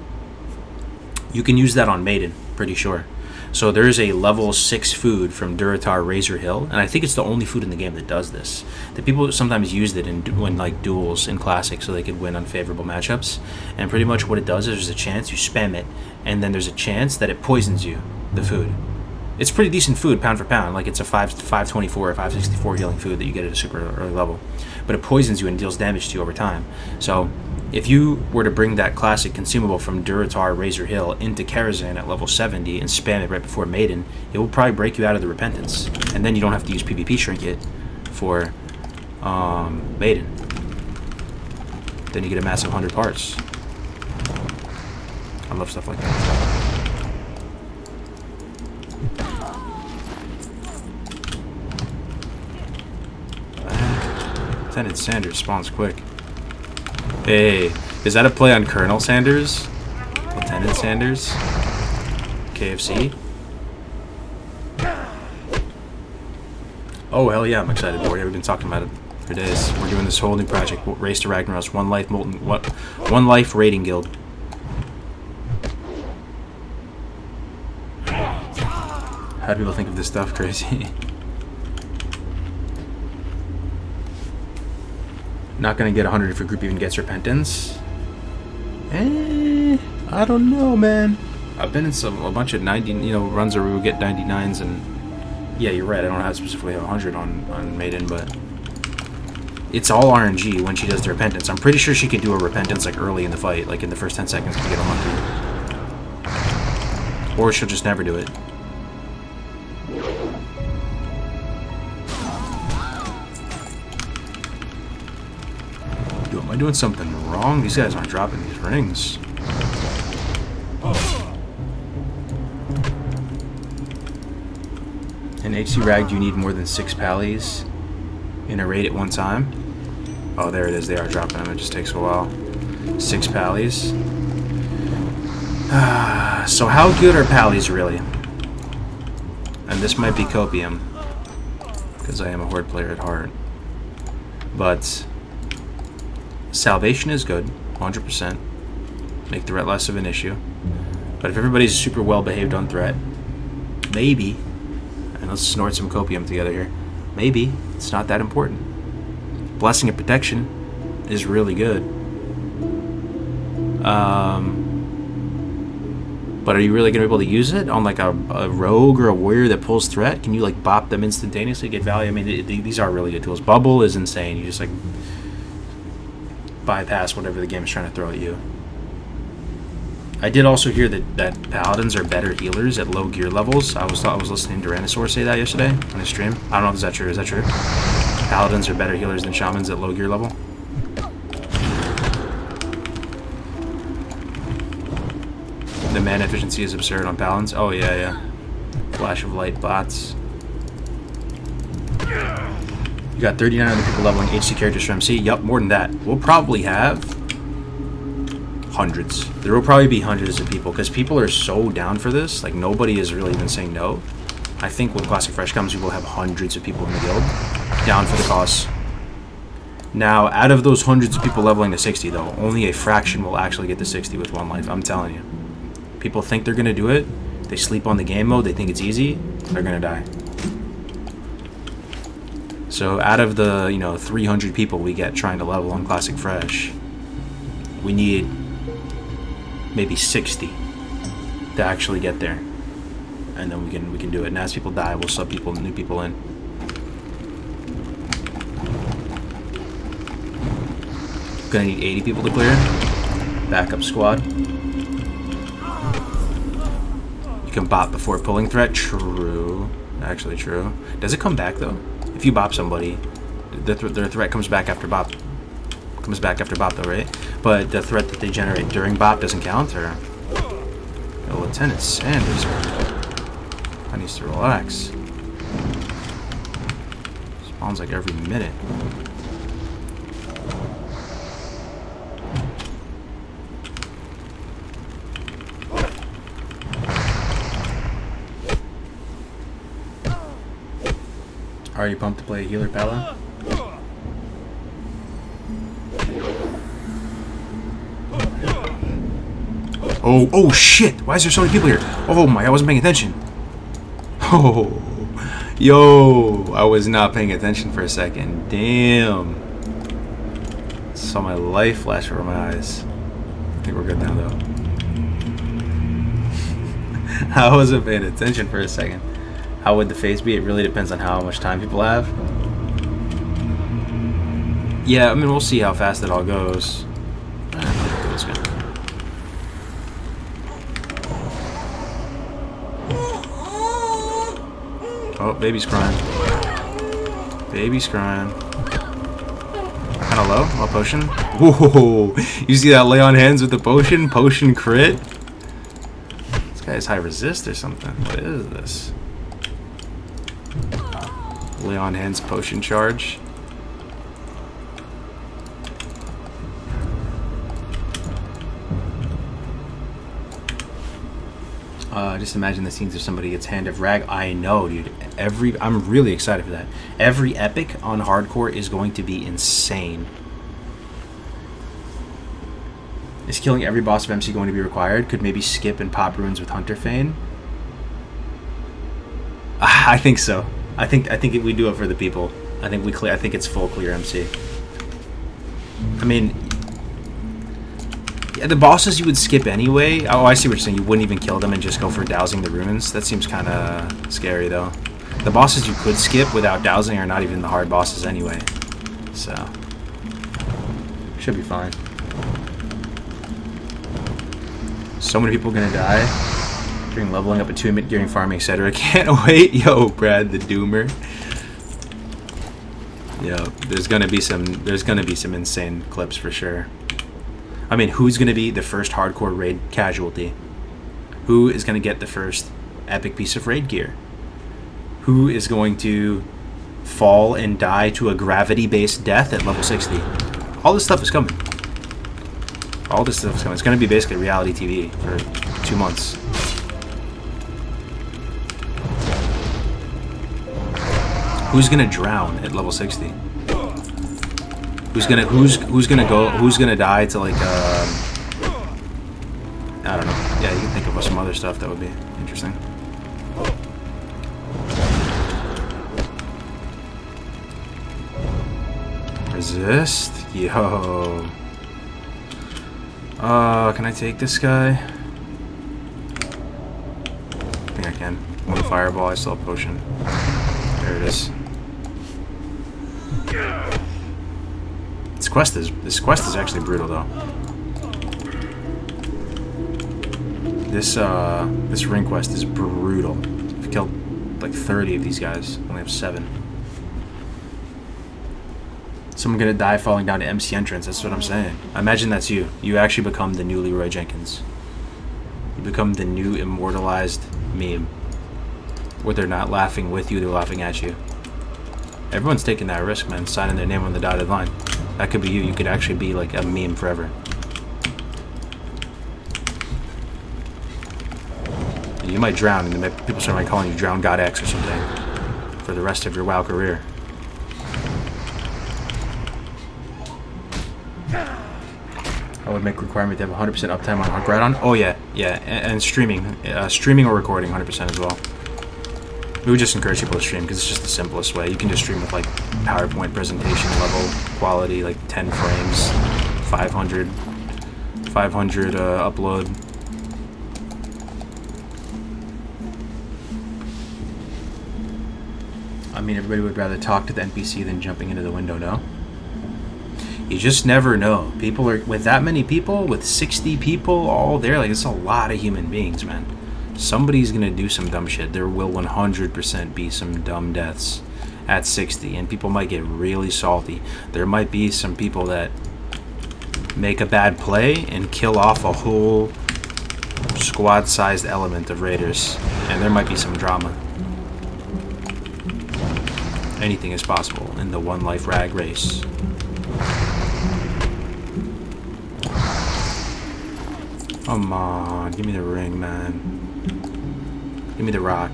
You can use that on Maiden, pretty sure. So there's a level 6 food from Duratar Razor Hill, and I think it's the only food in the game that does this. The people sometimes used it in like duels in Classic so they could win unfavorable matchups. And pretty much what it does is there's a chance you spam it, and then there's a chance that it poisons you, the food. It's pretty decent food, pound for pound. Like it's a 524 or 564 healing food that you get at a super early level. But it poisons you and deals damage to you over time. So if you were to bring that classic consumable from Duratar Razor Hill into Karazhan at level 70 and spam it right before Maiden, it will probably break you out of the Repentance. And then you don't have to use PvP Trinket for Maiden. Then you get a massive 100 parts. I love stuff like that. Lieutenant Sanders spawns quick. Hey, is that a play on Colonel Sanders? Lieutenant Sanders? KFC? Oh, hell yeah, I'm excited for it. We've been talking about it for days. We're doing this whole new project, Race to Ragnaros, One Life Raiding Guild. How do people think of this stuff? Crazy. Not gonna get 100 if your group even gets Repentance. I don't know, man. I've been in a bunch of 90, runs where we would get 99s, and yeah, you're right. I don't have specifically 100 on Maiden, but it's all RNG when she does the Repentance. I'm pretty sure she can do a Repentance like early in the fight, like in the first 10 seconds if you get unlucky, or she'll just never do it. Am I doing something wrong? These guys aren't dropping these rings. In HC Rag, do you need more than 6 pallies in a raid at one time? Oh, there it is. They are dropping them. It just takes a while. 6 pallies. So how good are pallies really? And this might be copium, because I am a horde player at heart. But salvation is good, 100%. Make threat less of an issue. But if everybody's super well behaved on threat, maybe, and let's snort some copium together here, maybe it's not that important. Blessing of Protection is really good. But are you really going to be able to use it on like a rogue or a warrior that pulls threat? Can you like bop them instantaneously, get value? I mean, these are really good tools. Bubble is insane. You just like bypass whatever the game is trying to throw at you. I did also hear that paladins are better healers at low gear levels. I was listening to Tyrannosaur say that yesterday on his stream. I don't know if that's true. Is that true? Paladins are better healers than shamans at low gear level. The mana efficiency is absurd on paladins. Oh yeah. Flash of light bots. You got 39 other people leveling HC characters for MC. Yup, more than that. We'll probably have hundreds. There will probably be hundreds of people because people are so down for this. Like nobody is really even saying no. I think when Classic Fresh comes, we will have hundreds of people in the guild down for the cause. Now, out of those hundreds of people leveling to 60, though, only a fraction will actually get to 60 with One Life. I'm telling you. People think they're gonna do it. They sleep on the game mode. They think it's easy. They're gonna die. So out of the 300 people we get trying to level on Classic Fresh, we need maybe 60 to actually get there, and then we can do it. And as people die, we'll sub people, new people in. Gonna need 80 people to clear. Backup squad. You can bop before pulling threat. True. Actually true. Does it come back though? If you bop somebody, their threat comes back after bop. Comes back after bop though, right? But the threat that they generate during bop doesn't count, or... Yo, Lieutenant Sanders, I need to relax. Spawns like every minute. Are you pumped to play a healer, Pala? Oh shit! Why is there so many people here? Oh my, I wasn't paying attention. Oh, yo, I was not paying attention for a second. Damn. Saw my life flash before my eyes. I think we're good now, though. I wasn't paying attention for a second. How would the face be? It really depends on how much time people have. Yeah, I mean, we'll see how fast it all goes. Oh, baby's crying. Baby's crying. Kind of low. Oh, potion. Whoa! You see that lay on hands with the potion? Potion crit? This guy has high resist or something. What is this? Lay on hands potion charge. Just imagine the scenes if somebody gets Hand of Rag. I know, dude. I'm really excited for that. Every epic on hardcore is going to be insane. Is killing every boss of MC going to be required? Could maybe skip and pop runes with Hunter Fane? I think so. I think we do it for the people. I think we clear. I think it's full clear MC. I mean, yeah, the bosses you would skip anyway. Oh, I see what you're saying. You wouldn't even kill them and just go for dowsing the runes. That seems kind of scary, though. The bosses you could skip without dowsing are not even the hard bosses anyway. So, should be fine. So many people gonna die during leveling up, attunement, gearing, farming, etc. Can't wait. Yo, Brad the Doomer. Yo, there's gonna be some insane clips for sure. I mean, who's going to be the first hardcore raid casualty? Who is going to get the first epic piece of raid gear? Who is going to fall and die to a gravity-based death at level 60? All this stuff is coming. All this stuff is coming. It's going to be basically reality TV for 2 months. Who's going to drown at level 60? Who's gonna die to, like, I don't know. Yeah, you can think of some other stuff that would be interesting. Resist? Yo. Can I take this guy? I think I can. One fireball, I still have potion. There it is. This quest is actually brutal though. This ring quest is brutal. I've killed like 30 of these guys. Only have 7. Someone gonna die falling down to MC entrance. That's what I'm saying. Imagine that's you. You actually become the new Leroy Jenkins. You become the new immortalized meme. Where they're not laughing with you, they're laughing at you. Everyone's taking that risk, man. Signing their name on the dotted line. That could be you. You could actually be like a meme forever. You might drown, and people start calling you Drown God X or something for the rest of your WoW career. I would make requirement to have 100% uptime on Hardcore. Oh yeah, yeah, and streaming, streaming or recording 100% as well. We would just encourage people to stream because it's just the simplest way. You can just stream with like PowerPoint presentation level quality, like 10 frames, 500 upload. I mean, everybody would rather talk to the NPC than jumping into the window, no? You just never know. People are, with that many people, with 60 people all there, like, it's a lot of human beings, man. Somebody's gonna do some dumb shit. There will 100% be some dumb deaths at 60, and people might get really salty. There might be some people that make a bad play and kill off a whole squad-sized element of raiders, and there might be some drama. Anything is possible in the one life rag race. Come on, give me the ring, man. Give me the rock.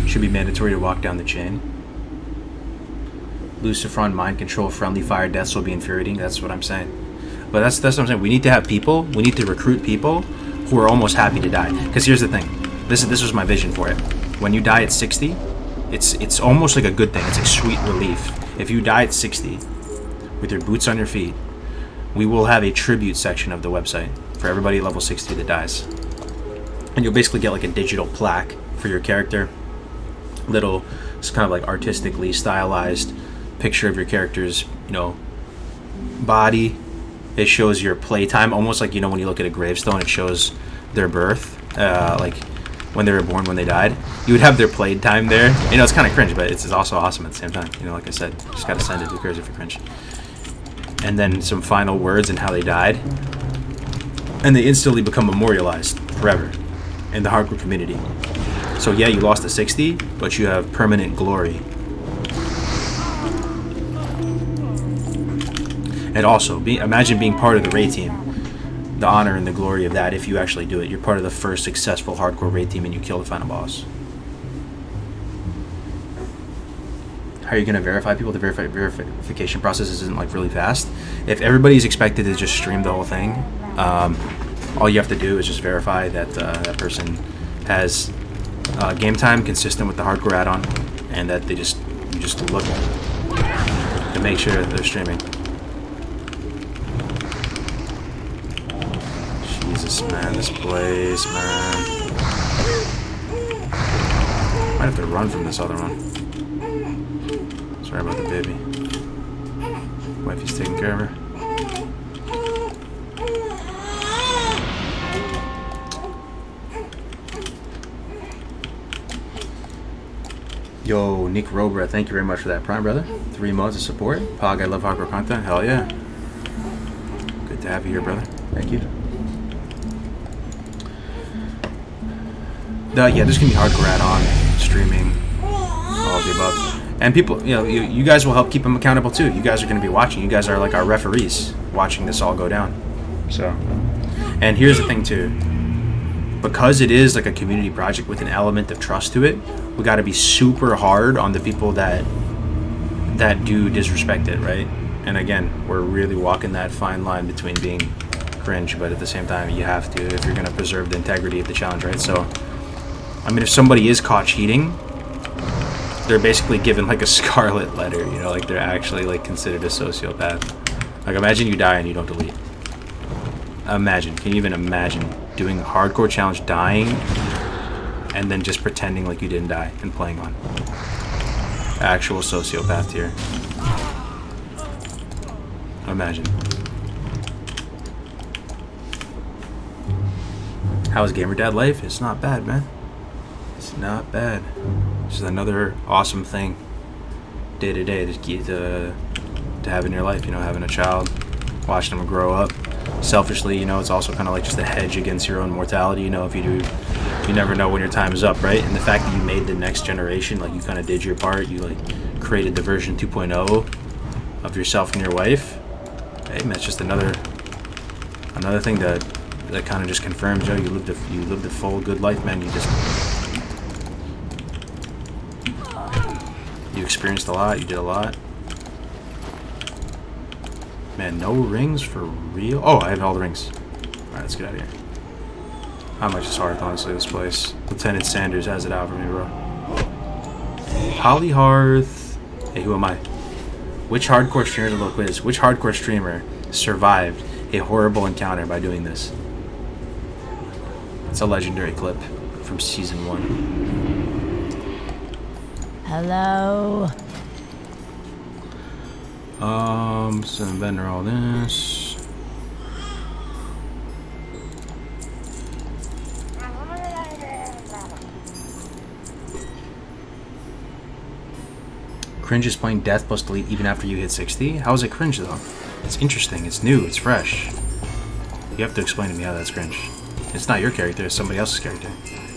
Should be mandatory to walk down the chain. Lucifron mind control, friendly fire deaths will be infuriating. That's what I'm saying. But that's what I'm saying. We need to have people. We need to recruit people who are almost happy to die. Because here's the thing. This was my vision for it. When you die at 60, it's almost like a good thing. It's like sweet relief. If you die at 60 with your boots on your feet, we will have a tribute section of the website for everybody at level 60 that dies. And you'll basically get like a digital plaque for your character. Little, it's kind of like artistically stylized picture of your character's, body. It shows your playtime, almost like, when you look at a gravestone, it shows their birth, like when they were born, when they died. You would have their playtime there. It's kind of cringe, but it's also awesome at the same time. Like I said, just gotta send it. Who cares if you're cringe? And then some final words and how they died, and they instantly become memorialized forever in the hardcore community. So yeah, you lost to 60, but you have permanent glory. And also, imagine being part of the raid team. The honor and the glory of that, if you actually do it. You're part of the first successful hardcore raid team and you kill the final boss. How are you going to verify people? The verification process isn't like really fast. If everybody's expected to just stream the whole thing, all you have to do is just verify that that person has game time consistent with the hardcore add-on, and that you just look to make sure that they're streaming. Jesus, man, this place, man. Might have to run from this other one. Sorry about the baby. Wifey's taking care of her. Yo, Nick Robra, thank you very much for that Prime, brother. 3 months of support. Pog, I love hardcore content. Hell yeah. Good to have you here, brother. Thank you. Yeah, there's gonna be hardcore add-on, streaming, all of the above. And people, you guys will help keep them accountable too. You guys are gonna be watching. You guys are like our referees, watching this all go down. So, and here's the thing too. Because it is like a community project with an element of trust to it, we got to be super hard on the people that do disrespect it, right? And again, we're really walking that fine line between being cringe, but at the same time, you have to if you're going to preserve the integrity of the challenge, right? So, I mean, if somebody is caught cheating, they're basically given like a scarlet letter, like they're actually like considered a sociopath. Like, imagine you die and you don't delete. Imagine, can you even imagine doing a hardcore challenge, dying, and then just pretending like you didn't die and playing on? Actual sociopath here. Imagine. How's Gamer Dad life? It's not bad, man. It's not bad. It's just another awesome thing day to day to have in your life. Having a child, watching them grow up. Selfishly, it's also kind of like just a hedge against your own mortality. If you do, you never know when your time is up, right? And the fact that you made the next generation, like you kind of did your part, you like created the version 2.0 of yourself and your wife. Hey man, it's just another thing that kind of just confirms, you lived a full good life, man. You experienced a lot, you did a lot. Man, no rings for real? Oh, I have all the rings. Alright, let's get out of here. How much is Hearth, honestly, this place? Lieutenant Sanders has it out for me, bro. Holly Hearth. Hey, who am I? Which hardcore streamer, a little quiz. Which hardcore streamer survived a horrible encounter by doing this? It's a legendary clip from season 1. Hello? So vendor all this. Cringe is playing death plus delete even after you hit 60? How is it cringe though? It's interesting, it's new, it's fresh. You have to explain to me how that's cringe. It's not your character, it's somebody else's character.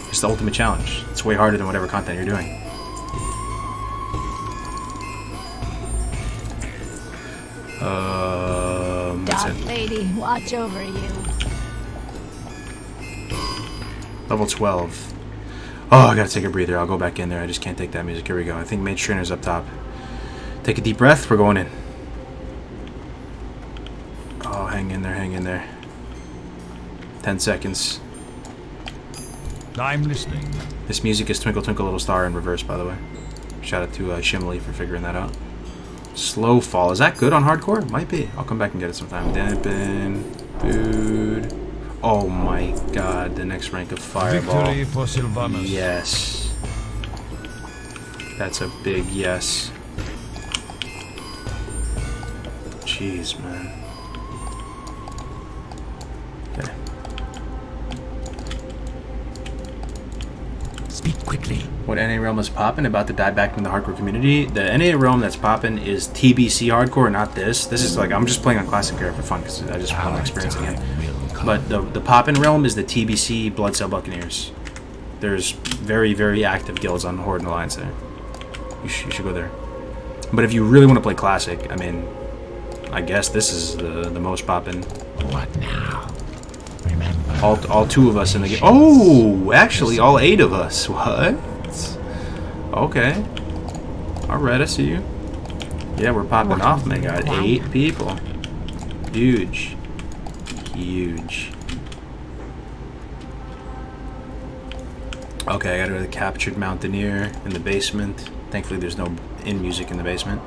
It's the ultimate challenge. It's way harder than whatever content you're doing. Dark lady, watch over you. Level 12. Oh, I gotta take a breather. I'll go back in there. I just can't take that music. Here we go. I think Mage Trainer's up top. Take a deep breath. We're going in. Oh, hang in there, hang in there. 10 seconds. I'm listening. This music is Twinkle Twinkle Little Star in reverse, by the way. Shout out to Shimley for figuring that out. Slow fall. Is that good on hardcore? Might be. I'll come back and get it sometime. Dampen. Food. Oh my god. The next rank of Fireball. Victory for Sylvanas. Yes. That's a big yes. Jeez, man. Okay. Speak quickly. What NA realm is poppin'? About to dive back into the hardcore community. The NA realm that's poppin' is TBC hardcore, not this. This is like, I'm just playing on classic era for fun because I just want to experience it again. But the poppin' realm is the TBC Blood Cell Buccaneers. There's very, very active guilds on Horde and Alliance there. You should go there. But if you really want to play classic, I mean, I guess this is the most poppin'. What now? Remember. All 2 of us in the game. Oh, actually, all 8 of us. What? Okay. Alright, I see you. Yeah, we're popping off, man. Got 8 people. Huge. Huge. Okay, I gotta go to the Captured Mountaineer in the basement. Thankfully, there's no in-music in the basement.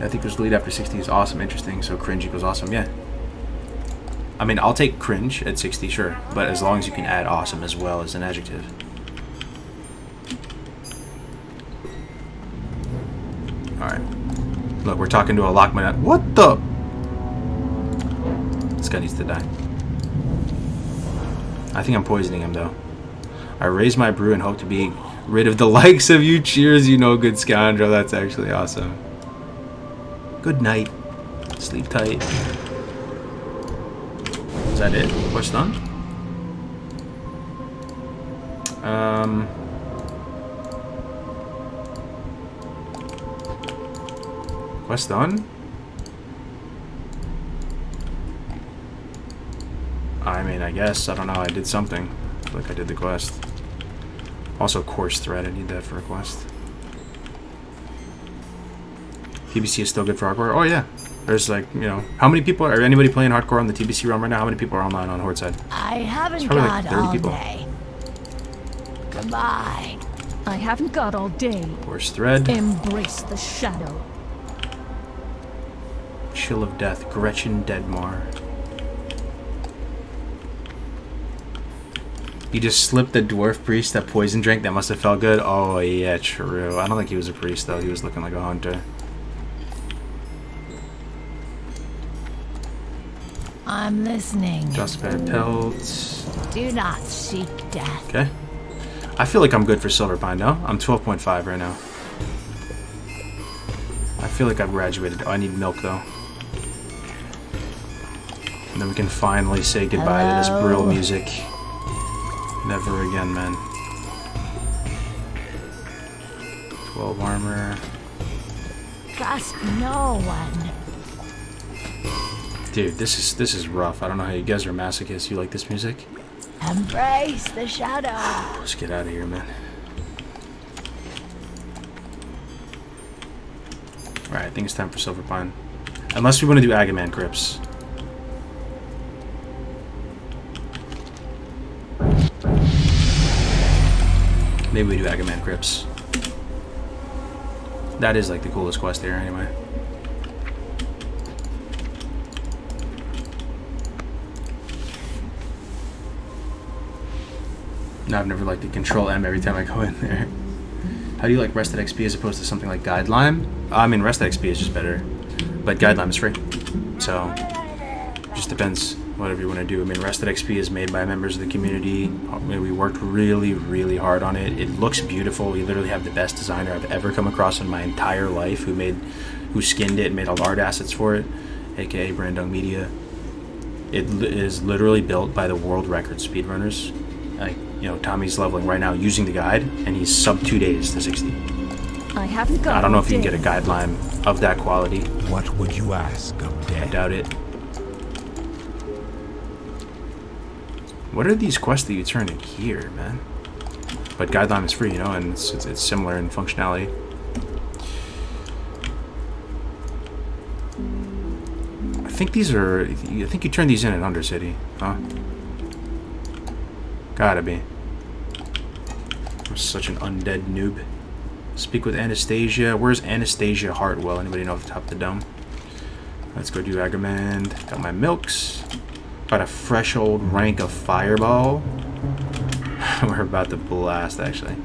I think there's lead after 60 is awesome, interesting, so cringe equals awesome, yeah. I mean, I'll take cringe at 60, sure, but as long as you can add awesome as well as an adjective. Alright. Look, we're talking to a Lockman. What the? This guy needs to die. I think I'm poisoning him, though. I raise my brew and hope to be rid of the likes of you. Cheers, you know, good scoundrel. That's actually awesome. Good night. Sleep tight. Is that it? Quest done? Quest done? I mean, I guess. I don't know. I did something. I feel like I did the quest. Also, course thread. I need that for a quest. TBC is still good for hardcore? Oh, yeah. There's like, you know, how many people are anybody playing hardcore on the TBC realm right now? How many people are online on Horde side? I haven't probably got like 30 all people. day. Goodbye. I haven't got all day. Course thread. Embrace the shadow. Chill of Death. Gretchen Deadmar. You just slipped the dwarf priest that poison drank. That must have felt good. Oh, yeah, true. I don't think he was a priest, though. He was looking like a hunter. I'm listening. Just Bear Pelts. Do not seek death. Okay. I feel like I'm good for Silver Pine now. I'm 12.5 right now. I feel like I've graduated. Oh, I need milk, though. And then we can finally say goodbye to this Brill music. Never again, man. 12 armor. Trust no one. Dude, this is rough. I don't know how you guys are masochists. You like this music? Embrace the shadow. Let's get out of here, man. Alright, I think it's time for Silver Pine. Unless we want to do Agaman Crypts. Maybe we do Agaman Crypts. That is like the coolest quest here anyway. No, I've never liked to control M every time I go in there. How do you like Rested XP as opposed to something like Guidelime? I mean, Rested XP is just better, but Guidelime is free. So, just depends whatever you want to do. I mean, Rested XP is made by members of the community. We worked really, really hard on it. It looks beautiful. We literally have the best designer I've ever come across in my entire life who skinned it and made all the art assets for it, aka Brandung Media. It is literally built by the world record speedrunners. Like, you know, Tommy's leveling right now using the guide, and he's sub 2 days to 60. I haven't got I don't know if you all can get a day. Guidelime of that quality. What would you ask of I death? doubt it. What are these quests that you turn in here, man? But Guidelime is free, you know, and it's similar in functionality. I think these are... I think you turn these in Undercity, huh? Gotta be. I'm such an undead noob. Speak with Anastasia. Where's Anastasia Hartwell? Anybody know off the top of the dome? Let's go do Agamand. Got my milks. Got a fresh old rank of Fireball. We're about to blast, actually.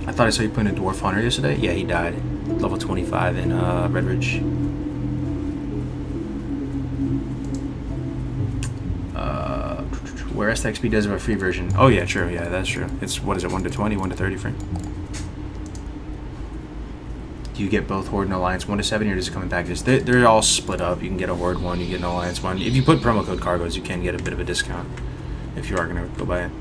I thought I saw you put in a Dwarf Hunter yesterday. Yeah, he died. Level 25 in Red Ridge. Where SXP does have a free version. Oh yeah, true. Yeah, that's true. It's, what is it, 1 to 20, 1 to 30 free. Do you get both Horde and Alliance 1 to 70, or does it come in packages? They're all split up. You can get a Horde 1, you get an Alliance 1. If you put promo code Cargos, you can get a bit of a discount if you are going to go buy it.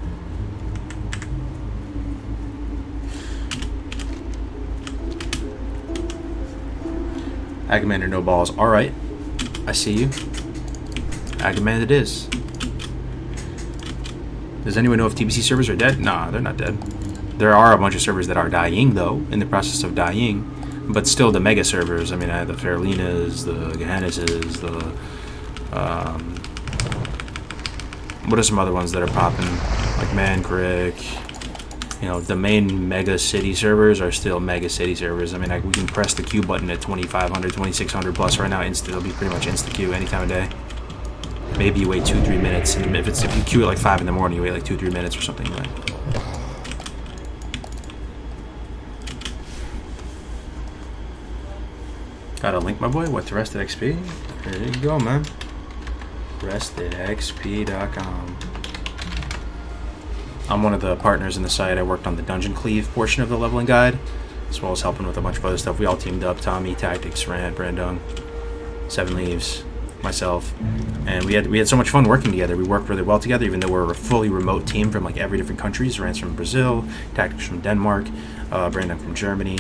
Agamand or no balls. Alright. I see you. Agamand it is. Does anyone know if TBC servers are dead? Nah, they're not dead. There are a bunch of servers that are dying, though, in the process of dying. But still, the mega servers, I mean, I have the Faralinas, the Gehannes's, the... what are some other ones that are popping? Like Mancrick. You know, the main mega city servers are still mega city servers. I mean, we can press the Q button at 2,500, 2,600 plus right now. It'll be pretty much insta Q any time of day. Maybe you wait 2-3 minutes, and if you queue at like 5 in the morning, you wait like 2-3 minutes or something. Right? Got a link, my boy. What, to Rested XP? There you go, man. RestedXP.com. I'm one of the partners in the site. I worked on the Dungeon Cleave portion of the leveling guide, as well as helping with a bunch of other stuff. We all teamed up. Tommy, Tactics, Rand, Brandung, Seven Leaves, myself, and we had so much fun working together. We worked really well together, even though we're a fully remote team from like every different country. Rand's from Brazil, Tactics from Denmark, Brandon from Germany.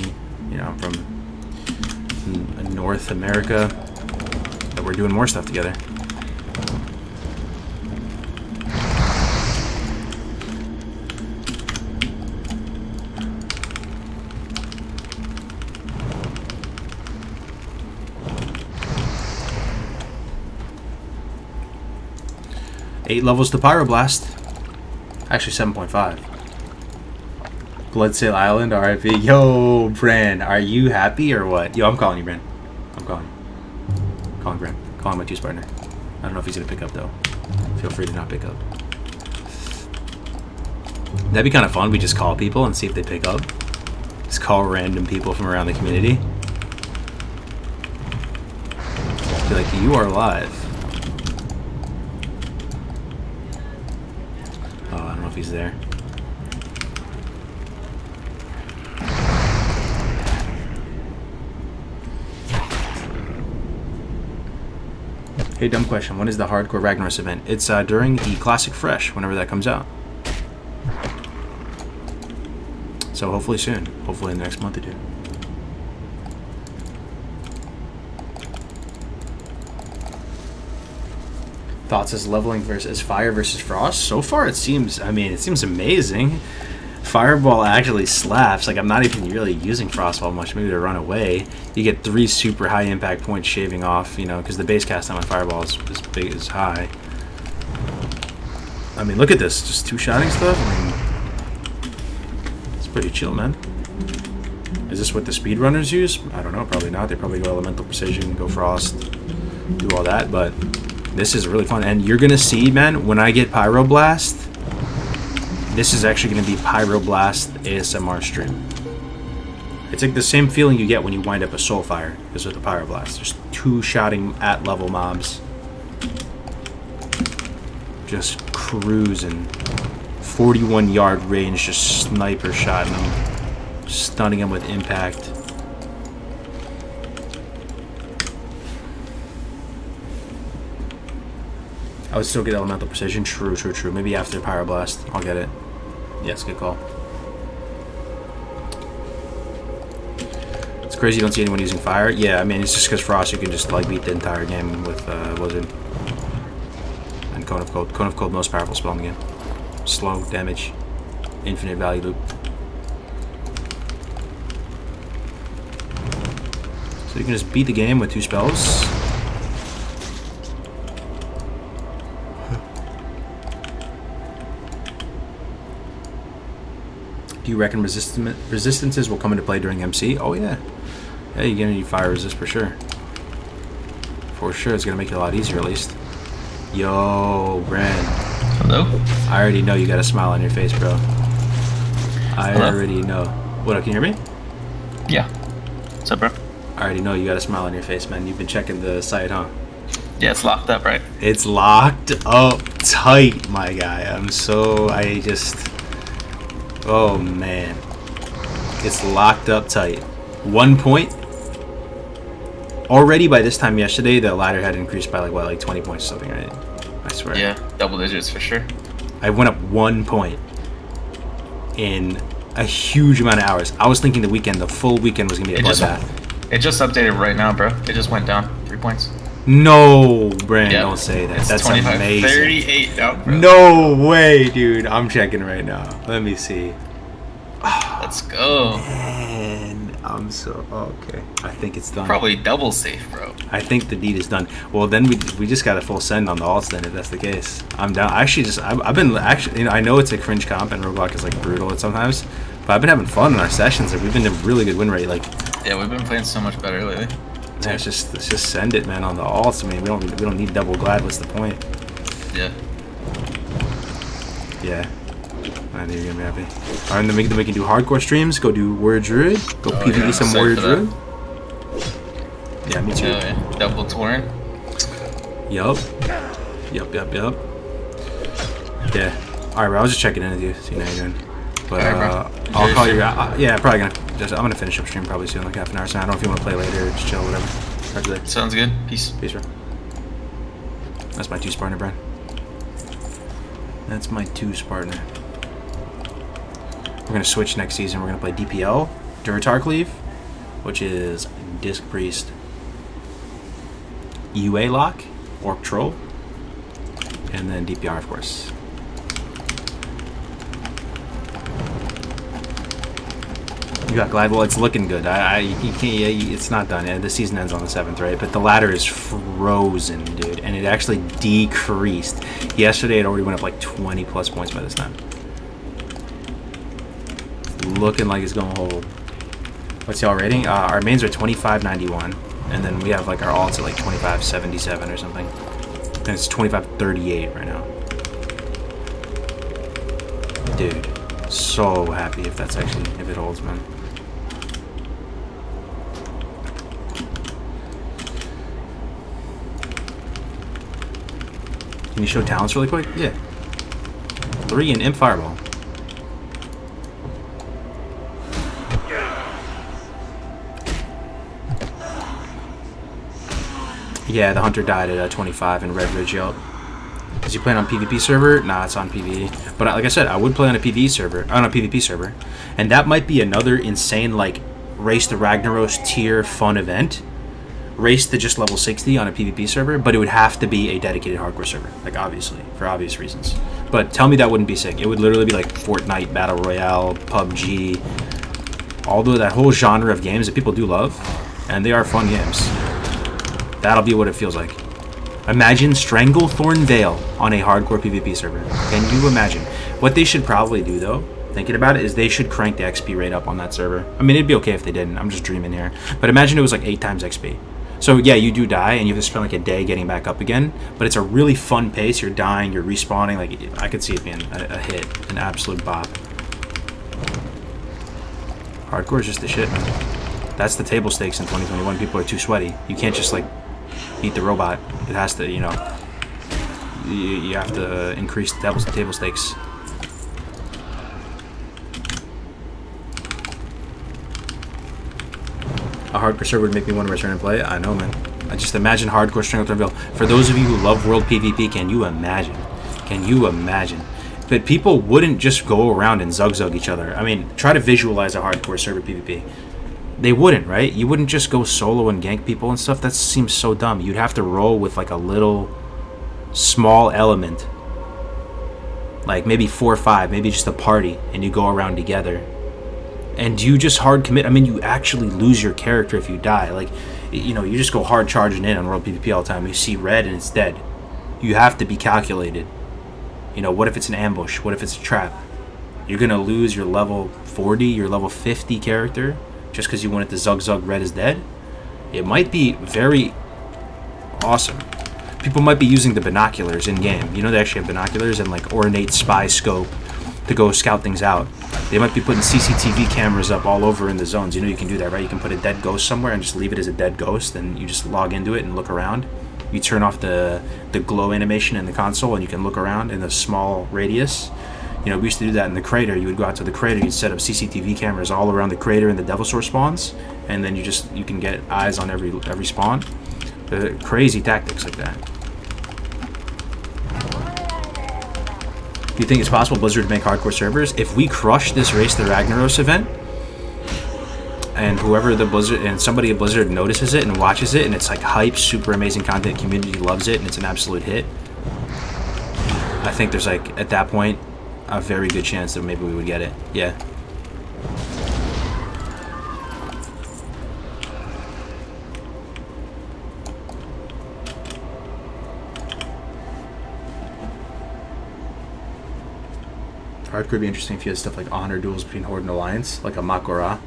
You know, I'm from North America. But we're doing more stuff together. Eight levels to Pyroblast. Actually, 7.5. Bloodsail Island, RIP. Yo, Bran, are you happy or what? Yo, I'm calling you, Bran. I'm calling you. Calling Bran. Calling my juice partner. I don't know if he's gonna pick up though. Feel free to not pick up. That'd be kind of fun. We just call people and see if they pick up. Just call random people from around the community. Be like, you are live. Oh, I don't know if he's there. Hey, dumb question. When is the Hardcore Ragnaros event? It's during the Classic Fresh, whenever that comes out. So hopefully soon. Hopefully in the next month or two. Thoughts as leveling versus fire versus frost? So far it seems, I mean, it seems amazing. Fireball actually slaps. Like, I'm not even really using Frostball much, maybe to run away. You get 3 super high impact points shaving off, you know, because the base cast on my Fireball is big as high. I mean, look at this. Just 2-shotting stuff. I mean, it's pretty chill, man. Is this what the speedrunners use? I don't know. Probably not. They probably go Elemental Precision, go Frost, do all that, but This is really fun. And you're going to see, man, when I get Pyroblast, this is actually going to be Pyroblast ASMR stream. It's like the same feeling you get when you wind up a Soulfire as with the Pyroblast. There's 2 shouting at level mobs. Just cruising. 41-yard range, just sniper shotting them. Stunning them with impact. I would still get elemental precision. True. Maybe after Pyroblast, I'll get it. Yes, good call. It's crazy you don't see anyone using fire. Yeah, I mean, it's just because Frost, you can just like beat the entire game with Wizard. And Cone of Cold. Cone of Cold, most powerful spell in the game. Slow, damage, infinite value loop. So you can just beat the game with 2 spells. Do you reckon resistances will come into play during MC? Oh yeah. Yeah, you're gonna need fire resist for sure. For sure, it's gonna make it a lot easier at least. Yo, Bren. Hello? I already know you got a smile on your face, bro. I Hello? already know. What up, can you hear me? Yeah. What's up, bro? I already know you got a smile on your face, man. You've been checking the site, huh? Yeah, it's locked up, right? It's locked up tight, my guy. Oh, man. It's locked up tight. 1 point. Already by this time yesterday, the ladder had increased by like 20 points or something, right? I swear. Yeah, double digits for sure. I went up 1 point in a huge amount of hours. I was thinking the full weekend was going to be a bloodbath. It just updated right now, bro. It just went down 3 points. No, Brand, Yep. don't say that. It's That's 25, amazing. 38 down, bro. No way, dude. I'm checking right now. Let me see. Let's go. Man, I'm so okay. I think it's done. Probably double safe, bro. I think the deed is done. Well, then we just got a full send on the alts. Then, if that's the case, I'm down. I've been actually, I know it's a cringe comp and Roguelike is like brutal at sometimes, but I've been having fun in our sessions. Like, we've been a really good win rate. Like, Yeah, we've been playing so much better lately. yeah, let's just send it, man, on the alts. I mean, we don't need double glad. What's the point? Yeah. Yeah. I knew you were gonna be happy. Alright, then we can do hardcore streams. Go do Warrior Druid. Go PvP yeah, some excited Warrior for Druid. Yeah, me too. Yeah. Double touring. Yup. Yeah. Alright, bro. I was just checking in with you, see how you're doing. But Alright, bro. I'll call you. Yeah, probably I'm gonna finish up stream probably soon, like half an hour. So I don't know if you want to play later or just chill, whatever. Talk to you later. Sounds good. Peace. Peace, bro. That's my 2 Spartaner, Brian. That's my 2 Spartaner. We're gonna switch next season. We're gonna play DPL, Duratar Cleave, which is Disc Priest, UA Lock, Orc Troll, and then DPR, of course. You got Gladwell. It's looking good. You can't. It's not done. The season ends on the 7th, right? But the ladder is frozen, dude, and it actually decreased. Yesterday, it already went up like 20 plus points by this time. Looking like it's gonna hold. What's y'all rating? Our mains are 2591, and then we have like our alts at like 2577 or something, and it's 2538 right now. Dude, so happy if it holds, man. Can you show talents really quick? Yeah. 3 in Imp Fireball. Yeah, the hunter died at 25 in Red Ridge Yelp. Is he playing on PvP server? Nah, it's on PvE. But like I said, I would play on a PvE server, on a PvP server, and that might be another insane like Race to Ragnaros tier fun event. Race to just level 60 on a PvP server, but it would have to be a dedicated hardcore server, like obviously, for obvious reasons. But tell me that wouldn't be sick. It would literally be like Fortnite, Battle Royale, PUBG, although that whole genre of games that people do love, and they are fun games. That'll be what it feels like. Imagine Stranglethorn Vale on a hardcore PvP server. Can you imagine? What they should probably do, though, thinking about it, is they should crank the XP rate up on that server. I mean, it'd be okay if they didn't. I'm just dreaming here. But imagine it was like 8 times XP. So yeah, you do die, and you have to spend like a day getting back up again. But it's a really fun pace. You're dying, you're respawning. Like I could see it being a hit, an absolute bop. Hardcore is just the shit, man. That's the table stakes in 2021. People are too sweaty. You can't just like beat the robot. It has to, you know, you have to increase the table stakes. A hardcore server would make me want to return and play. I know, man. I just imagine hardcore Strangleton Reveal. For those of you who love World PvP, can you imagine? Can you imagine? But people wouldn't just go around and zug each other. I mean, try to visualize a hardcore server PvP. They wouldn't, right? You wouldn't just go solo and gank people and stuff. That seems so dumb. You'd have to roll with like a little small element. Like maybe 4 or 5, maybe just a party, and you go around together. And you just hard commit. I mean, you actually lose your character if you die. Like, you know, you just go hard charging in on World PvP all the time. You see red and it's dead. You have to be calculated. You know, what if it's an ambush? What if it's a trap? You're going to lose your level 40, your level 50 character just because you wanted to zug red is dead? It might be very awesome. People might be using the binoculars in-game. You know, they actually have binoculars and, like, ornate spy scope to go scout things out. They might be putting CCTV cameras up all over in the zones. You know you can do that, right? You can put a dead ghost somewhere and just leave it as a dead ghost, and you just log into it and look around. You turn off the glow animation in the console, and you can look around in a small radius. You know, we used to do that in the crater. You would go out to the crater, you'd set up CCTV cameras all around the crater and the devil source spawns, and then you can get eyes on every spawn. Crazy tactics like that. Do you think it's possible Blizzard to make hardcore servers? If we crush this Race the Ragnaros event, and whoever the Blizzard and somebody at Blizzard notices it and watches it, and it's like hype, super amazing content, community loves it, and it's an absolute hit, I think there's like at that point a very good chance that maybe we would get it. Yeah. Hardcore would be interesting if you had stuff like honor duels between Horde and Alliance, like a Makora.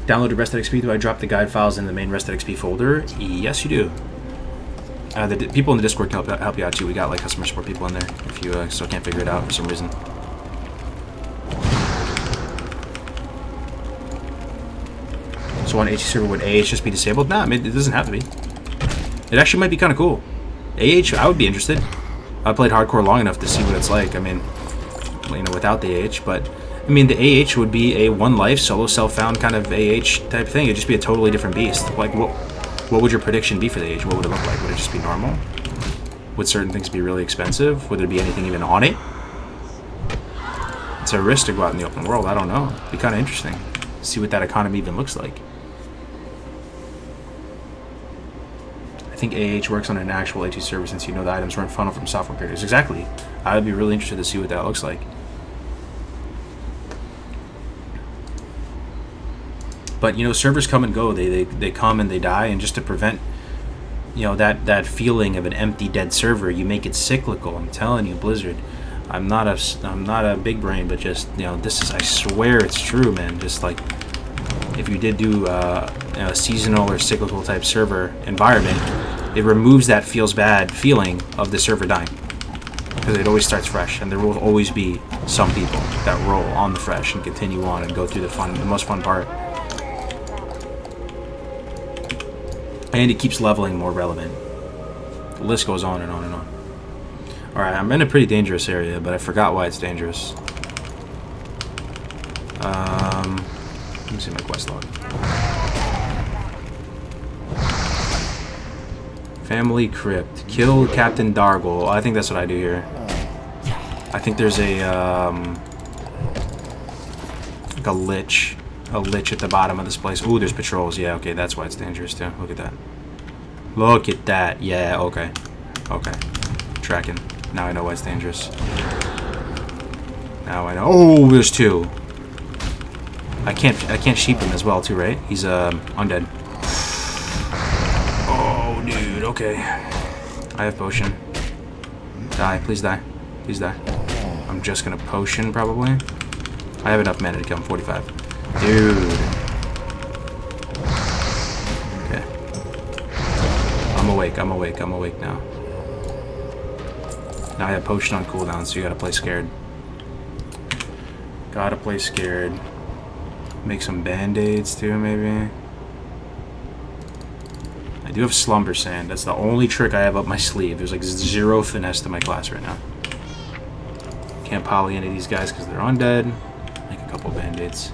Downloaded Rested XP. Do I drop the guide files in the main Rested XP folder? Yes, you do. The people in the Discord can help you out too. We got like customer support people in there if you still can't figure it out for some reason. So on HC server, would AH just be disabled? Nah, I mean, it doesn't have to be. It actually might be kind of cool. AH, I would be interested. I played hardcore long enough to see what it's like. I mean, you know, without the AH, but I mean, the AH would be a one life solo self-found kind of AH type thing. It'd just be a totally different beast. Like, what would your prediction be for the AH? What would it look like? Would it just be normal? Would certain things be really expensive? Would there be anything even on it? It's a risk to go out in the open world. I don't know. It'd be kind of interesting. See what that economy even looks like. I think AH works on an actual AT server since you know the items weren't funneled from software creators. Exactly. I would be really interested to see what that looks like. But, you know, servers come and go. They come and they die, and just to prevent, you know, that feeling of an empty, dead server, you make it cyclical. I'm telling you, Blizzard. I'm not a big brain, but just, you know, this is, I swear it's true, man. Just like, if you did do a seasonal or cyclical type server environment, it removes that feels bad feeling of the server dying, because it always starts fresh, and there will always be some people that roll on the fresh and continue on and go through the most fun part, and it keeps leveling more relevant. The list goes on and on and on. All right, I'm in a pretty dangerous area, but I forgot why it's dangerous. Let me see my quest log. Family Crypt. Kill Captain Dargle. I think that's what I do here. I think there's a like a lich at the bottom of this place. Ooh, there's patrols. Yeah, okay, that's why it's dangerous too. Look at that. Look at that. Yeah, okay. Okay. Tracking. Now I know why it's dangerous. Now I know. Oh, there's two. I can't sheep him as well too, right? He's undead. Oh, dude. Okay. I have potion. Die, please die, please die. I'm just gonna potion probably. I have enough mana to kill him. 45. Dude. I'm awake. I'm awake. I'm awake now. Now I have potion on cooldown, so you gotta play scared. Gotta play scared. Make some band-aids too, maybe. I do have slumber sand. That's the only trick I have up my sleeve. There's like 0 finesse to my class right now. Can't poly any of these guys because they're undead. Make a couple band-aids.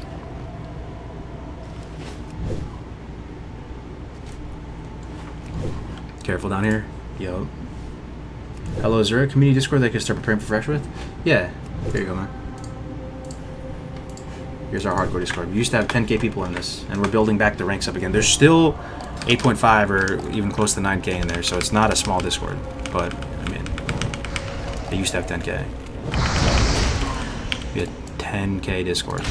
Careful down here. Yo. Hello, is there a community Discord that I can start preparing for Fresh with? Yeah. There you go, man. Here's our hardcore Discord. We used to have 10k people in this, and we're building back the ranks up again. There's still 8.5 or even close to 9k in there, so it's not a small Discord. But, I mean, they used to have 10k. We had 10k Discord.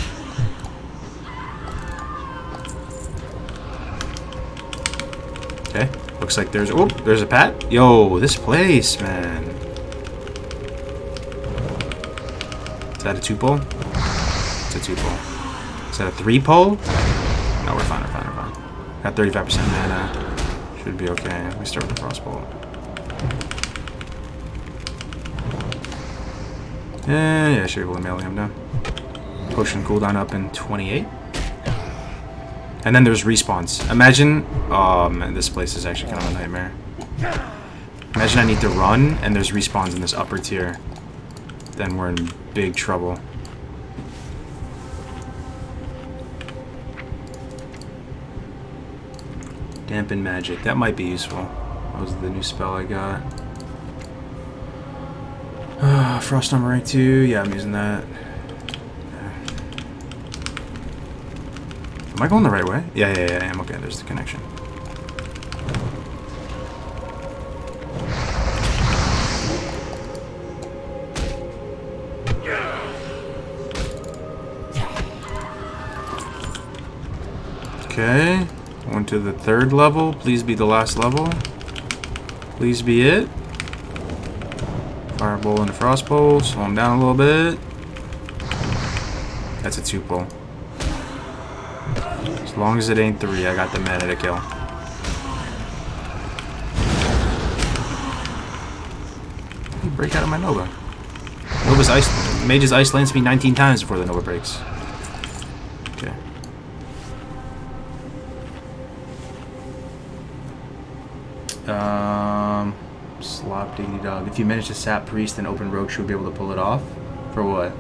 Okay. Looks like there's... Oh, there's a pat. Yo, this place, man. Is that a 2-pole? It's a 2-pole. Is that a 3-pole? No, we're fine, we're fine, we're fine. Got 35% mana. Should be okay. We start with the crossbow. Yeah, should be able to melee him down. Potion cooldown up in 28. And then there's respawns. Imagine... Oh, man, this place is actually kind of a nightmare. Imagine I need to run, and there's respawns in this upper tier. Then we're in big trouble. Dampen magic. That might be useful. That was the new spell I got. Frost armor rank 2. Yeah, I'm using that. Am I going the right way? Yeah, I am. Okay, there's the connection. Okay. Went to the 3rd level. Please be the last level. Please be it. Firebolt and a frostbolt. Slow him down a little bit. That's a 2-pole. As long as it ain't 3, I got the mana to kill. You break out of my Nova. Nova's ice. Mage's ice lands me 19 times before the Nova breaks. Okay. Slop diggity dog. If you manage to sap priest and open rogue, should be able to pull it off. For what?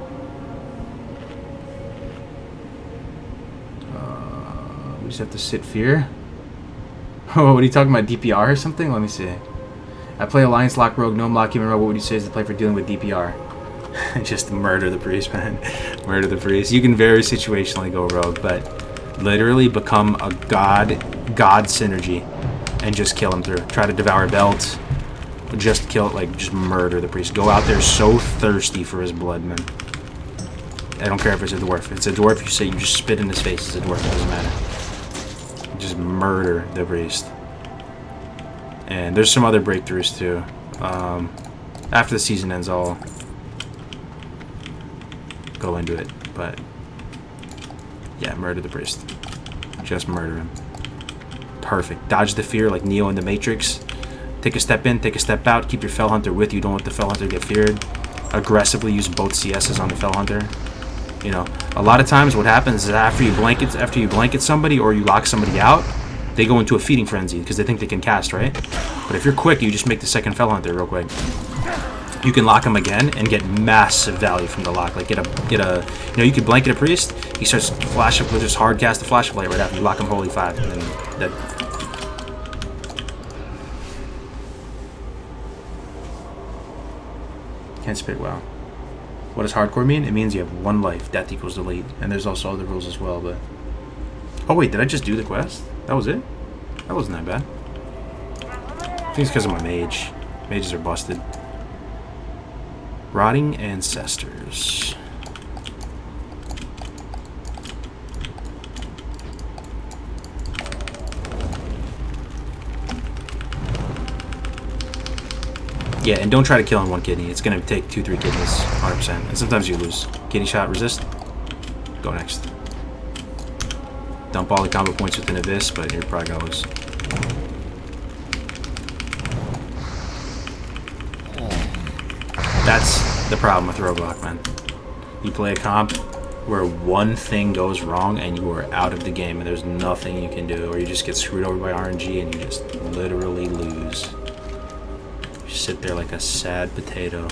We just have to sit fear. Oh, what are you talking about? DPR or something? Let me see. I play Alliance Lock Rogue, Gnome Lock, Human Rogue. What would you say is the play for dealing with DPR? Just murder the priest, man. Murder the priest. You can very situationally go rogue, but literally become a god synergy and just kill him through. Try to devour belt. Just kill it, like, just murder the priest. Go out there so thirsty for his blood, man. I don't care if it's a dwarf. If it's a dwarf, you say you just spit in his face. It's a dwarf. It doesn't matter. Just murder the priest. And there's some other breakthroughs, too. After the season ends, I'll go into it. But, yeah, murder the priest. Just murder him. Perfect. Dodge the fear like Neo in the Matrix. Take a step in, take a step out. Keep your Fell Hunter with you. Don't let the Fell Hunter get feared. Aggressively use both CSs on the Fell Hunter. You know, a lot of times what happens is after you blanket somebody or you lock somebody out, they go into a feeding frenzy because they think they can cast, right? But if you're quick, you just make the second Fell Hunter real quick. You can lock him again and get massive value from the lock. Like get a you know, you could blanket a priest. He starts flash up with his hard cast a flash of light right after you lock him holy 5, and then that. Can't spit well. What does hardcore mean? It means you have 1 life. Death equals delete. And there's also other rules as well, but... Oh wait, did I just do the quest? That was it? That wasn't that bad. I think it's because of my mage. Mages are busted. Rotting Ancestors. Yeah, and don't try to kill in 1 kidney. It's going to take 2-3 kidneys, 100%. And sometimes you lose. Kidney shot, resist. Go next. Dump all the combo points with an Abyss, but you're probably going to lose. That's the problem with Roblox, man. You play a comp where one thing goes wrong and you are out of the game and there's nothing you can do, or you just get screwed over by RNG and you just literally lose. You sit there like a sad potato.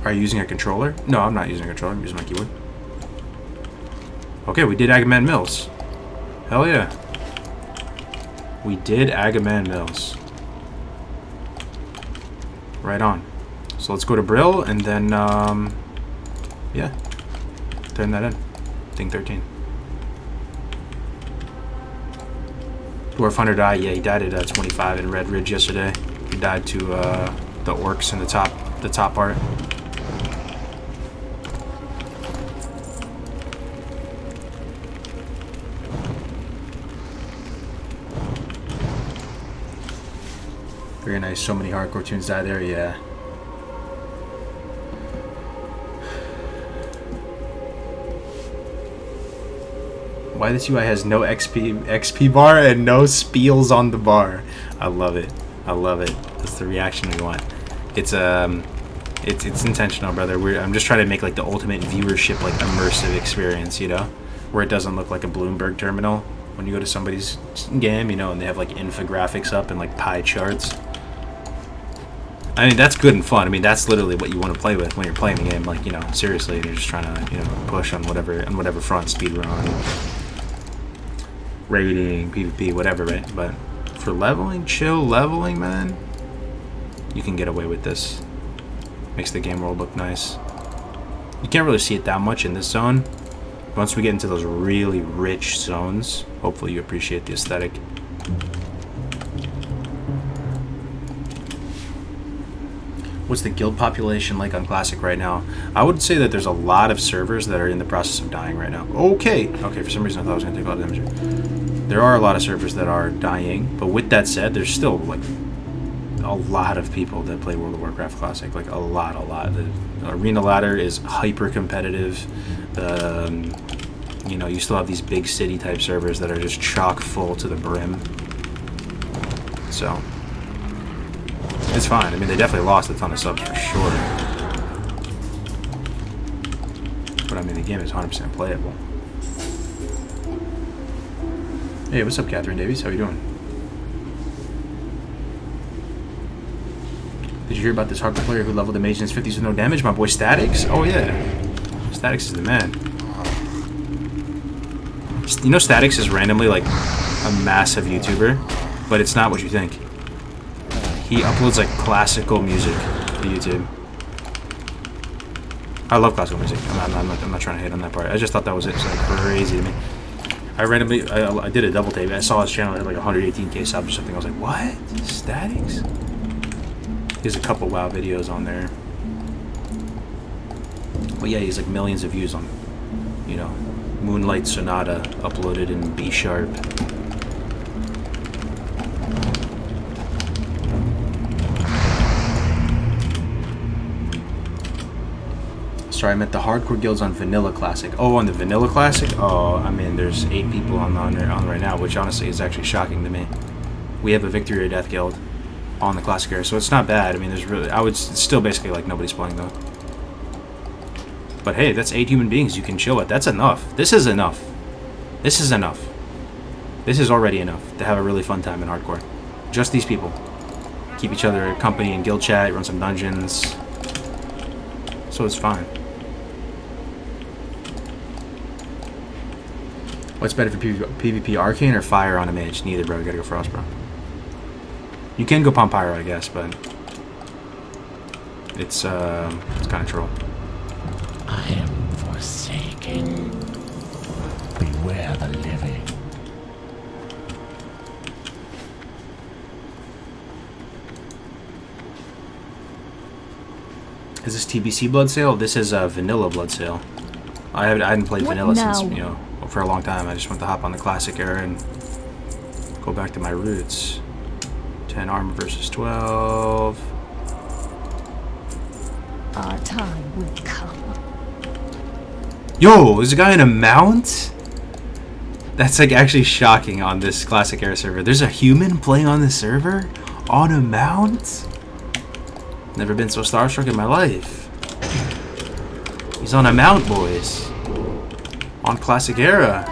Are you using a controller? No, I'm not using a controller. I'm using my keyboard. Okay, we did Agaman Mills. Hell yeah. We did Agaman Mills. Right on. So let's go to Brill and then, yeah. Turn that in. Thing 13. Dwarf Hunter died. Yeah, he died at 25 in Red Ridge yesterday. He died to the orcs in the top part. Very nice. So many hardcore tunes died there. Yeah. Why this UI has no XP bar and no spiels on the bar. I love it. I love it. That's the reaction we want. It's intentional, brother. I'm just trying to make like the ultimate viewership, like immersive experience, you know, where it doesn't look like a Bloomberg terminal when you go to somebody's game, you know, and they have like infographics up and like pie charts. I mean, that's good and fun. I mean, that's literally what you want to play with when you're playing the game. Like, you know, seriously, you're just trying to, you know, push on whatever front, speedrun, raiding, PvP, whatever, right? But for leveling, chill leveling, man, you can get away with this. Makes the game world look nice. You can't really see it that much in this zone. Once we get into those really rich zones, hopefully you appreciate the aesthetic. What's the guild population like on Classic right now? I would say that there's a lot of servers that are in the process of dying right now. Okay, for some reason I thought I was going to take a lot of damage. There are a lot of servers that are dying, but with that said, there's still like a lot of people that play World of Warcraft Classic. Like a lot. The arena ladder is hyper competitive. You know, you still have these big city type servers that are just chock full to the brim. So it's fine. I mean, they definitely lost a ton of subs for sure. But I mean, the game is 100% playable. Hey, what's up, Catherine Davies? How you doing? Did you hear about this hardcore player who leveled the mage in his 50s with no damage? My boy Statics? Oh yeah. Statics is the man. You know, Statics is randomly like a massive YouTuber, but it's not what you think. He uploads like classical music to YouTube. I love classical music. I'm not trying to hate on that part. I just thought that was it. It's like crazy to me. I did a double tape. I saw his channel had like 118k subs or something. I was like, what? Statics? He has a couple WoW videos on there. But yeah, he's like millions of views on, you know, Moonlight Sonata uploaded in B#. Sorry, I meant the hardcore guilds on Vanilla Classic. Oh, on the Vanilla Classic? Oh, I mean, there's 8 people on right now, which honestly is actually shocking to me. We have a Victory or Death guild on the Classic era, so it's not bad. I mean, it's still basically like nobody's playing though. But hey, that's 8 human beings you can chill with. That's enough. This is enough. This is enough. This is already enough to have a really fun time in hardcore. Just these people. Keep each other company in guild chat, run some dungeons. So it's fine. What's better for PvP, Arcane or Fire on a mage? Neither, bro. You gotta go Frost, bro. You can go Pyro, I guess, but it's kind of troll. I am forsaken. Beware the living. Is this TBC Blood Sale? This is a Vanilla Blood Sale. I hadn't played Vanilla since, you know, for a long time. I just want to hop on the Classic era and go back to my roots. 10 armor versus 12. Our time will come. Yo, is a guy in a mount? That's like actually shocking on this classic era server. There's a human playing on this server? On a mount? Never been so starstruck in my life. He's on a mount, boys. On classic era.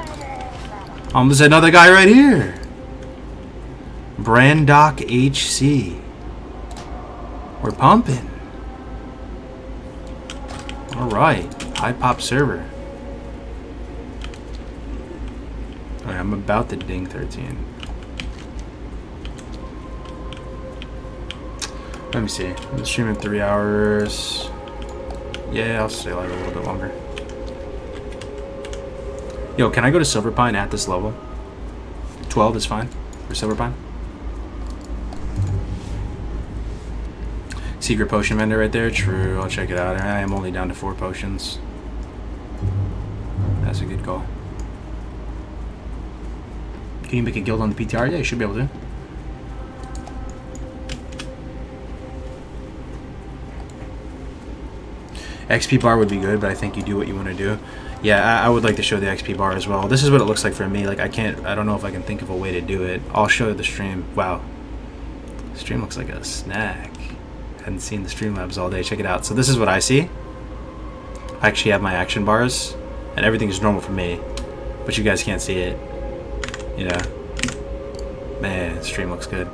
There's another guy right here. Brandock HC. We're pumping. Alright. High pop server. Alright, I'm about to ding 13. Let me see. I'm streaming 3 hours. Yeah, I'll stay live a little bit longer. Yo, can I go to Silver Pine at this level? 12 is fine for Silver Pine. Secret potion vendor right there. True, I'll check it out. I am only down to 4 potions. That's a good call. Can you make a guild on the PTR? Yeah, you should be able to. XP bar would be good, but I think you do what you want to do. Yeah, I would like to show the XP bar as well. This is what it looks like for me. Like, I don't know if I can think of a way to do it. I'll show you the stream. Wow. The stream looks like a snack. Hadn't seen the Streamlabs all day. Check it out. So this is what I see. I actually have my action bars, and everything is normal for me, but you guys can't see it. You know, man, the stream looks good.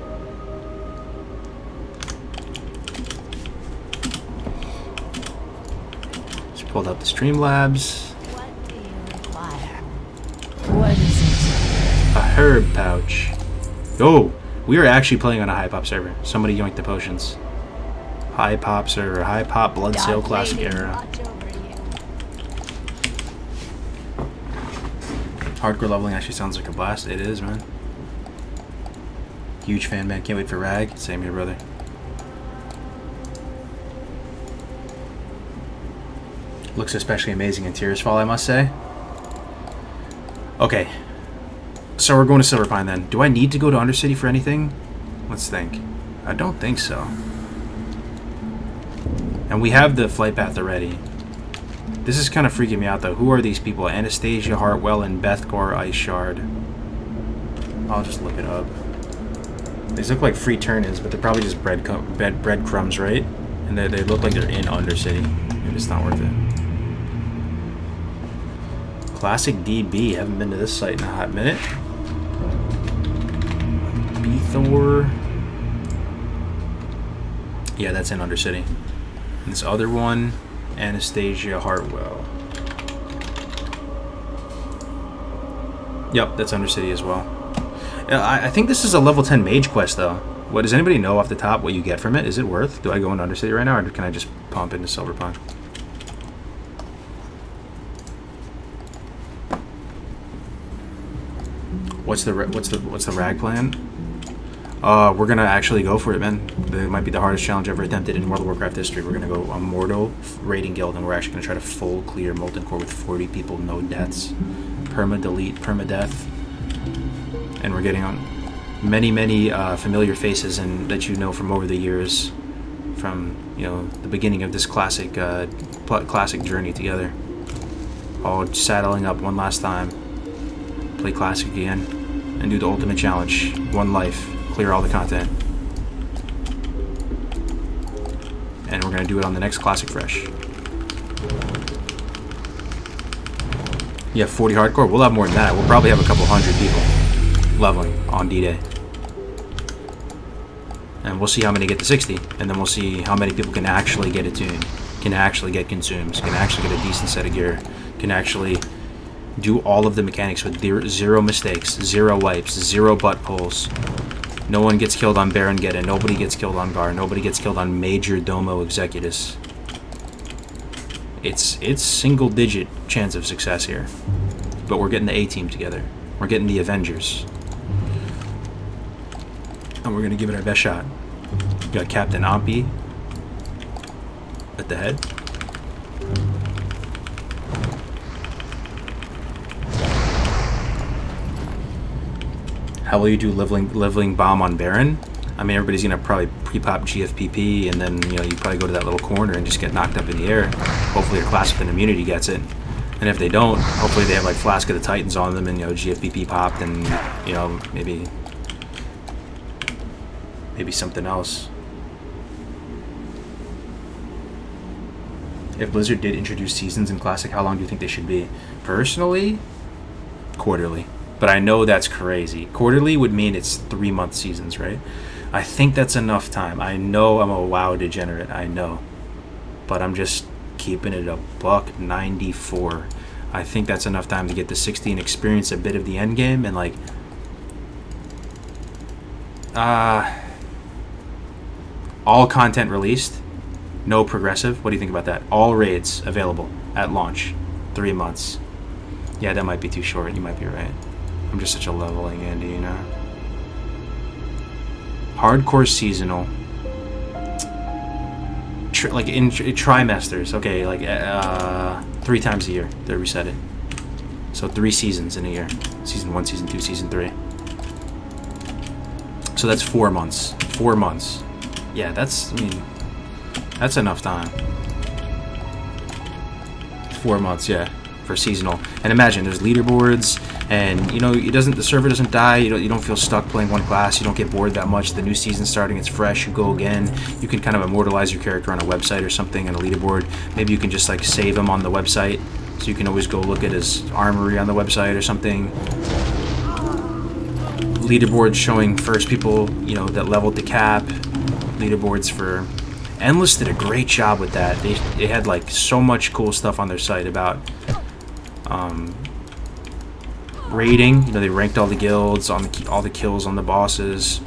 Just pulled up the Streamlabs. What do you require? What is it? A herb pouch. Oh, we are actually playing on a high pop server. Somebody yoinked the potions. High pop server, high pop blood sale classic era. Hardcore leveling actually sounds like a blast. It is, man. Huge fan, man. Can't wait for Rag. Same here, brother. Looks especially amazing in Tears Fall, I must say. Okay. So we're going to Silver Pine then. Do I need to go to Undercity for anything? Let's think. I don't think so. And we have the flight path already. This is kind of freaking me out, though. Who are these people? Anastasia Hartwell and Bethgore Ice Shard. I'll just look it up. These look like free turn-ins, but they're probably just breadcrumbs, right? And they look like they're in Undercity. Maybe it's not worth it. Classic DB. Haven't been to this site in a hot minute. Bethor. Yeah, that's in Undercity. And this other one, Anastasia Hartwell. Yep, that's Undercity as well. I think this is a level 10 mage quest, though. What does anybody know off the top what you get from it? Is it worth? Do I go into Undercity right now, or can I just pump into Silver Pine? What's the rag plan? We're gonna actually go for it, man. It might be the hardest challenge ever attempted in World of Warcraft history. We're gonna go a Mortal raiding guild, and we're actually gonna try to full clear Molten Core with 40 people, no deaths, perma delete, perma death, and we're getting on many familiar faces and that you know from over the years, from the beginning of this classic journey together. All saddling up one last time, play classic again, and do the ultimate challenge. One life. Clear all the content. And we're going to do it on the next Classic Fresh. Yeah, 40 hardcore. We'll have more than that. We'll probably have a couple hundred people leveling on D-Day. And we'll see how many get to 60. And then we'll see how many people can actually get attuned, can actually get consumes, can actually get a decent set of gear, can actually do all of the mechanics with zero mistakes, 0 wipes, 0 butt pulls. No one gets killed on Baron Geta. Nobody gets killed on Gar. Nobody gets killed on Major Domo Executus. It's single-digit chance of success here. But we're getting the A-team together. We're getting the Avengers. And we're going to give it our best shot. We got Captain Ampi at the head. How will you do leveling bomb on Baron? I mean, everybody's gonna probably pre-pop GFPP, and then you probably go to that little corner and just get knocked up in the air. Hopefully, your class with an immunity gets it. And if they don't, hopefully they have like Flask of the Titans on them and, you know, GFBP popped and, you know, maybe something else. If Blizzard did introduce seasons in Classic, how long do you think they should be? Personally, quarterly. But I know that's crazy. Quarterly would mean it's 3-month seasons, right? I think that's enough time. I know I'm a WoW degenerate, I know. But I'm just keeping it a buck 94. I think that's enough time to get to 60 and experience a bit of the end game and like all content released, no progressive. What do you think about that? All raids available at launch, 3 months. Yeah, that might be too short. You might be right. I'm just such a leveling Andy, you know. Hardcore seasonal. Like in trimesters, okay, like 3 times a year they reset it. So 3 seasons in a year. Season 1, Season 2, Season 3. So that's 4 months. 4 months. Yeah, that's enough time. 4 months, yeah, for seasonal. And imagine there's leaderboards, and you know the server doesn't die. You don't feel stuck playing one class. You don't get bored that much. The new season starting, it's fresh. You go again. You can kind of immortalize your character on a website or something, on a leaderboard. Maybe you can just like save him on the website, so you can always go look at his armory on the website or something. Leaderboards showing first people, you know, that leveled the cap. Leaderboards for Endless did a great job with that. They had like so much cool stuff on their site about rating. You know, they ranked all the guilds, on all the kills on the bosses.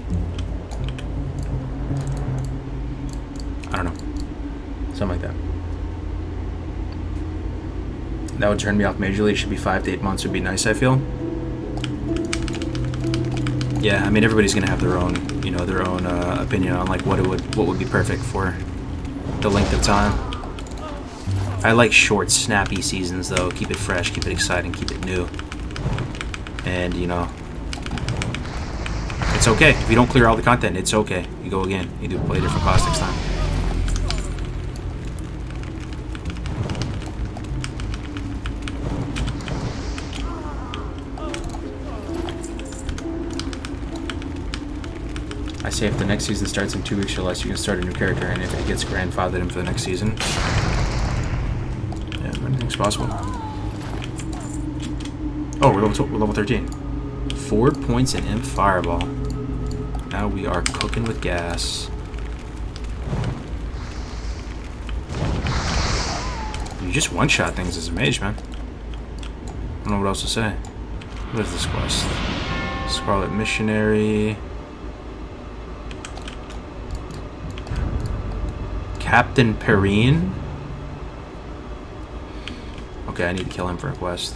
I don't know, something like that. That would turn me off majorly. It should be 5 to 8 months would be nice, I feel. Yeah, I mean everybody's gonna have their own, you know, their own opinion on like what would be perfect for the length of time. I like short, snappy seasons though. Keep it fresh, keep it exciting, keep it new. And you know, it's okay if you don't clear all the content. It's okay. You go again. You do play a different class next time. I say if the next season starts in 2 weeks or less, you can start a new character, and if it gets grandfathered in for the next season, yeah, anything's possible. Oh, we're level 13. 4 points in Imp Fireball. Now we are cooking with gas. You just one-shot things as a mage, man. I don't know what else to say. What is this quest? Scarlet Missionary. Captain Perrine? Okay, I need to kill him for a quest.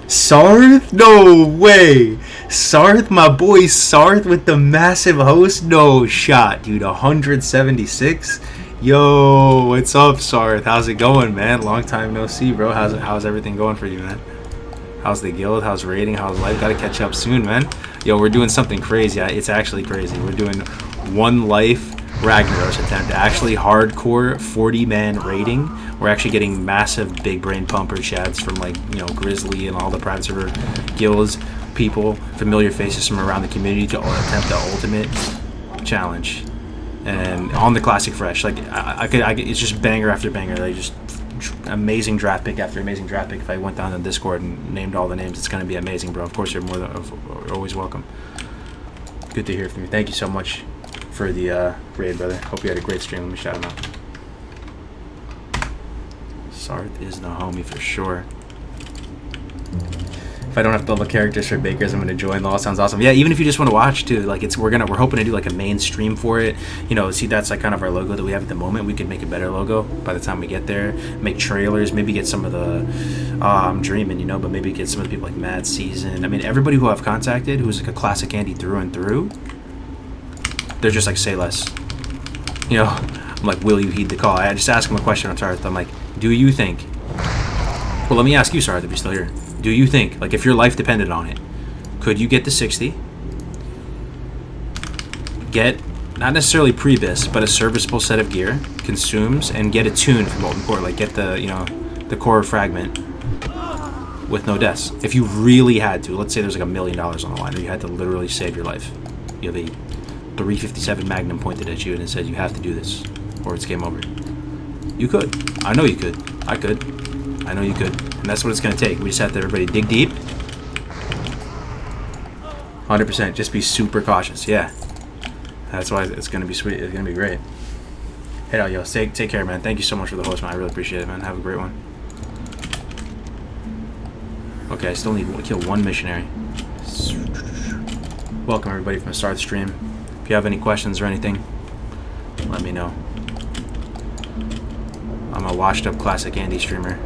Sarth? No way! Sarth, my boy Sarth with the massive host? No shot, dude. 176? Yo, what's up, Sarth? How's it going, man? Long time no see, bro. How's everything going for you, man? How's the guild? How's raiding? How's life? Gotta catch up soon, man. Yo, we're doing something crazy. It's actually crazy. We're doing One Life Ragnaros attempt. Actually hardcore 40-man raiding. We're actually getting massive big brain pumper chads from like, you know, Grizzly and all the private server guilds, people, familiar faces from around the community to attempt the ultimate challenge. And on the classic fresh, like I could it's just banger after banger. Like just amazing draft pick after amazing draft pick. If I went down to Discord and named all the names, it's gonna be amazing, bro. Of course, you're always welcome. Good to hear from you. Thank you so much for the raid, brother. Hope you had a great stream. Let me shout him out. Sarth is the homie for sure. If I don't have to level characters for Bakers, I'm gonna join. That all sounds awesome. Yeah, even if you just want to watch too, like we're hoping to do like a main stream for it. You know, see, that's like kind of our logo that we have at the moment. We could make a better logo by the time we get there. Make trailers, maybe get some of the I'm dreaming, you know, but maybe get some of the people like Mad Season. I mean, everybody who I've contacted who's like a classic Andy through and through, they're just like, say less. You know, I'm like, will you heed the call? I just ask them a question on Sarth. I'm like, do you think? Well, let me ask you, Sarth, if you're still here. Do you think, like, if your life depended on it, could you get to 60, get not necessarily pre-bis, but a serviceable set of gear, consumes, and get a tune from Molten Core, like get the, you know, the core fragment with no deaths. If you really had to, let's say there's like $1 million on the line, or you had to literally save your life. You have a 357 Magnum pointed at you and it said you have to do this, or it's game over. You could. I know you could. I could. I know you could. And that's what it's going to take. We just have to everybody dig deep. 100%. Just be super cautious. Yeah. That's why it's going to be sweet. It's going to be great. Hey, yo, take care, man. Thank you so much for the host, man. I really appreciate it, man. Have a great one. Okay, I still need to kill one missionary. Welcome, everybody, from the start of the stream. If you have any questions or anything, let me know. I'm a washed-up classic Andy streamer.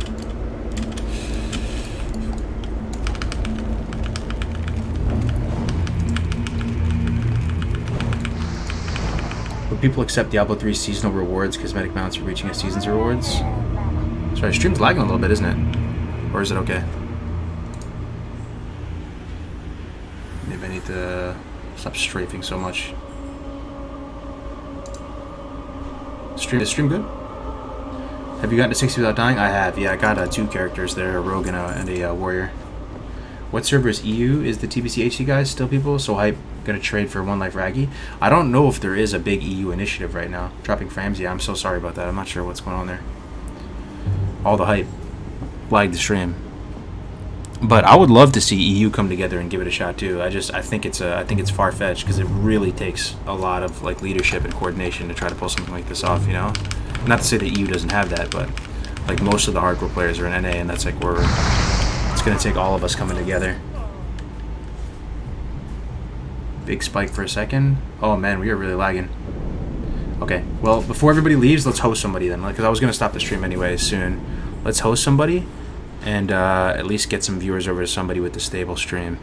Would people accept Diablo 3 seasonal rewards, cosmetic mounts for reaching a season's rewards? Sorry, stream's lagging a little bit, isn't it? Or is it okay? Maybe I need to stop strafing so much. Is stream good? Have you gotten to 60 without dying? I have, yeah. I got 2 characters there, a rogue and a warrior. What server is EU? Is the TBC HC guys still people? So hype, gonna trade for 1 life Raggy? I don't know if there is a big EU initiative right now. Dropping frames, yeah, I'm so sorry about that. I'm not sure what's going on there. All the hype lagged the stream. But I would love to see EU come together and give it a shot too. I think it's far-fetched because it really takes a lot of like leadership and coordination to try to pull something like this off, you know? Not to say that EU doesn't have that, but like most of the hardcore players are in NA, and that's like where it's gonna take all of us coming together. Big spike for a second. Oh man, we are really lagging. Okay, well, before everybody leaves, let's host somebody then, because I was gonna stop the stream anyway soon. Let's host somebody and at least get some viewers over to somebody with the stable stream.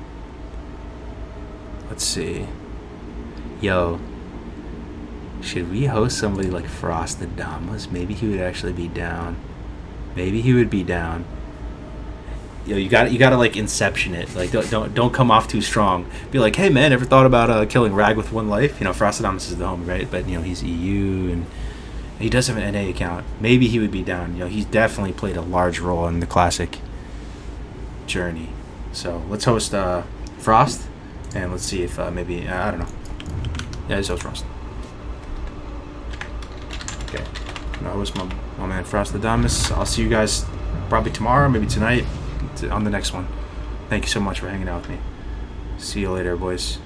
Let's see. Yo, should we host somebody like Frost the Damas? Maybe he would actually be down. Maybe he would be down. Yo, you gotta like inception it. Like don't come off too strong. Be like, hey man, ever thought about killing Rag with 1 life? You know, Frost the Damas is the homie, right? But you know, he's EU and he does have an NA account. Maybe he would be down. You know, he's definitely played a large role in the classic journey. So let's host Frost, and let's see if maybe I don't know. Yeah, let's host Frost. Okay, I'm gonna host my man Frost the Damas. I'll see you guys probably tomorrow, maybe tonight, on the next one. Thank you so much for hanging out with me. See you later, boys.